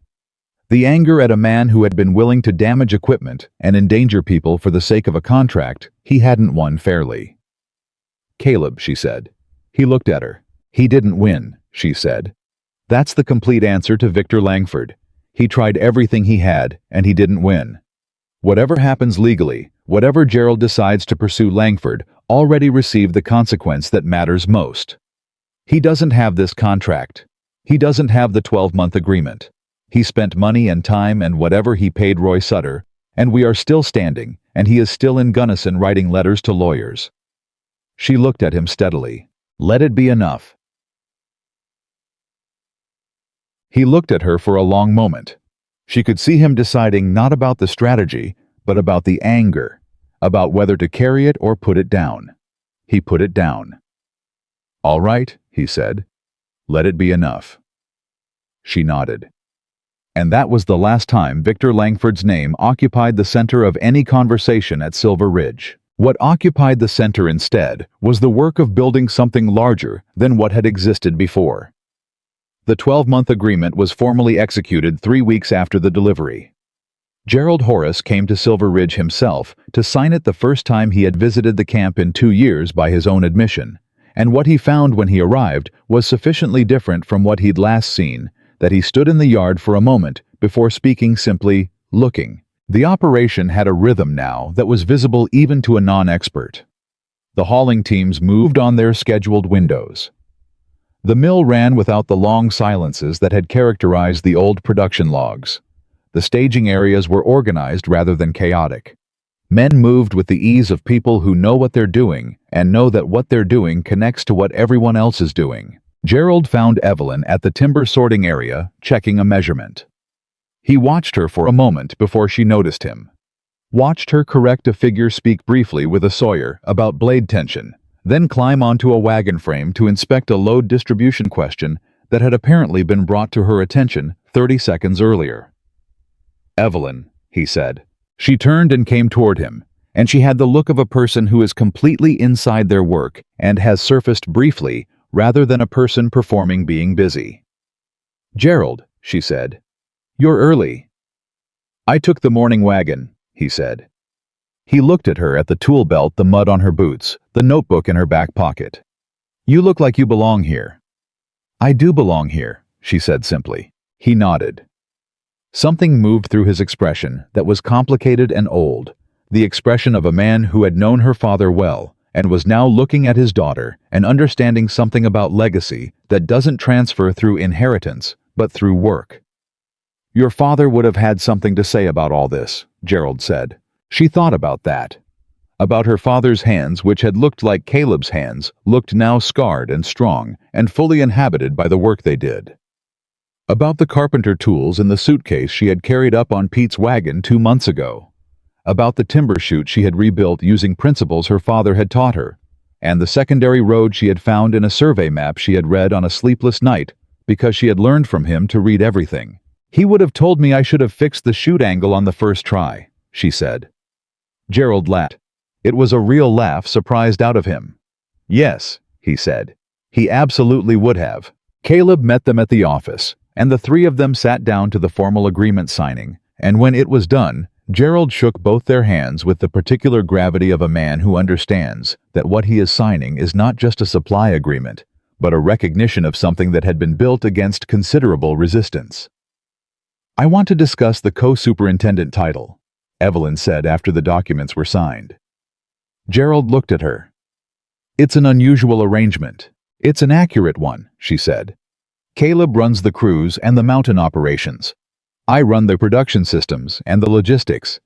The anger at a man who had been willing to damage equipment and endanger people for the sake of a contract he hadn't won fairly. Caleb, she said. He looked at her. He didn't win, she said. That's the complete answer to Victor Langford. He tried everything he had, and he didn't win. Whatever happens legally, whatever Gerald decides to pursue Langford, already received the consequence that matters most. He doesn't have this contract. He doesn't have the 12-month agreement. He spent money and time and whatever he paid Roy Sutter, and we are still standing, and he is still in Gunnison writing letters to lawyers. She looked at him steadily. Let it be enough. He looked at her for a long moment. She could see him deciding not about the strategy, but about the anger, about whether to carry it or put it down. He put it down. All right, he said. Let it be enough. She nodded. And that was the last time Victor Langford's name occupied the center of any conversation at Silver Ridge. What occupied the center instead was the work of building something larger than what had existed before. The 12-month agreement was formally executed 3 weeks after the delivery. Gerald Horace came to Silver Ridge himself to sign it the first time he had visited the camp in 2 years by his own admission, and what he found when he arrived was sufficiently different from what he'd last seen that he stood in the yard for a moment before speaking simply, looking. The operation had a rhythm now that was visible even to a non-expert. The hauling teams moved on their scheduled windows. The mill ran without the long silences that had characterized the old production logs. The staging areas were organized rather than chaotic. Men moved with the ease of people who know what they're doing and know that what they're doing connects to what everyone else is doing. Gerald found Evelyn at the timber sorting area, checking a measurement. He watched her for a moment before she noticed him. Watched her correct a figure, speak briefly with a sawyer about blade tension, then climb onto a wagon frame to inspect a load distribution question that had apparently been brought to her attention 30 seconds earlier. Evelyn, he said. She turned and came toward him, and she had the look of a person who is completely inside their work and has surfaced briefly, rather than a person performing being busy. "Gerald," she said, "you're early." "I took the morning wagon," he said. He looked at her, at the tool belt, the mud on her boots, the notebook in her back pocket. "You look like you belong here." "I do belong here," she said simply. He nodded. Something moved through his expression that was complicated and old, the expression of a man who had known her father well and was now looking at his daughter and understanding something about legacy that doesn't transfer through inheritance, but through work. "Your father would have had something to say about all this," Gerald said. She thought about that. About her father's hands, which had looked like Caleb's hands, looked now scarred and strong and fully inhabited by the work they did. About the carpenter tools in the suitcase she had carried up on Pete's wagon 2 months ago. About the timber chute she had rebuilt using principles her father had taught her, and the secondary road she had found in a survey map she had read on a sleepless night because she had learned from him to read everything. "He would have told me I should have fixed the chute angle on the first try," she said. Gerald laughed. It was a real laugh, surprised out of him. "Yes," he said. "He absolutely would have." Caleb met them at the office, and the three of them sat down to the formal agreement signing, and when it was done, Gerald shook both their hands with the particular gravity of a man who understands that what he is signing is not just a supply agreement, but a recognition of something that had been built against considerable resistance. "I want to discuss the co-superintendent title," Evelyn said after the documents were signed. Gerald looked at her. "It's an unusual arrangement. It's an accurate one," she said. "Caleb runs the crews and the mountain operations. I run the production systems and the logistics.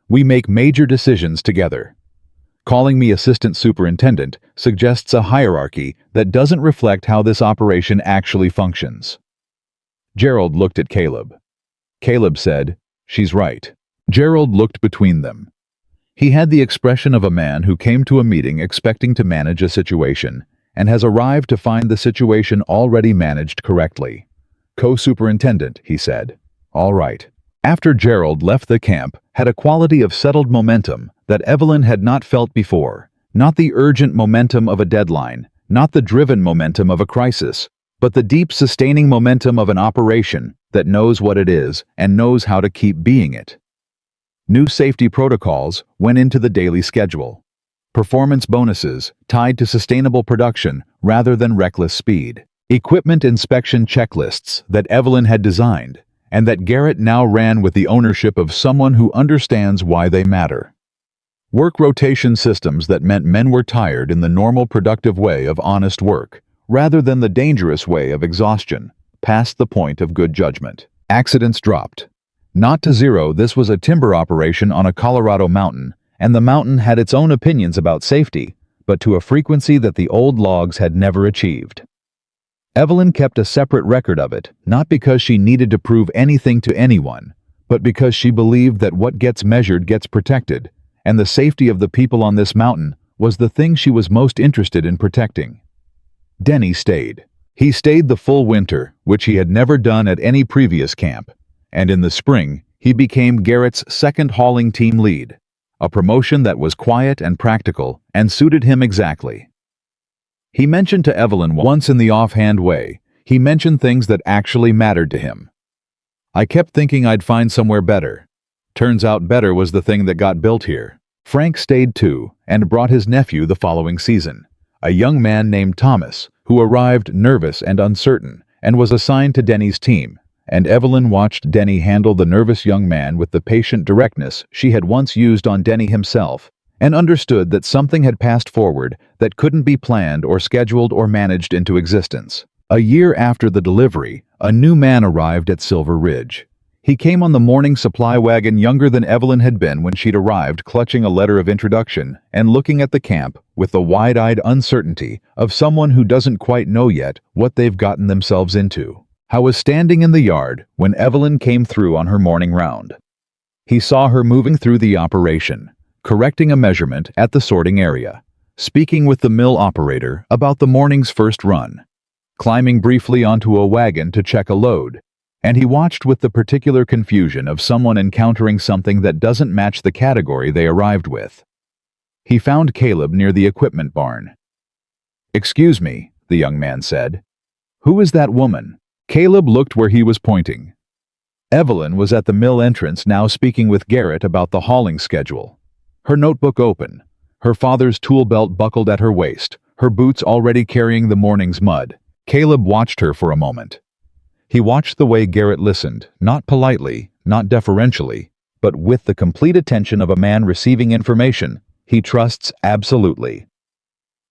We make major decisions together. Calling me assistant superintendent suggests a hierarchy that doesn't reflect how this operation actually functions." Gerald looked at Caleb. Caleb said, "She's right." Gerald looked between them. He had the expression of a man who came to a meeting expecting to manage a situation and has arrived to find the situation already managed correctly. "Co-superintendent," he said. "All right." After Gerald left the camp, had a quality of settled momentum that Evelyn had not felt before, not the urgent momentum of a deadline, not the driven momentum of a crisis, but the deep sustaining momentum of an operation that knows what it is and knows how to keep being it. New safety protocols went into the daily schedule. Performance bonuses tied to sustainable production rather than reckless speed. Equipment inspection checklists that Evelyn had designed, and that Garrett now ran with the ownership of someone who understands why they matter. Work rotation systems that meant men were tired in the normal productive way of honest work, rather than the dangerous way of exhaustion, past the point of good judgment. Accidents dropped. Not to zero, this was a timber operation on a Colorado mountain, and the mountain had its own opinions about safety, but to a frequency that the old logs had never achieved. Evelyn kept a separate record of it, not because she needed to prove anything to anyone, but because she believed that what gets measured gets protected, and the safety of the people on this mountain was the thing she was most interested in protecting. Denny stayed. He stayed the full winter, which he had never done at any previous camp, and in the spring, he became Garrett's second hauling team lead, a promotion that was quiet and practical and suited him exactly. He mentioned to Evelyn once in the offhand way, he mentioned things that actually mattered to him. "I kept thinking I'd find somewhere better. Turns out better was the thing that got built here." Frank stayed too and brought his nephew the following season, a young man named Thomas, who arrived nervous and uncertain and was assigned to Denny's team, and Evelyn watched Denny handle the nervous young man with the patient directness she had once used on Denny himself, and understood that something had passed forward that couldn't be planned or scheduled or managed into existence. A year after the delivery, a new man arrived at Silver Ridge. He came on the morning supply wagon younger than Evelyn had been when she'd arrived, clutching a letter of introduction and looking at the camp with the wide-eyed uncertainty of someone who doesn't quite know yet what they've gotten themselves into. Howe was standing in the yard when Evelyn came through on her morning round. He saw her moving through the operation, correcting a measurement at the sorting area, speaking with the mill operator about the morning's first run, climbing briefly onto a wagon to check a load, and he watched with the particular confusion of someone encountering something that doesn't match the category they arrived with. He found Caleb near the equipment barn. "Excuse me, the young man said. "Who is that woman?" Caleb looked where he was pointing. Evelyn was at the mill entrance now speaking with Garrett about the hauling schedule. Her notebook open, her father's tool belt buckled at her waist, her boots already carrying the morning's mud. Caleb watched her for a moment. He watched the way Garrett listened, not politely, not deferentially, but with the complete attention of a man receiving information he trusts absolutely.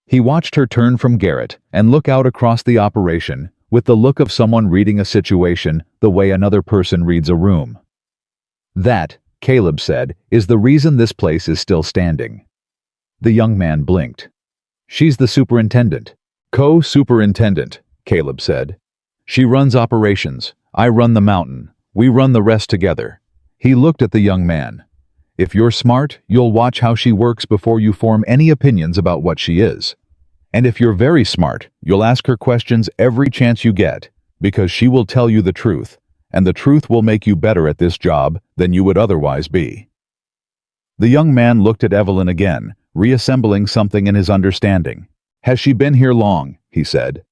He watched her turn from Garrett and look out across the operation with the look of someone reading a situation the way another person reads a room. That, Caleb said, is the reason this place is still standing. The young man blinked. "She's the superintendent." "Co-superintendent," Caleb said. "She runs operations. I run the mountain. We run the rest together." He looked at the young man. "If you're smart, you'll watch how she works before you form any opinions about what she is. And if you're very smart, you'll ask her questions every chance you get, because she will tell you the truth, and the truth will make you better at this job than you would otherwise be." The young man looked at Evelyn again, reassembling something in his understanding. "Has she been here long?" he said.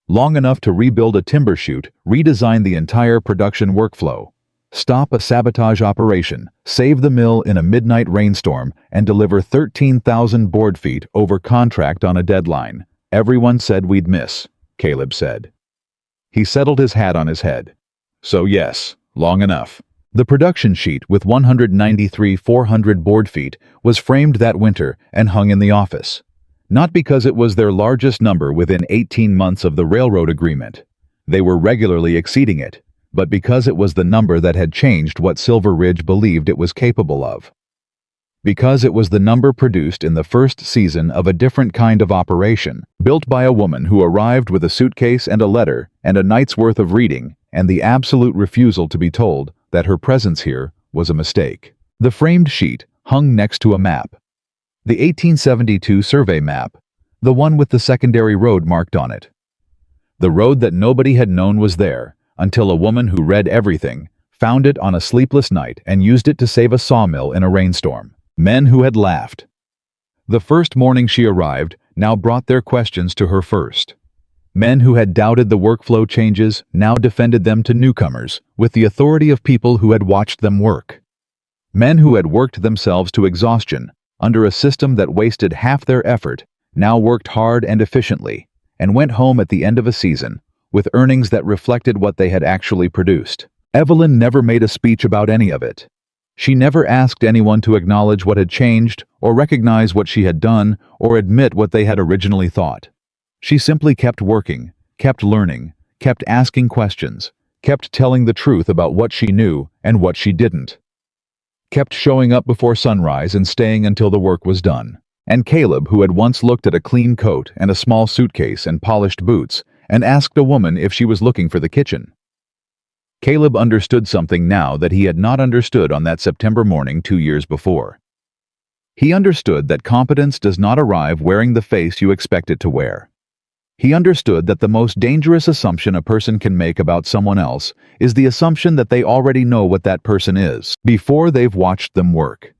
"Long enough to rebuild a timber chute, redesign the entire production workflow, stop a sabotage operation, save the mill in a midnight rainstorm, and deliver 13,000 board feet over contract on a deadline. Everyone said we'd miss," Caleb said. He settled his hat on his head. "So yes, long enough." The production sheet with 193,400 board feet was framed that winter and hung in the office. Not because it was their largest number within 18 months of the railroad agreement. They were regularly exceeding it, but because it was the number that had changed what Silver Ridge believed it was capable of. Because it was the number produced in the first season of a different kind of operation, built by a woman who arrived with a suitcase and a letter and a night's worth of reading and the absolute refusal to be told that her presence here was a mistake. The framed sheet hung next to a map. The 1872 survey map, the one with the secondary road marked on it. The road that nobody had known was there, until a woman who read everything found it on a sleepless night and used it to save a sawmill in a rainstorm. Men who had laughed. The first morning she arrived now brought their questions to her first. Men who had doubted the workflow changes now defended them to newcomers with the authority of people who had watched them work. Men who had worked themselves to exhaustion under a system that wasted half their effort now worked hard and efficiently and went home at the end of a season with earnings that reflected what they had actually produced. Evelyn never made a speech about any of it. She never asked anyone to acknowledge what had changed, or recognize what she had done, or admit what they had originally thought. She simply kept working, kept learning, kept asking questions, kept telling the truth about what she knew and what she didn't. Kept showing up before sunrise and staying until the work was done. And Caleb, who had once looked at a clean coat and a small suitcase and polished boots, and asked a woman if she was looking for the kitchen. Caleb understood something now that he had not understood on that September morning 2 years before. He understood that competence does not arrive wearing the face you expect it to wear. He understood that the most dangerous assumption a person can make about someone else is the assumption that they already know what that person is before they've watched them work.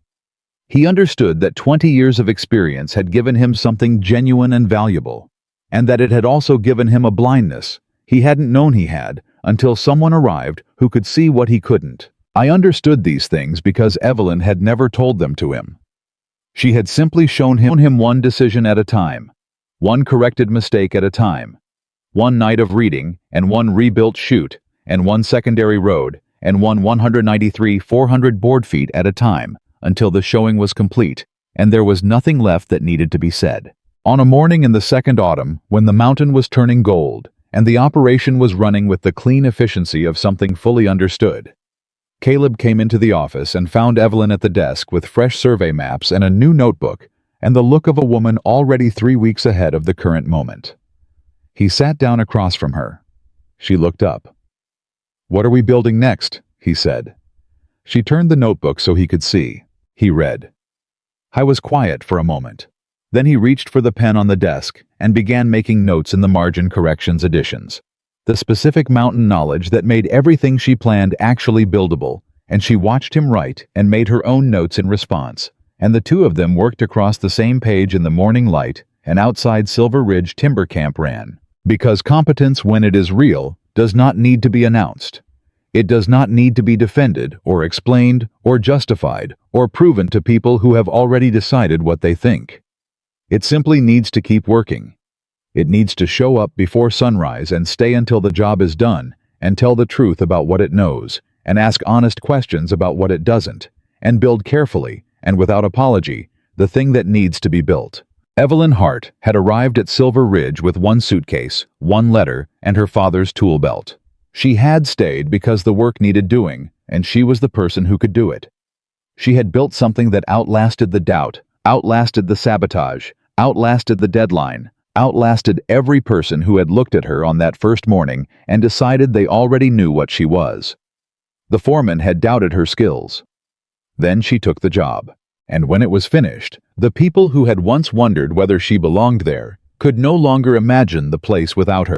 He understood that 20 years of experience had given him something genuine and valuable, and that it had also given him a blindness he hadn't known he had until someone arrived who could see what he couldn't. I understood these things because Evelyn had never told them to him. She had simply shown him one decision at a time, one corrected mistake at a time, one night of reading, and one rebuilt chute, and one secondary road, and one 193,400 board feet at a time, until the showing was complete, and there was nothing left that needed to be said. On a morning in the second autumn, when the mountain was turning gold, and the operation was running with the clean efficiency of something fully understood, Caleb came into the office and found Evelyn at the desk with fresh survey maps and a new notebook, and the look of a woman already 3 weeks ahead of the current moment. He sat down across from her. She looked up. "What are we building next?" he said. She turned the notebook so he could see. He read. I was quiet for a moment. Then he reached for the pen on the desk and began making notes in the margin corrections additions. The specific mountain knowledge that made everything she planned actually buildable, and she watched him write and made her own notes in response, and the two of them worked across the same page in the morning light and outside Silver Ridge Timber Camp ran. Because competence, when it is real, does not need to be announced. It does not need to be defended or explained or justified or proven to people who have already decided what they think. It simply needs to keep working. It needs to show up before sunrise and stay until the job is done, and tell the truth about what it knows, and ask honest questions about what it doesn't, and build carefully, and without apology, the thing that needs to be built. Evelyn Hart had arrived at Silver Ridge with one suitcase, one letter, and her father's tool belt. She had stayed because the work needed doing, and she was the person who could do it. She had built something that outlasted the doubt, outlasted the sabotage, outlasted the deadline, outlasted every person who had looked at her on that first morning and decided they already knew what she was. The foreman had doubted her skills. Then she took the job, and when it was finished, the people who had once wondered whether she belonged there could no longer imagine the place without her.